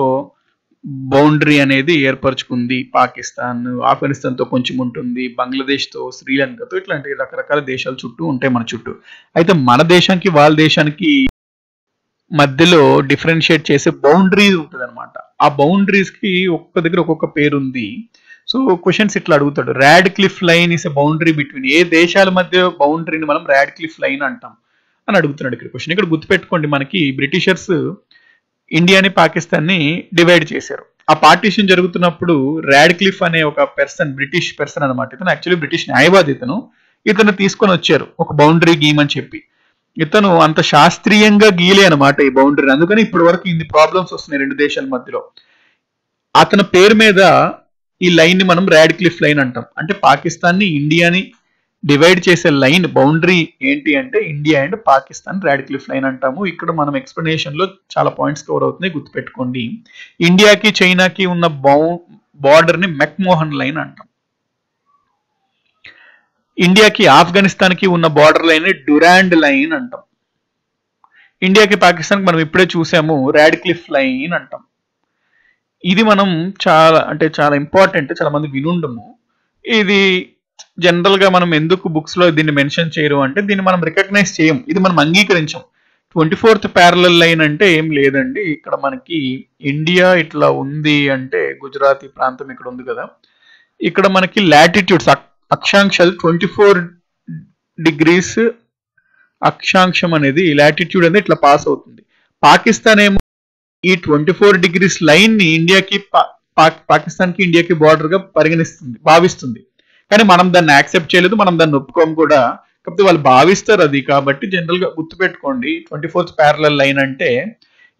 A: బౌండరీ అనేది ఏర్పరచుకుంది. పాకిస్తాన్, ఆఫ్ఘనిస్తాన్తో కొంచెం ఉంటుంది, బంగ్లాదేశ్తో, శ్రీలంకతో, ఇట్లాంటి రకరకాల దేశాల చుట్టూ ఉంటాయి మన చుట్టూ. అయితే మన దేశానికి వాళ్ళ దేశానికి మధ్యలో డిఫరెన్షియేట్ చేసే బౌండరీస్ ఉంటుంది అనమాట. ఆ బౌండరీస్ కి ఒక్కొక్క దగ్గర ఒక్కొక్క పేరు ఉంది. సో క్వశ్చన్స్ ఇట్లా అడుగుతాడు. Radcliffe line is a boundary between, ఏ దేశాల మధ్య బౌండరీని మనం ర్యాడ్ క్లిఫ్ లైన్ అంటాం అని అడుగుతున్నాడు ఇక్కడ క్వశ్చన్. ఇక్కడ గుర్తుపెట్టుకోండి, మనకి బ్రిటిషర్స్ ఇండియాని పాకిస్తాన్ని డివైడ్ చేశారు. ఆ పార్టీషన్ జరుగుతున్నప్పుడు రాడ్క్లిఫ్ అనే ఒక పర్సన్, బ్రిటిష్ పర్సన్ అనమాట, ఇతను యాక్చువల్లీ బ్రిటిష్ న్యాయవాది, ఇతను తీసుకొని వచ్చారు ఒక బౌండరీ గీయమని చెప్పి. ఇతను అంత శాస్త్రీయంగా గీయలే అనమాట ఈ బౌండరీ, అందుకని ఇప్పటి వరకు ఇన్ని ప్రాబ్లమ్స్ వస్తున్నాయి రెండు దేశాల మధ్యలో. అతని పేరు మీద ఈ లైన్ ని మనం రాడ్క్లిఫ్ లైన్ అంటాం. అంటే పాకిస్తాన్ని ఇండియాని డివైడ్ చేసే లైన్ బౌండరీ ఏంటి అంటే India and Pakistan Radcliffe line అంటాము. ఇక్కడ మనం ఎక్స్ప్లెనేషన్ లో చాలా పాయింట్స్ కవర్ అవుతున్నాయి, గుర్తుపెట్టుకోండి. ఇండియాకి చైనాకి ఉన్న బార్డర్ ని మెక్మోహన్ లైన్ అంటాం. ఇండియాకి ఆఫ్ఘనిస్తాన్ కి ఉన్న బార్డర్ లైన్ ని డ్యూరాండ్ లైన్ అంటాం. ఇండియాకి పాకిస్తాన్ మనం ఇప్పుడే చూసాము, రాడ్క్లిఫ్ లైన్ అంటాం. ఇది మనం చాలా ఇంపార్టెంట్, చాలా మంది వినుండము. ఇది జనరల్ గా మనం ఎందుకు బుక్స్ లో దీన్ని మెన్షన్ చేయరు అంటే దీన్ని మనం రికగ్నైజ్ చేయం, ఇది మనం అంగీకరించాం. 24th ప్యారలల్ లైన్ అంటే ఏం లేదండి, ఇక్కడ మనకి ఇండియా ఇట్లా ఉంది అంటే గుజరాతీ ప్రాంతం ఇక్కడ ఉంది కదా, ఇక్కడ మనకి లాటిట్యూడ్స్ అక్షాంశాలు 24 degrees అక్షాంశం అనేది లాటిట్యూడ్ అనేది ఇట్లా పాస్ అవుతుంది. పాకిస్తాన్ ఏమో ఈ 24 degrees లైన్ ని ఇండియాకి పాకిస్తాన్ కి ఇండియాకి బార్డర్ గా భావిస్తుంది. కానీ మనం దాన్ని యాక్సెప్ట్ చేయలేదు, మనం దాన్ని ఒప్పుకోము కూడా. కాకపోతే వాళ్ళు భావిస్తారు అది, కాబట్టి జనరల్ గా గుర్తుపెట్టుకోండి 24th ప్యారలల్ లైన్ అంటే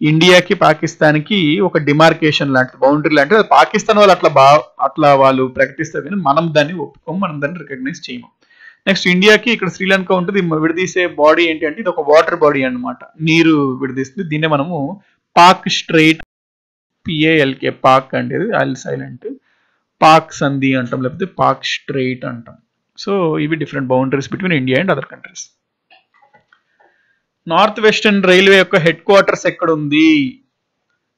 A: ఇండియాకి పాకిస్తాన్ కి ఒక డిమార్కేషన్ లాంటిది, బౌండరీ లాంటిది. అది పాకిస్తాన్ వాళ్ళు అట్లా వాళ్ళు ప్రకటిస్తారు, కానీ మనం దాన్ని ఒప్పుకోము, మనం దాన్ని రికగ్నైజ్ చేయము. నెక్స్ట్ ఇండియాకి ఇక్కడ శ్రీలంక ఉంటుంది, విడదీసే బాడీ ఏంటి అంటే ఇది ఒక వాటర్ బాడీ అన్నమాట, నీరు విడదీస్తుంది. దీన్నే మనము పాక్ స్ట్రైట్, PALK, పాక్ అంటే ఆల్ సైలెంట్, పాక్ సంధి అంటాం, లేకపోతే పాక్ స్ట్రైట్ అంటాం. సో ఇవి different boundaries between India and other countries. North western railway యొక్క హెడ్ క్వార్టర్స్ ఎక్కడ ఉంది?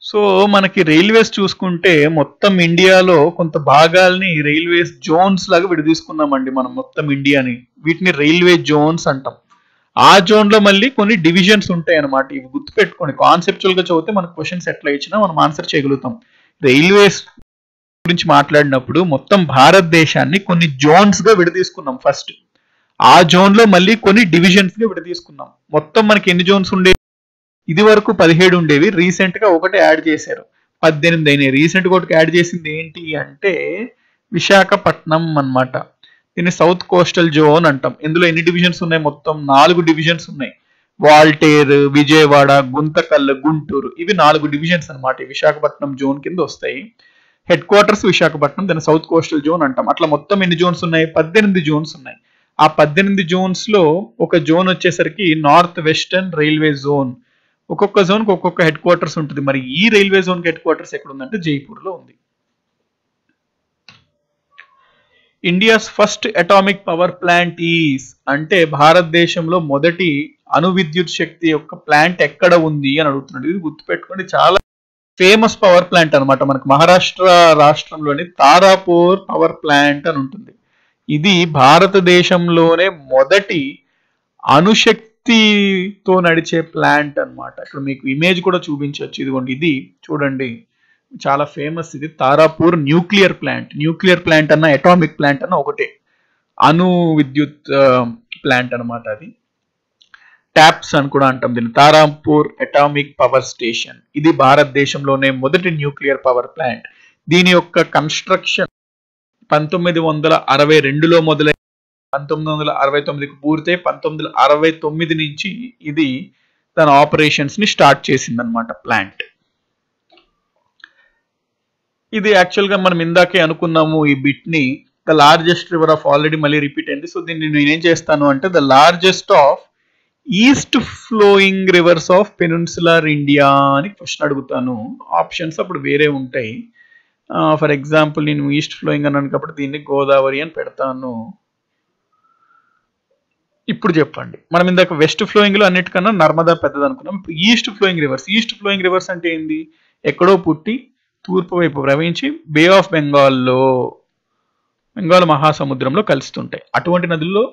A: సో మనకి రైల్వేస్ చూసుకుంటే మొత్తం ఇండియాలో కొంత భాగాల్ని రైల్వేస్ జోన్స్ లాగా విడదీసుకున్నామండి మనం, మొత్తం ఇండియాని. వీటిని రైల్వే జోన్స్ అంటాం. ఆ జోన్ లో మళ్ళీ కొన్ని డివిజన్స్ ఉంటాయి అనమాట. ఇవి గుర్తుపెట్టుకోండి, కాన్సెప్చువల్ గా చదివితే మనకు క్వశ్చన్స్ ఎట్లా ఇచ్చినా మనం ఆన్సర్ చేయగలుగుతాం. రైల్వేస్ గురించి మాట్లాడినప్పుడు మొత్తం భారతదేశాన్ని కొన్ని జోన్స్ గా విడదీసుకున్నాం ఫస్ట్. ఆ జోన్ లో మళ్ళీ కొన్ని డివిజన్స్ గా విడదీసుకున్నాం. మొత్తం మనకి ఎన్ని జోన్స్ ఉండేవి? ఇది వరకు 17 ఉండేవి, రీసెంట్ గా ఒకటి యాడ్ చేశారు, 18 అయినాయి. రీసెంట్ గా ఒకటి యాడ్ చేసింది ఏంటి అంటే విశాఖపట్నం అన్నమాట. దీన్ని సౌత్ కోస్టల్ జోన్ అంటాం. ఇందులో ఎన్ని డివిజన్స్ ఉన్నాయి? మొత్తం 4 డివిజన్స్ ఉన్నాయి. వాల్టేర్, విజయవాడ, గుంతకల్, గుంటూరు, ఇవి 4 డివిజన్స్ అనమాట. విశాఖపట్నం జోన్ కింద వస్తాయి. హెడ్ క్వార్టర్స్ విశాఖపట్నం, దాన్ని సౌత్ కోస్టల్ జోన్ అంటాం. అట్లా మొత్తం ఎన్ని జోన్స్ ఉన్నాయి? 18 జోన్స్ ఉన్నాయి. ఆ 18 జోన్స్ లో ఒక జోన్ వచ్చేసరికి నార్త్ వెస్టర్న్ రైల్వే జోన్. ఒక్కొక్క జోన్ కి ఒక్కొక్క హెడ్ క్వార్టర్స్ ఉంటుంది. మరి ఈ రైల్వే జోన్ కి హెడ్ క్వార్టర్స్ ఎక్కడ ఉందంటే జైపూర్ లో ఉంది. India's first atomic power plant is అంటే భారతదేశంలో మొదటి అణు విద్యుత్ శక్తి యొక్క ప్లాంట్ ఎక్కడ ఉంది అని అడుగుతున్నాడు. ఇది గుర్తుపెట్టుకోండి, చాలా ఫేమస్ పవర్ ప్లాంట్ అనమాట. మనకు మహారాష్ట్ర రాష్ట్రంలోని తారాపూర్ పవర్ ప్లాంట్ అని ఉంటుంది. ఇది భారతదేశంలోనే మొదటి అణుశక్తితో నడిచే ప్లాంట్ అన్నమాట. ఇక్కడ మీకు ఇమేజ్ కూడా చూపించవచ్చు, ఇదిగోండి, ఇది చూడండి, చాలా ఫేమస్. ఇది Tarapur nuclear plant. Nuclear plant అన్న అటామిక్ ప్లాంట్ అన్న ఒకటే, అణు విద్యుత్ ప్లాంట్ అనమాట. అది ట్యాప్స్ అని కూడా అంటాం దీన్ని, తారాపూర్ అటామిక్ పవర్ స్టేషన్. ఇది భారతదేశంలోనే మొదటి న్యూక్లియర్ పవర్ ప్లాంట్. దీని యొక్క కన్స్ట్రక్షన్ 1962లో మొదలై 1969కి పూర్తయి 1969 నుంచి ఇది తన ఆపరేషన్స్ ని స్టార్ట్ చేసింది అనమాట ప్లాంట్. ఇది యాక్చువల్ గా మనం ఇందాకే అనుకున్నాము ఈ బిట్ ని, the largest river of, already మళ్ళీ రిపీట్ అయింది. సో దీన్ని నేనేం చేస్తాను అంటే the largest of east flowing reverse of peninsular India అని క్వశ్చన్ అడుగుతాను. ఆప్షన్స్ అప్పుడు వేరే ఉంటాయి. ఫర్ ఎగ్జాంపుల్ నేను ఈస్ట్ ఫ్లోయింగ్ అన్నాను కాబట్టి దీన్ని గోదావరి అని పెడతాను. ఇప్పుడు చెప్పండి, మనం ఇందాక వెస్ట్ ఫ్లోయింగ్ లో అన్నిటికన్నా నర్మదా పెద్దది అనుకున్నాం. ఇప్పుడు east flowing reverse. East flowing reverse అంటే ఏంది? ఎక్కడో పుట్టి తూర్పు వైపు ప్రవహించి బే ఆఫ్ బెంగాల్లో, బెంగాల్ మహాసముద్రంలో కలుస్తుంటాయి. అటువంటి నదుల్లో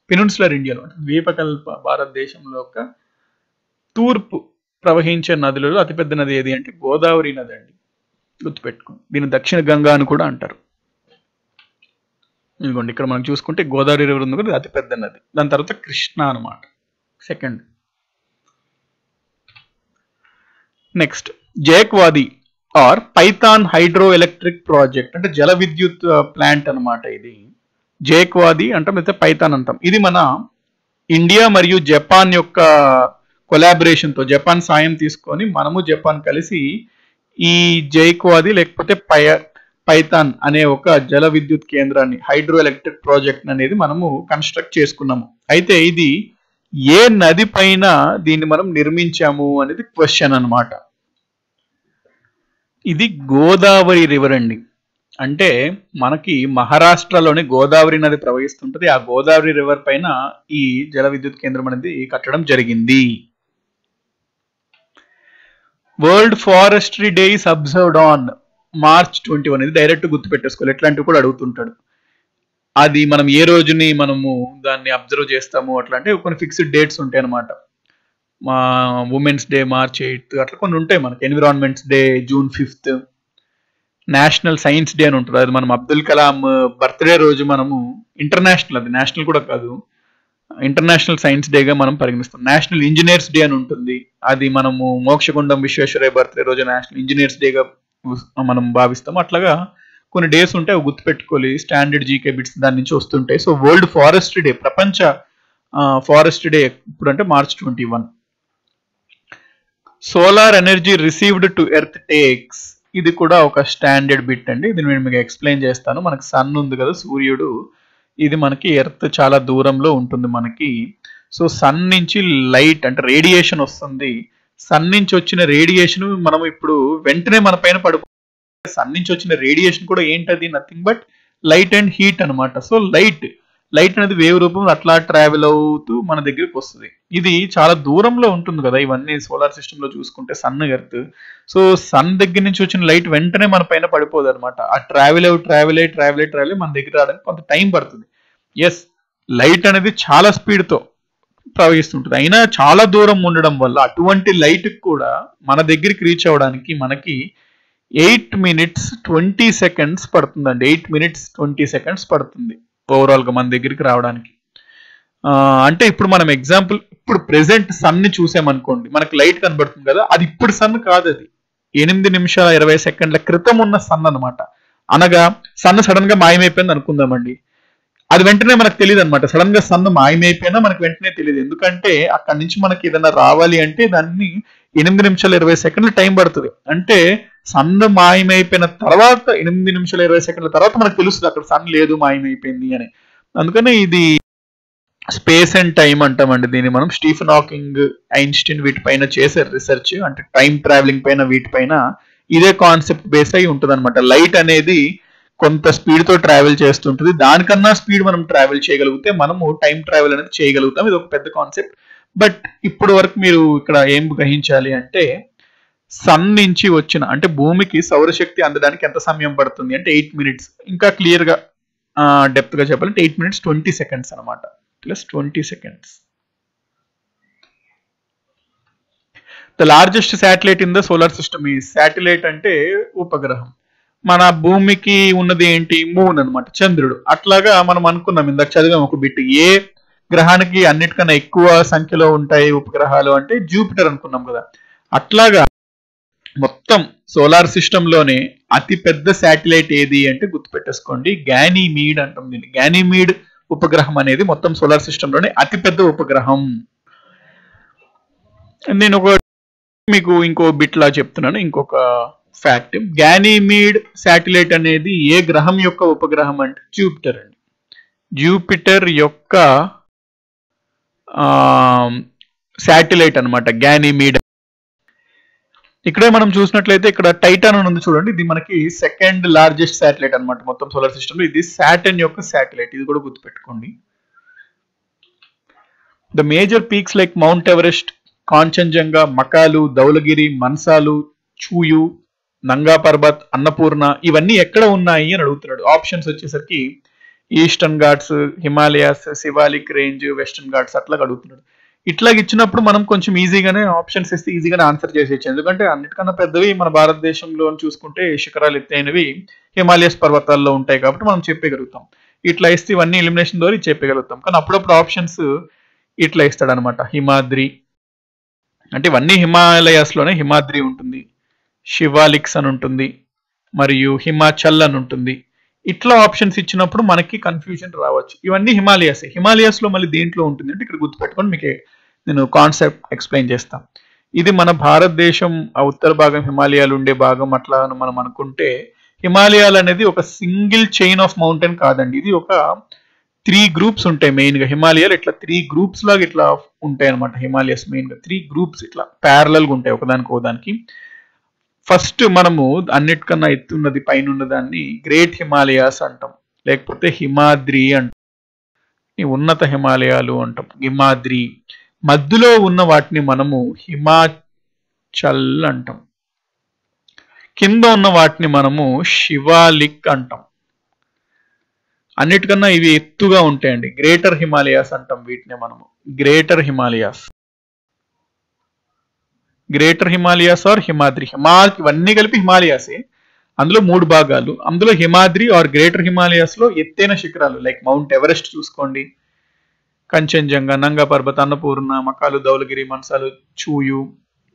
A: పెనిన్సులర్ ఇండియాలో అంటే ద్వీపకల్ప భారతదేశంలో యొక్క తూర్పు ప్రవహించే నదులలో అతిపెద్ద నది ఏది అంటే గోదావరి నది అండి, గుర్తుపెట్టుకోండి. దీన్ని దక్షిణ గంగా అని కూడా అంటారు. ఇదిగోండి ఇక్కడ మనం చూసుకుంటే గోదావరి రివర్ ఉంది కూడా, అతిపెద్ద నది. దాని తర్వాత కృష్ణ అనమాట second. Next Jayakwadi or Paithan hydroelectric project అంటే జల విద్యుత్ ప్లాంట్ అన్నమాట ఇది. జైక్వాది అంటాం లేకపోతే పైథాన్ అంటాం. ఇది మన ఇండియా మరియు జపాన్ యొక్క కొలాబరేషన్ తో, జపాన్ సాయం తీసుకొని మనము జపాన్ కలిసి ఈ జైక్వాది లేకపోతే పైథాన్ అనే ఒక జల విద్యుత్ కేంద్రాన్ని, హైడ్రో ఎలక్ట్రిక్ ప్రాజెక్ట్ అనేది మనము కన్స్ట్రక్ట్ చేసుకున్నాము. అయితే ఇది ఏ నది పైన దీన్ని మనం నిర్మించాము అనేది క్వశ్చన్ అన్నమాట. ఇది గోదావరి రివర్ అండి. అంటే మనకి మహారాష్ట్రలోని గోదావరి నది ప్రవహిస్తుంటది. ఆ గోదావరి రివర్ పైన ఈ జల విద్యుత్ కేంద్రం అనేది కట్టడం జరిగింది. World forestry day is observed on March 21. ఇది డైరెక్ట్ గుర్తుపెట్టేసుకోవాలి, ఎట్లాంటివి కూడా అడుగుతుంటాడు. అది మనం ఏ రోజుని మనము దాన్ని అబ్జర్వ్ చేస్తాము అట్లా అంటే కొన్ని ఫిక్స్డ్ డేట్స్ ఉంటాయి అనమాట. ఉమెన్స్ డే March 8, అట్లా కొన్ని ఉంటాయి మనకి. Environments day June 5, national science day అని ఉంటుంది. అది మనం అబ్దుల్ కలాం బర్త్డే రోజు మనము ఇంటర్నేషనల్, అది నేషనల్ కూడా కాదు, ఇంటర్నేషనల్ సైన్స్ డేగా మనం పరిగణిస్తాం. నేషనల్ ఇంజనీర్స్ డే అని ఉంటుంది, అది మనము మోక్షగుండం విశ్వేశ్వరయ్య బర్త్డే రోజు నేషనల్ ఇంజనీర్స్ డేగా మనం భావిస్తాం. అట్లాగా కొన్ని డేస్ ఉంటాయి, అవి గుర్తుపెట్టుకోవాలి. స్టాండర్డ్ జీకే బిట్స్ దాని నుంచి వస్తుంటాయి. సో వరల్డ్ ఫారెస్ట్ డే, ప్రపంచ ఫారెస్ట్ డే ఇప్పుడు అంటే March 21. Solar energy received to earth takes, ఇది కూడా ఒక స్టాండర్డ్ బిట్ అండి. ఇది నేను మీకు ఎక్స్ప్లెయిన్ చేస్తాను. మనకి సన్ ఉంది కదా, సూర్యుడు, ఇది మనకి ఎర్త్ చాలా దూరంలో ఉంటుంది మనకి. సో సన్ నుంచి లైట్ అంటే రేడియేషన్ వస్తుంది. సన్ నుంచి వచ్చిన రేడియేషన్ మనం ఇప్పుడు వెంటనే మన పైన పడిపోతుంది. సన్ నుంచి వచ్చిన రేడియేషన్ కూడా ఏంటది, nothing but light and heat అనమాట. సో లైట్ అనేది వేవ్ రూపంలో అట్లా ట్రావెల్ అవుతూ మన దగ్గరికి వస్తుంది. ఇది చాలా దూరంలో ఉంటుంది కదా, ఇవన్నీ సోలార్ సిస్టమ్ లో చూసుకుంటే సన్, ఎర్త్. సో సన్ దగ్గర నుంచి వచ్చిన లైట్ వెంటనే మన పైన పడిపోదు అనమాట. ఆ ట్రావెల్ అయ్యి మన దగ్గర రావడానికి కొంత టైం పడుతుంది. ఎస్, లైట్ అనేది చాలా స్పీడ్ తో ప్రవహిస్తుంటుంది. అయినా చాలా దూరం ఉండడం వల్ల అటువంటి లైట్ కూడా మన దగ్గరికి రీచ్ అవ్వడానికి మనకి 8 minutes 20 seconds పడుతుందండి. 8 minutes 20 seconds పడుతుంది ఓవరాల్ గా మన దగ్గరికి రావడానికి. అంటే ఇప్పుడు మనం ఎగ్జాంపుల్, ఇప్పుడు ప్రెసెంట్ సన్ ని చూసామనుకోండి, మనకి లైట్ కనబడుతుంది కదా, అది ఇప్పుడు సన్ కాదు, అది 8 నిమిషాల 20 సెకండ్ల క్రితం ఉన్న సన్ అనమాట. అనగా సన్ సడన్ గా మాయమైపోయింది అనుకుందామండి, అది వెంటనే మనకు తెలియదు అనమాట. సడన్ గా సన్ మాయమైపోయినా మనకు వెంటనే తెలియదు. ఎందుకంటే అక్కడి నుంచి మనకి ఏదైనా రావాలి అంటే దాన్ని 8 నిమిషాల 20 సెకండ్ల టైం పడుతుంది. అంటే సన్ మాయమైపోయిన తర్వాత 8 నిమిషాల 20 సెకండ్ల తర్వాత మనకు తెలుస్తుంది అక్కడ సన్ లేదు, మాయమైపోయింది అని. అందుకనే ఇది స్పేస్ అండ్ టైం అంటామండి. దీన్ని మనం స్టీఫెన్ హాకింగ్, ఐన్స్టీన్ వీటిపైన చేసే రీసెర్చ్, అంటే టైం ట్రావెలింగ్ పైన, వీటిపైన ఇదే కాన్సెప్ట్ బేస్ అయి ఉంటుంది అనమాట. లైట్ అనేది కొంత స్పీడ్ తో ట్రావెల్ చేస్తుంటుంది, దానికన్నా స్పీడ్ మనం ట్రావెల్ చేయగలిగితే మనము టైం ట్రావెల్ అనేది చేయగలుగుతాం. ఇది ఒక పెద్ద కాన్సెప్ట్. బట్ ఇప్పుడు వరకు మీరు ఇక్కడ ఏం గ్రహించాలి అంటే, సన్ నుంచి వచ్చిన, అంటే భూమికి సౌరశక్తి అందడానికి ఎంత సమయం పడుతుంది అంటే 8 minutes. ఇంకా క్లియర్ గా డెప్త్ గా చెప్పాలంటే 8 minutes 20 seconds అనమాట, plus 20 seconds. The largest satellite in the solar system ఈ శాటిలైట్ అంటే ఉపగ్రహం. మన భూమికి ఉన్నది ఏంటి, మూన్ అనమాట, చంద్రుడు. అట్లాగా మనం అనుకున్నాం, ఇందాక చదివాం ఒక బిట్, ఏ గ్రహానికి అన్నిటికన్నా ఎక్కువ సంఖ్యలో ఉంటాయి ఉపగ్రహాలు అంటే జూపిటర్ అనుకున్నాం కదా. అట్లాగా మొత్తం సోలార్ సిస్టమ్ లోనే అతి పెద్ద శాటిలైట్ ఏది అంటే గుర్తుపెట్టేసుకోండి, గ్యానీమీడ్ అంటాం దీన్ని. గ్యానీమీడ్ ఉపగ్రహం అనేది మొత్తం సోలార్ సిస్టమ్ లోనే అతి పెద్ద ఉపగ్రహం. నేను మీకు ఇంకో బిట్ లా చెప్తున్నాను, ఇంకొక ఫ్యాక్ట్. గ్యానీమీడ్ శాటిలైట్ అనేది ఏ గ్రహం యొక్క ఉపగ్రహం అంటే జూపిటర్ అండి. జూపిటర్ యొక్క శాటిలైట్ అనమాట గ్యానీమీడ్. ఇక్కడే మనం చూసినట్లయితే ఇక్కడ టైటాన్ అని ఉంది చూడండి, ఇది మనకి సెకండ్ లార్జెస్ట్ శాటిలైట్ అనమాట మొత్తం సోలార్ సిస్టమ్ లో. ఇది సాటర్న్ యొక్క శాటిలైట్, ఇది కూడా గుర్తుపెట్టుకోండి. The major peaks like mount Everest, Kanchenjunga, Makalu, Dhaulagiri, Manaslu, Cho Oyu, Nanga Parbat, Annapurna, ఇవన్నీ ఎక్కడ ఉన్నాయి అని అడుగుతున్నాడు. ఆప్షన్స్ వచ్చేసరికి eastern ghats, Himalayas, Shivalik range, western ghats అట్లా అడుగుతున్నాడు. ఇట్లాగ ఇచ్చినప్పుడు మనం కొంచెం ఈజీగానే ఆప్షన్స్ ఇస్తే ఈజీగానే ఆన్సర్ చేసేయచ్చు. ఎందుకంటే అన్నిటికన్నా పెద్దవి మన భారతదేశంలో చూసుకుంటే శిఖరాలు ఎత్తైనవి హిమాలయస్ పర్వతాల్లో ఉంటాయి కాబట్టి మనం చెప్పగలుగుతాం. ఇట్లా ఇస్తే ఇవన్నీ ఎలిమినేషన్ ద్వారా చెప్పగలుగుతాం. కానీ అప్పుడప్పుడు ఆప్షన్స్ ఇట్లా ఇస్తాడు అనమాట. హిమాద్రి అంటే ఇవన్నీ హిమాలయాస్ లోనే హిమాద్రి ఉంటుంది, శివాలిక్స్ అని ఉంటుంది, మరియు హిమాచల్ అని ఉంటుంది. ఇట్లా ఆప్షన్స్ ఇచ్చినప్పుడు మనకి కన్ఫ్యూజన్ రావచ్చు. ఇవన్నీ హిమాలయాస్లో మళ్ళీ దేంట్లో ఉంటుంది అంటే ఇక్కడ గుర్తుపెట్టుకొని మీకు నేను కాన్సెప్ట్ ఎక్స్ప్లెయిన్ చేస్తాను. ఇది మన భారతదేశం ఉత్తర భాగం హిమాలయాలు ఉండే భాగం అట్లా మనం అనుకుంటే, హిమాలయాలు అనేది ఒక సింగిల్ చైన్ ఆఫ్ మౌంటైన్ కాదండి. ఇది ఒక 3 గ్రూప్స్ ఉంటాయి మెయిన్ గా. హిమాలయాలు ఇట్లా 3 గ్రూప్స్ లాగా ఇట్లా ఉంటాయి అనమాట. హిమాలయస్ మెయిన్ గా 3 గ్రూప్స్ ఇట్లా ప్యారలల్ గా ఉంటాయి ఒకదానికి. ఫస్ట్ మనము అన్నిటికన్నా ఎత్తున్నది పైన ఉన్నదాన్ని గ్రేట్ హిమాలయాస్ అంటాం, లేకపోతే హిమాద్రి అంటాం, ఉన్నత హిమాలయాలు అంటాం, హిమాద్రి. మధ్యలో ఉన్న వాటిని మనము హిమాచల్ అంటాం, కింద ఉన్న వాటిని మనము శివాలిక్ అంటాం. అన్నిటికన్నా ఇవి ఎత్తుగా ఉంటాయండి. గ్రేటర్ హిమాలయాస్ అంటాం వీటిని మనము. Greater Himalayas or Himadri. ఇవన్నీ కలిపి హిమాలయాసే. అందులో 3 భాగాలు. అందులో హిమాద్రి ఆర్ గ్రేటర్ హిమాలయాస్ లో ఎత్తైన శిఖరాలు లైక్ మౌంట్ ఎవరెస్ట్ చూసుకోండి, కంచన్జంగా, నంగా పర్వత, అన్నపూర్ణ, మకాలు, ధౌలగిరి, మన్సాలు, చూయు,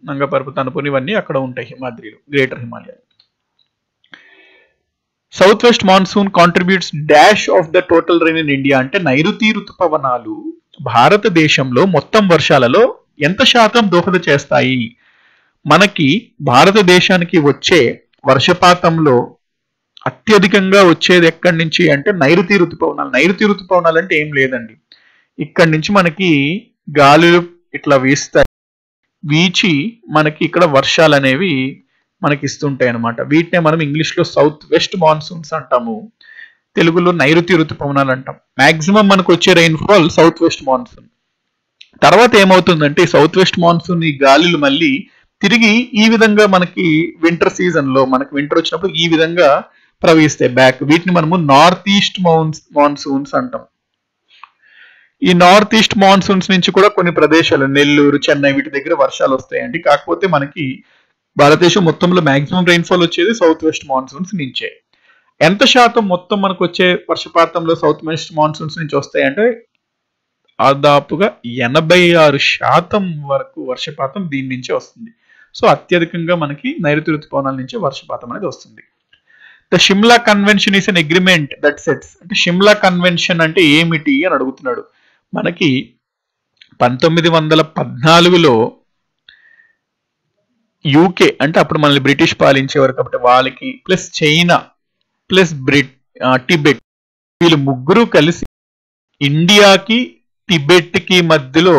A: నంగా పర్వత, అన్నపూర్ణ ఇవన్నీ అక్కడ ఉంటాయి హిమాద్రిలో, గ్రేటర్ హిమాలయాలు. South west monsoon contributes dash of the total rain in India అంటే నైరుతి ఋతుపవనాలు భారతదేశంలో మొత్తం వర్షాలలో ఎంత శాతం దోహద చేస్తాయి? మనకి భారతదేశానికి వచ్చే వర్షపాతంలో అత్యధికంగా వచ్చేది ఎక్కడి నుంచి అంటే నైరుతి ఋతుపవనాలు. నైరుతి ఋతుపవనాలు అంటే ఏం లేదండి, ఇక్కడి నుంచి మనకి గాలులు ఇట్లా వీస్తాయి, వీచి మనకి ఇక్కడ వర్షాలు అనేవి మనకి ఇస్తుంటాయి అనమాట. వీటినే మనం ఇంగ్లీష్ లో సౌత్ వెస్ట్ మాన్సూన్స్ అంటాము, తెలుగులో నైరుతి ఋతుపవనాలు అంటాం. మాక్సిమం మనకు వచ్చే రెయిన్ఫాల్ సౌత్ వెస్ట్ మాన్సూన్. తర్వాత ఏమవుతుందంటే ఈ సౌత్ వెస్ట్ మాన్సూన్ ఈ గాలులు మళ్ళీ తిరిగి ఈ విధంగా మనకి వింటర్ సీజన్ లో మనకి వింటర్ వచ్చినప్పుడు ఈ విధంగా ప్రవహిస్తాయి బ్యాక్. వీటిని మనము నార్త్ ఈస్ట్ మాన్సూన్స్ అంటాం. ఈ నార్త్ ఈస్ట్ మాన్సూన్స్ నుంచి కూడా కొన్ని ప్రదేశాలు నెల్లూరు, చెన్నై వీటి దగ్గర వర్షాలు వస్తాయండి. కాకపోతే మనకి భారతదేశం మొత్తంలో మాక్సిమం రెయిన్ఫాల్ వచ్చేది సౌత్ వెస్ట్ మాన్సూన్స్ నుంచే. ఎంత శాతం మొత్తం మనకు వచ్చే వర్షపాతంలో సౌత్ వెస్ట్ మాన్సూన్స్ నుంచి వస్తాయంటే దాదాపుగా 86% వరకు వర్షపాతం దీని నుంచే వస్తుంది. సో అత్యధికంగా మనకి నైరుతి ఋతుపవనాల నుంచే వర్షపాతం అనేది వస్తుంది. The Shimla convention is an agreement that sets అంటే షిమ్లా కన్వెన్షన్ అంటే ఏమిటి అని అడుగుతున్నాడు. మనకి 1914లో యూకే అంటే అప్పుడు మనల్ని బ్రిటిష్ పాలించేవారు కాబట్టి వాళ్ళకి ప్లస్ చైనా ప్లస్ టిబెట్ వీళ్ళు ముగ్గురు కలిసి ఇండియాకి టిబెట్ కి మధ్యలో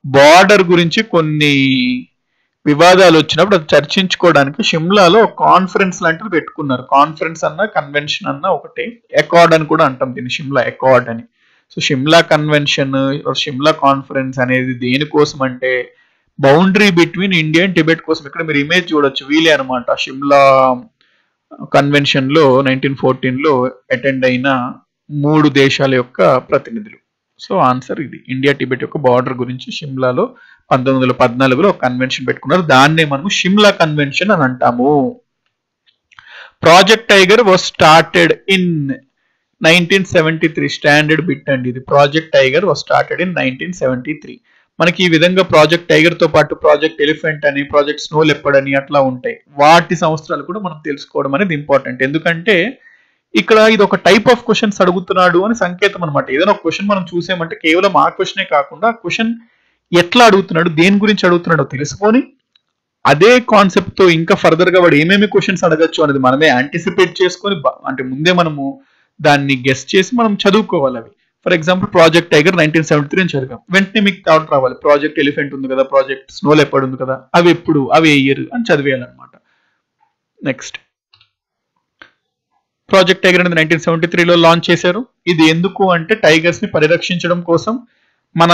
A: బార్డర్ గురించి కొన్ని వివాదాలు వచ్చినప్పుడు అది చర్చించుకోవడానికి షిమ్లాలో కాన్ఫరెన్స్ లాంటిది పెట్టుకున్నారు. కాన్ఫరెన్స్ అన్న కన్వెన్షన్ అన్న ఒకటే, అకార్డ్ అని కూడా అంటాం దీన్ని, షిమ్లా అకార్డ్ అని. So Shimla convention Shimla conference అనేది దేనికోసం అంటే boundary between India and Tibet కోసం. ఇక్కడ మీరు ఇమేజ్ చూడొచ్చు, వీలే అనమాట. షిమ్లా కన్వెన్షన్ లో 1914లో అటెండ్ అయిన 3 దేశాల యొక్క ప్రతినిధులు. సో ఆన్సర్ ఇది. ఇండియా టిబెట్ యొక్క బార్డర్ గురించి షిమ్లాలో 1914లో ఒక కన్వెన్షన్ పెట్టుకున్నారు. దాన్నే మనము షిమ్లా కన్వెన్షన్ అని అంటాము. Project tiger was started in 1973 standard bit అండి ఇది. Project tiger was started in 1973. మనకి ఈ విధంగా ప్రాజెక్ట్ టైగర్ తో పాటు ప్రాజెక్ట్ ఎలిఫెంట్ అని, ప్రాజెక్ట్ స్నో లెపర్డ్ అని అట్లా ఉంటాయి. వాటి సంవత్సరాలు కూడా మనం తెలుసుకోవడం అనేది ఇంపార్టెంట్. ఎందుకంటే ఇక్కడ ఇది ఒక టైప్ ఆఫ్ క్వశ్చన్స్ అడుగుతున్నాడు అని సంకేతం అనమాట. ఏదైనా ఒక క్వశ్చన్ మనం చూసామంటే కేవలం ఆ క్వశ్చనే కాకుండా క్వశ్చన్ ఎట్లా అడుగుతున్నాడు, దేని గురించి అడుగుతున్నాడో తెలుసుకొని అదే కాన్సెప్ట్ తో ఇంకా ఫర్దర్ గా వాడు ఏమేమి క్వశ్చన్స్ అడగచ్చు అనేది మనమే యాంటిసిపేట్ చేసుకొని అంటే ముందే మనము దాన్ని గెస్ చేసి మనం చదువుకోవాలి అవి. ఫర్ ఎగ్జాంపుల్ ప్రాజెక్ట్ టైగర్ 1973 అని చదివాం, వెంటనే మీకు థాట్ రావాలి ప్రాజెక్ట్ ఎలిఫెంట్ ఉంది కదా, ప్రాజెక్ట్ స్నో లెపర్డ్ ఉంది కదా, అవి ఎప్పుడు, అవి ఏ ఇయర్ అని చదివేయాలన్నమాట. నెక్స్ట్ ప్రాజెక్ట్ టైగర్ అనేది 1973లో లాంచ్ చేశారు. ఇది ఎందుకు అంటే టైగర్స్ ని పరిరక్షించడం కోసం. మన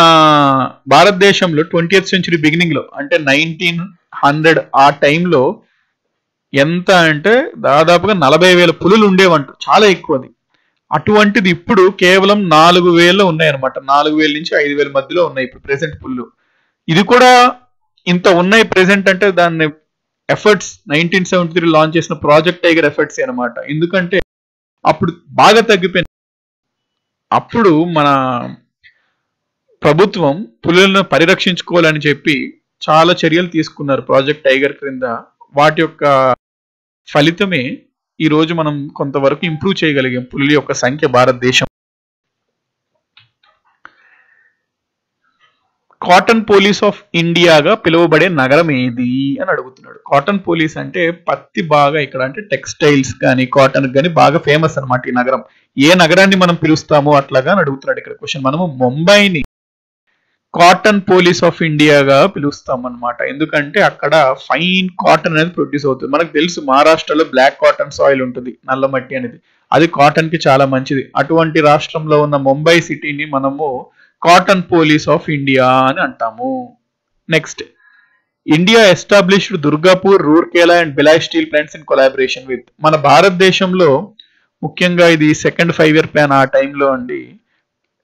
A: భారతదేశంలో 20th సెంచురీ బిగినింగ్ లో అంటే 1900 ఆ టైంలో ఎంత అంటే దాదాపుగా 40,000 పులులు ఉండేవంట, చాలా ఎక్కువ అది. అటువంటిది ఇప్పుడు కేవలం 4,000 ఉన్నాయన్నమాట. 4,000 నుంచి 5,000 మధ్యలో ఉన్నాయి ఇప్పుడు ప్రెసెంట్ పుల్లు. ఇది కూడా ఇంత ఉన్నాయి ప్రెసెంట్ అంటే దాన్ని ఎఫర్ట్స్ 1973 లాంచ్ చేసిన ప్రాజెక్ట్ టైగర్ ఎఫర్ట్స్ అనమాట. ఎందుకంటే అప్పుడు బాగా తగ్గిపోయింది. అప్పుడు మన ప్రభుత్వం పులులను పరిరక్షించుకోవాలని చెప్పి చాలా చర్యలు తీసుకున్నారు ప్రాజెక్ట్ టైగర్ క్రింద. వాటి యొక్క ఫలితమే ఈ రోజు మనం కొంతవరకు ఇంప్రూవ్ చేయగలిగాం పులుల యొక్క సంఖ్య భారతదేశం. కాటన్ పోలీస్ ఆఫ్ ఇండియాగా పిలువబడే నగరం ఏది అని అడుగుతున్నాడు. కాటన్ పోలీస్ అంటే పత్తి బాగా ఇక్కడ అంటే టెక్స్టైల్స్ కానీ కాటన్ కానీ బాగా ఫేమస్ అనమాట ఈ నగరం. ఏ నగరాన్ని మనం పిలుస్తామో అట్లాగా అని అడుగుతున్నాడు ఇక్కడ క్వశ్చన్. మనము ముంబైని కాటన్ పోలీస్ ఆఫ్ ఇండియాగా పిలుస్తాం అనమాట. ఎందుకంటే అక్కడ ఫైన్ కాటన్ అనేది ప్రొడ్యూస్ అవుతుంది. మనకు తెలుసు మహారాష్ట్రలో బ్లాక్ కాటన్ సాయిల్ ఉంటుంది, నల్ల మట్టి అనేది, అది కాటన్ కి చాలా మంచిది. అటువంటి రాష్ట్రంలో ఉన్న ముంబై సిటీని మనము కాటన్ పోలీస్ ఆఫ్ ఇండియా అని అంటాము. Next, India established Durgapur, Rourkela and Bhilai steel plants in collaboration with. మన భారతదేశంలో ముఖ్యంగా ఇది సెకండ్ 5 year ప్లాన్ ఆ టైంలో అండి,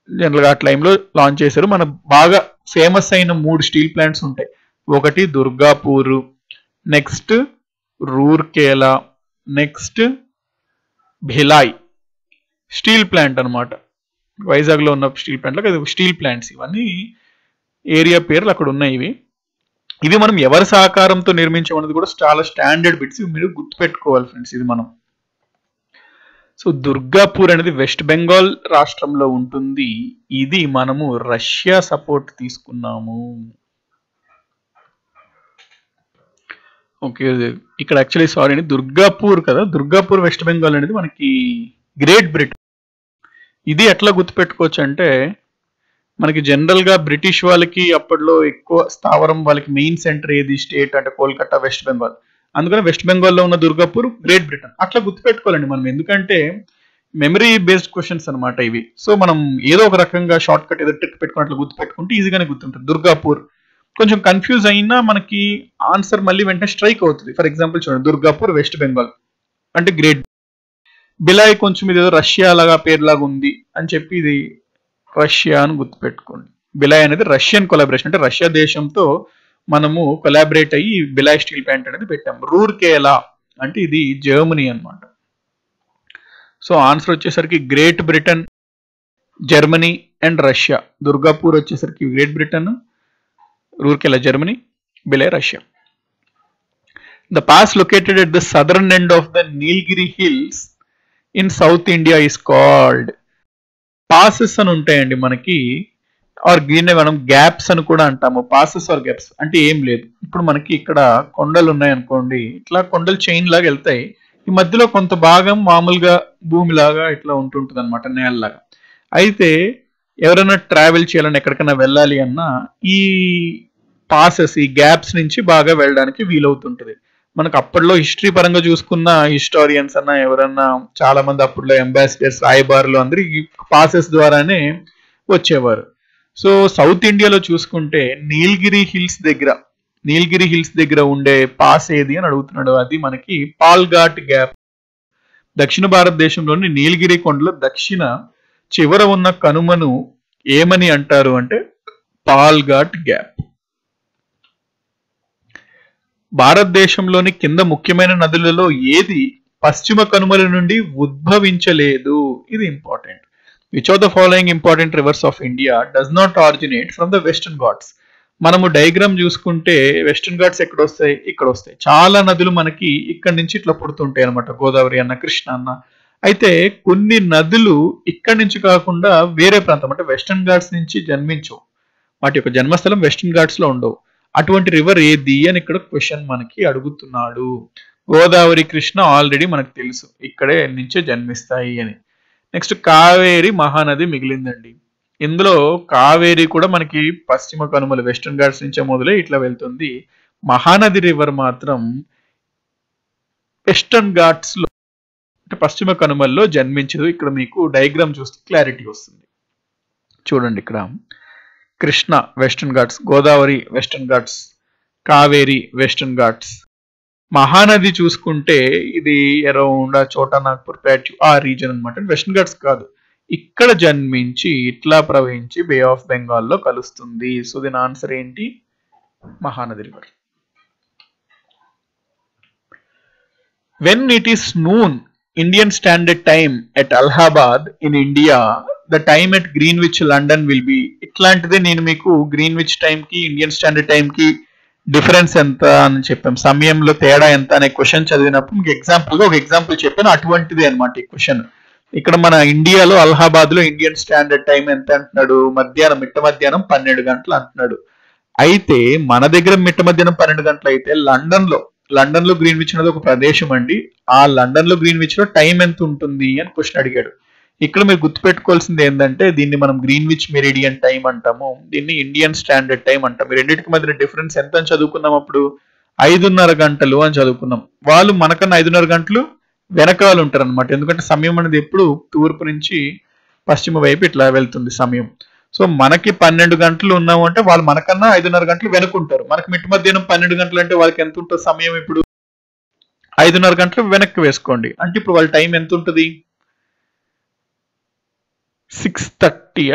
A: జనరల్గా ఆ టైంలో లాంచ్ చేశారు. మన బాగా ఫేమస్ అయిన 3 స్టీల్ ప్లాంట్స్ ఉంటాయి. ఒకటి Durgapur, next Rourkela, next Bhilai steel plant అనమాట. వైజాగ్ లో ఉన్న స్టీల్ ప్లాంట్ స్టీల్ ప్లాంట్స్ ఇవన్నీ ఏరియా పేర్లు అక్కడ ఉన్నాయి. ఇవి మనం ఎవరి సహకారంతో నిర్మించమన్నది కూడా చాలా స్టాండర్డ్ బిట్స్, మీరు గుర్తుపెట్టుకోవాలి ఫ్రెండ్స్ ఇది మనం. సో దుర్గాపూర్ అనేది వెస్ట్ బెంగాల్ రాష్ట్రంలో ఉంటుంది. ఇది మనము రష్యా సపోర్ట్ తీసుకున్నాము. ఓకే, ఇక్కడ యాక్చువల్లీ సారీ అండి, దుర్గాపూర్ కదా, దుర్గాపూర్ వెస్ట్ బెంగాల్ అనేది మనకి గ్రేట్ బ్రిటన్. ఇది ఎట్లా గుర్తుపెట్టుకోవచ్చు అంటే, మనకి జనరల్ గా బ్రిటిష్ వాళ్ళకి అప్పట్లో ఎక్కువ స్థావరం, వాళ్ళకి మెయిన్ సెంటర్ ఏది స్టేట్ అంటే కోల్కతా, వెస్ట్ బెంగాల్. అందుకని వెస్ట్ బెంగాల్లో ఉన్న దుర్గాపూర్ గ్రేట్ బ్రిటన్ అట్లా గుర్తుపెట్టుకోవాలండి మనం, ఎందుకంటే మెమరీ బేస్డ్ క్వశ్చన్స్ అనమాట ఇవి. సో మనం ఏదో ఒక రకంగా షార్ట్ కట్ ఏదో ట్రిక్ పెట్టుకుని అట్లా గుర్తుపెట్టుకుంటే ఈజీగానే గుర్తుంటుంది. దుర్గాపూర్ కొంచెం కన్ఫ్యూజ్ అయినా మనకి ఆన్సర్ మళ్ళీ వెంటనే స్ట్రైక్ అవుతుంది. ఫర్ ఎగ్జాంపుల్ చూడండి, దుర్గాపూర్ వెస్ట్ బెంగాల్ అంటే గ్రేట్. బిలాయ్ కొంచెం ఇది ఏదో రష్యా లాగా పేరులాగా ఉంది అని చెప్పి ఇది రష్యా అని గుర్తుపెట్టుకోండి. బిలాయ్ అనేది రష్యన్ కొలాబరేషన్, అంటే రష్యా దేశంతో మనము కొలాబరేట్ అయ్యి బిలాయ్ స్టీల్ ప్లాంట్ అనేది పెట్టాం. రూర్కేలా అంటే ఇది జర్మనీ అనమాట. సో ఆన్సర్ వచ్చేసరికి Great Britain, Germany and Russia. Durgapur వచ్చేసరికి Great Britain, Rourkela Germany, Bhilai Russia. The pass located at the southern end of the Nilgiri hills in South India is called. Passes అని ఉంటాయండి మనకి, ఆర్ దీన్నే మనం గ్యాప్స్ అని కూడా అంటాము. పాసెస్ ఆర్ గ్యాప్స్ అంటే ఏం లేదు, ఇప్పుడు మనకి ఇక్కడ కొండలు ఉన్నాయి అనుకోండి, ఇట్లా కొండలు చైన్ లాగా వెళ్తాయి, ఈ మధ్యలో కొంత భాగం మామూలుగా భూమిలాగా ఇట్లా ఉంటుంటుంది అనమాట, నేలలాగా. అయితే ఎవరైనా ట్రావెల్ చేయాలని ఎక్కడికైనా వెళ్ళాలి అన్నా ఈ పాసెస్, ఈ గ్యాప్స్ నుంచి బాగా వెళ్ళడానికి వీలవుతుంటది. మనకు అప్పట్లో హిస్టరీ పరంగా చూసుకున్న హిస్టారియన్స్ అన్న ఎవరన్నా చాలా మంది అప్పట్లో అంబాసిడర్స్, రాయబారులు అందరూ ఈ పాసెస్ ద్వారానే వచ్చేవారు. సో సౌత్ ఇండియాలో చూసుకుంటే నీలగిరి హిల్స్ దగ్గర ఉండే పాస్ ఏది అని అడుగుతున్నాడు. అది మనకి పాల్ఘాట్ గ్యాప్. దక్షిణ భారతదేశంలోని నీలగిరి కొండల దక్షిణ చివర ఉన్న కనుమను ఏమని అంటారు అంటే పాల్ఘాట్ గ్యాప్. భారతదేశంలోని కింద ముఖ్యమైన నదులలో ఏది పశ్చిమ కనుమల నుండి ఉద్భవించలేదు? ఇది important. Which of the following important rivers of India does not originate from the western Ghats? మనము డయాగ్రామ్ చూసుకుంటే వెస్టర్న్ ఘాట్స్ ఎక్కడ వస్తాయి? ఇక్కడ వస్తాయి. చాలా నదులు మనకి ఇక్కడ నుంచి ఇట్లా పుడుతుంటాయి అనమాట, గోదావరి అన్న, కృష్ణ అన్న. అయితే కొన్ని నదులు ఇక్కడి నుంచి కాకుండా వేరే ప్రాంతం అంటే వెస్టర్న్ ఘాట్స్ నుంచి జన్మించవు, వాటి యొక్క జన్మస్థలం వెస్టర్న్ ఘాట్స్ లో ఉండవు. అటువంటి రివర్ ఏది అని ఇక్కడ క్వశ్చన్ మనకి అడుగుతున్నాడు. గోదావరి, కృష్ణ ఆల్రెడీ మనకు తెలుసు ఇక్కడే నుంచే జన్మిస్తాయి అని. నెక్స్ట్ కావేరి, మహానది మిగిలిందండి. ఇందులో కావేరి కూడా మనకి పశ్చిమ కనుమలు వెస్టర్న్ ఘాట్స్ నుంచే మొదలై ఇట్లా వెళ్తుంది. మహానది రివర్ మాత్రం వెస్టర్న్ ఘాట్స్ లో అంటే పశ్చిమ కనుమల్లో జన్మించదు. ఇక్కడ మీకు డయాగ్రామ్ చూస్తే క్లారిటీ వస్తుంది. చూడండి, ఇక్కడ Krishna western Ghats, Godavari western Ghats, Kaveri western Ghats. Mahanadi చూసుకుంటే ఇది అరౌండ్ చోటా నాగ్పూర్, ప్లాట్యూ ఆ రీజన్ అనమాట, వెస్టర్న్ ఘాట్స్ కాదు. ఇక్కడ జన్మించి ఇట్లా ప్రవహించి బే ఆఫ్ బెంగాల్లో కలుస్తుంది. సో దీని ఆన్సర్ ఏంటి? Mahanadi river. When it is noon Indian Standard Time at Allahabad in India, the time at Greenwich London will be. ఇట్లాంటిదే నేను మీకు గ్రీన్విచ్ టైం కి ఇండియన్ స్టాండర్డ్ టైం కి డిఫరెన్స్ ఎంత అని చెప్పాం, సమయంలో తేడా ఎంత అనే క్వశ్చన్ చదివినప్పుడు మీకు ఎగ్జాంపుల్గా ఒక ఎగ్జాంపుల్ చెప్పాను, అటువంటిది అనమాట ఈ క్వశ్చన్. ఇక్కడ మన ఇండియాలో అలహాబాద్ లో ఇండియన్ స్టాండర్డ్ టైం ఎంత అంటున్నాడు, మిట్ట మధ్యాహ్నం 12 గంటలు అంటున్నాడు. అయితే మన దగ్గర మిట్ట మధ్యాహ్నం 12 గంటలు అయితే లండన్ లో గ్రీన్విచ్ అనేది ఒక ప్రదేశం అండి. ఆ లండన్ లో గ్రీన్విచ్ లో టైం ఎంత ఉంటుంది అని క్వశ్చన్ అడిగాడు. ఇక్కడ మీరు గుర్తుపెట్టుకోవాల్సింది ఏంటంటే దీన్ని మనం గ్రీన్విచ్ మెరిడియన్ టైం అంటాము, దీన్ని ఇండియన్ స్టాండర్డ్ టైం అంటాం. ఈ రెండింటికి మధ్య డిఫరెన్స్ ఎంత అని చదువుకున్నాం, అప్పుడు 5:30 గంటలు అని చదువుకున్నాం. వాళ్ళు మనకన్నా 5:30 గంటలు వెనకాల ఉంటారు అనమాట. ఎందుకంటే సమయం అనేది ఎప్పుడు తూర్పు నుంచి పశ్చిమ వైపు ఇట్లా వెళ్తుంది సమయం. సో మనకి 12 గంటలు ఉన్నాము అంటే వాళ్ళు మనకన్నా 5:30 గంటలు వెనుకుంటారు. మనకి మిట్ట మధ్యాహ్నం 12 గంటలు అంటే వాళ్ళకి ఎంత ఉంటుంది సమయం, ఇప్పుడు 5:30 గంటలు వెనక్కి వేసుకోండి. అంటే ఇప్పుడు వాళ్ళ టైం ఎంత ఉంటుంది, 6:30,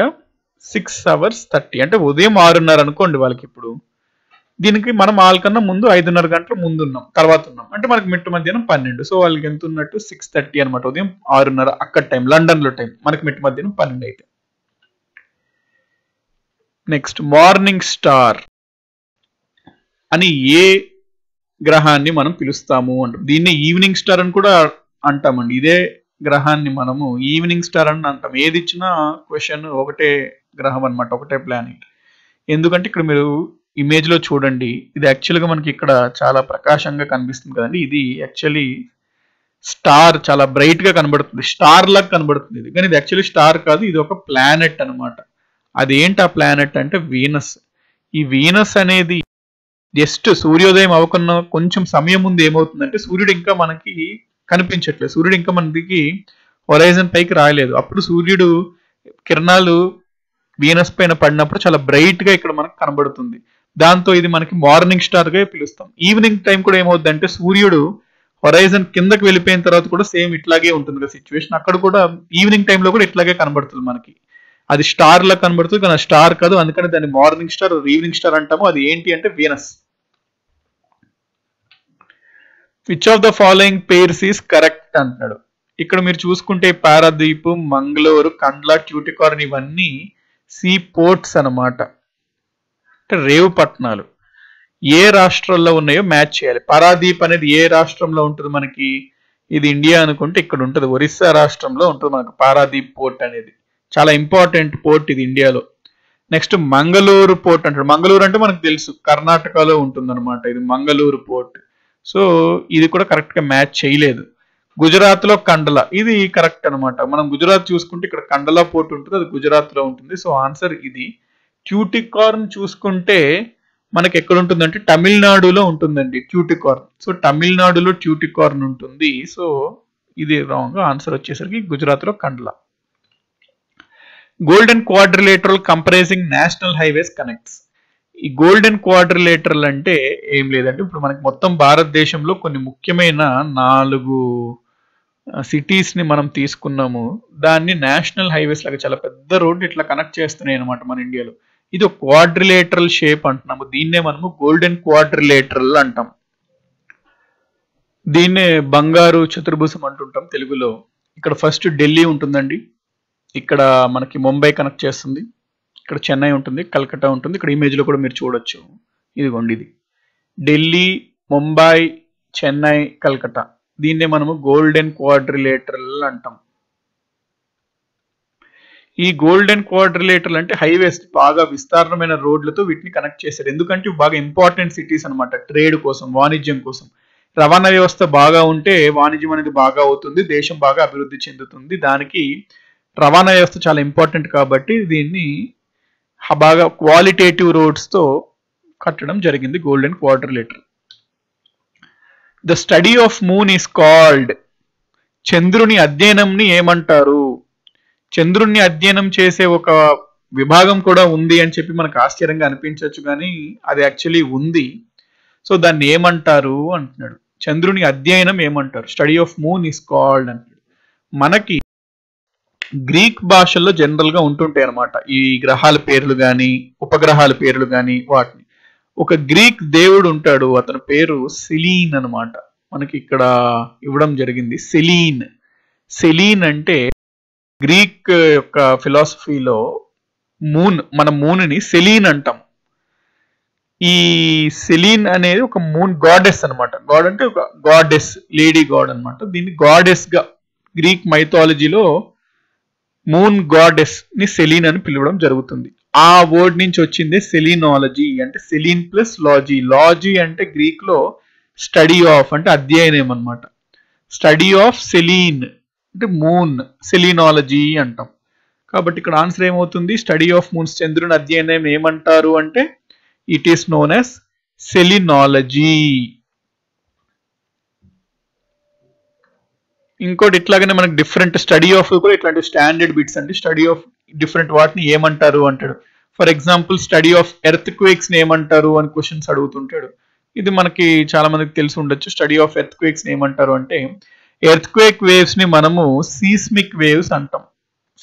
A: 6 hours 30, అంటే ఉదయం 6:30 అనుకోండి వాళ్ళకి. ఇప్పుడు దీనికి మనం వాళ్ళకన్నా ముందు 5:30 గంటలు ముందు ఉన్నాం, తర్వాత ఉన్నాం, అంటే మనకి మిట్ట మధ్యాహ్నం 12. సో వాళ్ళకి ఎంత ఉన్నట్టు 6:30 అనమాట, ఉదయం 6:30 అక్కడ టైం, లండన్ లో టైం. మనకి మిట్ట మధ్యాహ్నం 12 అయితే. నెక్స్ట్, మార్నింగ్ స్టార్ అని ఏ గ్రహాన్ని మనం పిలుస్తాము అంటాం. దీన్ని ఈవినింగ్ స్టార్ అని కూడా అంటామండి. ఇదే గ్రహాన్ని మనము ఈవినింగ్ స్టార్ అని అంటాం. ఏది ఇచ్చినా క్వశ్చన్ ఒకటే గ్రహం అనమాట, ఒకటే ప్లానెట్. ఎందుకంటే ఇక్కడ మీరు ఇమేజ్ లో చూడండి, ఇది యాక్చువల్గా మనకి ఇక్కడ చాలా ప్రకాశంగా కనిపిస్తుంది కదండి. ఇది యాక్చువల్లీ స్టార్, చాలా బ్రైట్ గా కనబడుతుంది, స్టార్ లాగా కనబడుతుంది ఇది, కానీ ఇది యాక్చువల్లీ స్టార్ కాదు, ఇది ఒక ప్లానెట్ అనమాట. అదేంటి ఆ ప్లానెట్ అంటే వీనస్. ఈ వీనస్ అనేది జస్ట్ సూర్యోదయం అవ్వకున్న కొంచెం సమయం ముందు ఏమవుతుందంటే సూర్యుడు ఇంకా మనకి కనిపించట్లేదు, సూర్యుడు ఇంకా మనకి హొరైజన్ పైకి రాలేదు. అప్పుడు సూర్యుడు కిరణాలు వీనస్ పైన పడినప్పుడు చాలా బ్రైట్ గా ఇక్కడ మనకు కనబడుతుంది. దాంతో ఇది మనకి మార్నింగ్ స్టార్ గా పిలుస్తాం. ఈవినింగ్ టైం కూడా ఏమవుతుందంటే సూర్యుడు హొరైజన్ కిందకి వెళ్ళిపోయిన తర్వాత కూడా సేమ్ ఇట్లాగే ఉంటుంది కదా సిచ్యువేషన్, అక్కడ కూడా ఈవినింగ్ టైంలో కూడా ఇట్లాగే కనబడుతుంది మనకి. అది స్టార్ లా కనబడుతుంది కానీ స్టార్ కాదు, అందుకని దాన్ని మార్నింగ్ స్టార్ ఈవినింగ్ స్టార్ అంటాము. అది ఏంటి అంటే Venus. Which of the following pairs is correct అంటున్నాడు. ఇక్కడ మీరు చూసుకుంటే పారాదీప్, మంగళూరు, కండ్లా, ట్యూటికార్న్ ఇవన్నీ సీ పోర్ట్స్ అనమాట, అంటే రేవు పట్టణాలు. ఏ రాష్ట్రాల్లో ఉన్నాయో మ్యాచ్ చేయాలి. పారాదీప్ అనేది ఏ రాష్ట్రంలో ఉంటుంది మనకి, ఇది ఇండియా అనుకుంటే ఇక్కడ ఉంటుంది, ఒరిస్సా రాష్ట్రంలో ఉంటుంది మనకు పారాదీప్ పోర్ట్ అనేది. చాలా ఇంపార్టెంట్ పోర్ట్ ఇది ఇండియాలో. నెక్స్ట్ మంగళూరు పోర్ట్ అంటాడు. మంగళూరు అంటే మనకు తెలుసు కర్ణాటకలో ఉంటుంది అనమాట, ఇది మంగళూరు పోర్ట్. సో ఇది కూడా కరెక్ట్ గా మ్యాచ్ చేయలేదు. గుజరాత్ లో కండలా, ఇది కరెక్ట్ అనమాట. మనం గుజరాత్ చూసుకుంటే ఇక్కడ కండలా పోర్ట్ ఉంటుంది, అది గుజరాత్ లో ఉంటుంది. సో ఆన్సర్ ఇది. ట్యూటికార్న్ చూసుకుంటే మనకి ఎక్కడ ఉంటుందంటే తమిళనాడులో ఉంటుందండి ట్యూటికార్న్. సో తమిళనాడులో ట్యూటికార్న్ ఉంటుంది. సో ఇది రాంగ్. ఆన్సర్ వచ్చేసరికి గుజరాత్ లో Kandla. Golden quadrilateral comprising national highways connects. ఈ గోల్డెన్ క్వాడ్రిలేటరల్ అంటే ఏం లేదంటే ఇప్పుడు మనకి మొత్తం భారతదేశంలో కొన్ని ముఖ్యమైన 4 సిటీస్ ని మనం తీసుకున్నాము, దాన్ని నేషనల్ హైవేస్ లాగా చాలా పెద్ద రోడ్డు ఇట్లా కనెక్ట్ చేస్తున్నాయి అనమాట మన ఇండియాలో. ఇది ఒక క్వాడ్రిలేటరల్ షేప్ అంటున్నాము, దీన్నే మనము గోల్డెన్ క్వాడ్రిలేటరల్ అంటాం. దీన్నే బంగారు చతుర్భుజం అంటుంటాం తెలుగులో. ఇక్కడ ఫస్ట్ ఢిల్లీ ఉంటుందండి, ఇక్కడ మనకి ముంబై కనెక్ట్ చేస్తుంది, ఇక్కడ చెన్నై ఉంటుంది, కల్కట్టా ఉంటుంది. ఇక్కడ ఇమేజ్ లో కూడా మీరు చూడొచ్చు, ఇదిగోండి ఇది ఢిల్లీ, ముంబై, చెన్నై, కల్కట్టా. దీన్నే మనము గోల్డెన్ క్వాడ్రిలేటరల్ అంటాం. ఈ గోల్డెన్ క్వాడ్రిలేటరల్ అంటే హైవేస్, బాగా విస్తారమైన రోడ్లతో వీటిని కనెక్ట్ చేశారు. ఎందుకంటే బాగా ఇంపార్టెంట్ సిటీస్ అనమాట, ట్రేడ్ కోసం, వాణిజ్యం కోసం. రవాణా వ్యవస్థ బాగా ఉంటే వాణిజ్యం అనేది బాగా అవుతుంది, దేశం బాగా అభివృద్ధి చెందుతుంది. దానికి రవాణా వ్యవస్థ చాలా ఇంపార్టెంట్ కాబట్టి దీన్ని బాగా క్వాలిటేటివ్ రోడ్స్ తో కట్టడం జరిగింది golden quadrilateral. The study of moon is called. చంద్రుని అధ్యయనంని ఏమంటారు? చంద్రుణ్ణి అధ్యయనం చేసే ఒక విభాగం కూడా ఉంది అని చెప్పి మనకు ఆశ్చర్యంగా అనిపించవచ్చు, కానీ అది యాక్చువల్లీ ఉంది. సో దాన్ని ఏమంటారు అంటున్నాడు. చంద్రుని అధ్యయనం ఏమంటారు? Study of moon is called అంటున్నాడు. మనకి గ్రీక్ భాషల్లో జనరల్ గా ఉంటుంటాయి అనమాట ఈ గ్రహాల పేర్లు కానీ ఉపగ్రహాల పేర్లు కానీ. వాటిని ఒక గ్రీక్ దేవుడు ఉంటాడు, అతని పేరు సెలీన్ అనమాట. మనకి ఇక్కడ ఇవ్వడం జరిగింది సెలీన్. సెలీన్ అంటే గ్రీక్ యొక్క ఫిలాసఫీలో మూన్, మన మూన్ ని సెలీన్ అంటాం. ఈ సెలీన్ అనేది ఒక మూన్ గాడెస్ అన్నమాట. గాడ్ అంటే ఒక గాడెస్, లేడీ గాడ్ అన్నమాట. దీన్ని గాడెస్ గా గ్రీక్ మైథాలజీలో మూన్ గాడెస్ ని సెలీన్ అని పిలవడం జరుగుతుంది. ఆ వర్డ్ నుంచి వచ్చిందే సెలీనాలజీ, అంటే సెలీన్ ప్లస్ లాజీ. లాజీ అంటే గ్రీక్ లో స్టడీ ఆఫ్ అంటే అధ్యయనం అన్నమాట. స్టడీ ఆఫ్ సెలీన్ అంటే మూన్, సెలీనాలజీ అంటాం. కాబట్టి ఇక్కడ ఆన్సర్ ఏమవుతుంది? స్టడీ ఆఫ్ మూన్స్, చంద్రుని అధ్యయనం ఏమంటారు అంటే ఇట్ ఈస్ నోన్ యాజ్ సెలీనాలజీ. ఇంకోటి ఇట్లాగనే మనకి డిఫరెంట్ స్టడీ ఆఫ్ కూడా ఇట్లాంటి స్టాండర్డ్ బిట్స్ అండి. స్టడీ ఆఫ్ డిఫరెంట్ వాటిని ఏమంటారు అంటాడు. For example study of earth quakes ని ఏమంటారు అని క్వశ్చన్స్ అడుగుతుంటాడు. ఇది మనకి చాలా మందికి తెలిసి ఉండొచ్చు. స్టడీ ఆఫ్ ఎర్త్ క్వేక్స్ ని ఏమంటారు అంటే ఎర్త్ క్వేక్ వేవ్స్ ని మనము సీస్మిక్ వేవ్స్ అంటాం.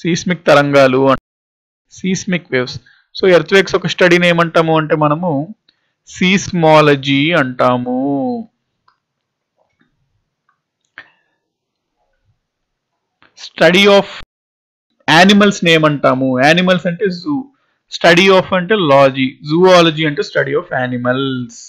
A: సీస్మిక్ తరంగాలు, seismic waves. So earth quakes ఒక స్టడీని ఏమంటాము అంటే మనము సీస్మాలజీ అంటాము. స్టడీ ఆఫ్ యానిమల్స్ ని ఏమంటాము? యానిమల్స్ అంటే జూ. స్టడీ ఆఫ్ అంటే లాజీ. జూఆలజీ అంటే స్టడీ ఆఫ్ యానిమల్స్.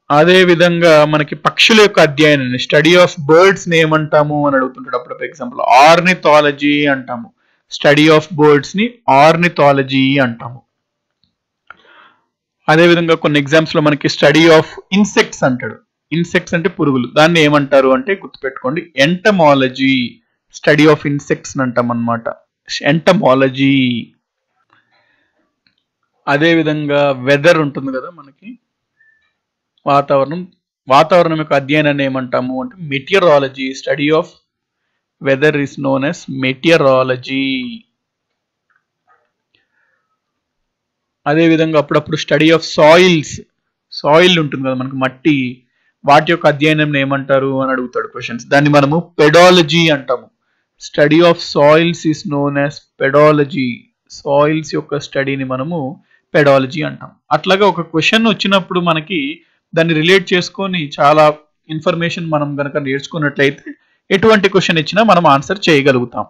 A: అదే విధంగా మనకి పక్షుల యొక్క అధ్యయనం, స్టడీ ఆఫ్ బర్డ్స్ ని ఏమంటాము అని అడుగుతుంటాడు. అప్పుడు ఎగ్జాంపుల్ ఆర్నిథాలజీ అంటాము. స్టడీ ఆఫ్ బర్డ్స్ ని ఆర్నిథాలజీ అంటాము. అదే విధంగా కొన్ని ఎగ్జామ్స్ లో మనకి స్టడీ ఆఫ్ ఇన్సెక్ట్స్ అంటాడు. ఇన్సెక్ట్స్ అంటే పురుగులు, దాన్ని ఏమంటారు అంటే గుర్తుపెట్టుకోండి ఎంటమాలజీ. స్టడీ ఆఫ్ ఇన్సెక్ట్స్ అంటాం అన్నమాట, ఎంటమాలజీ. అదే విధంగా వెదర్ ఉంటుంది కదా మనకి, వాతావరణం. వాతావరణం యొక్క అధ్యయనాన్ని ఏమంటాము అంటే meteorology. Study of weather is known as meteorology. అదే విధంగా అప్పుడప్పుడు స్టడీ ఆఫ్ సాయిల్స్, సాయిల్ ఉంటుంది కదా మనకు మట్టి, వాటి యొక్క అధ్యయనం ఏమంటారు అని అడుగుతాడు క్వశ్చన్స్. దాన్ని మనము పెడాలజీ అంటాము. Study of soils is known as pedology. Soils యొక్క స్టడీని మనము పెడాలజీ అంటాం. అట్లాగా ఒక క్వశ్చన్ వచ్చినప్పుడు మనకి దాన్ని రిలేట్ చేసుకొని చాలా ఇన్ఫర్మేషన్ మనం కనుక నేర్చుకున్నట్లయితే ఎటువంటి క్వశ్చన్ ఇచ్చినా మనం ఆన్సర్ చేయగలుగుతాం.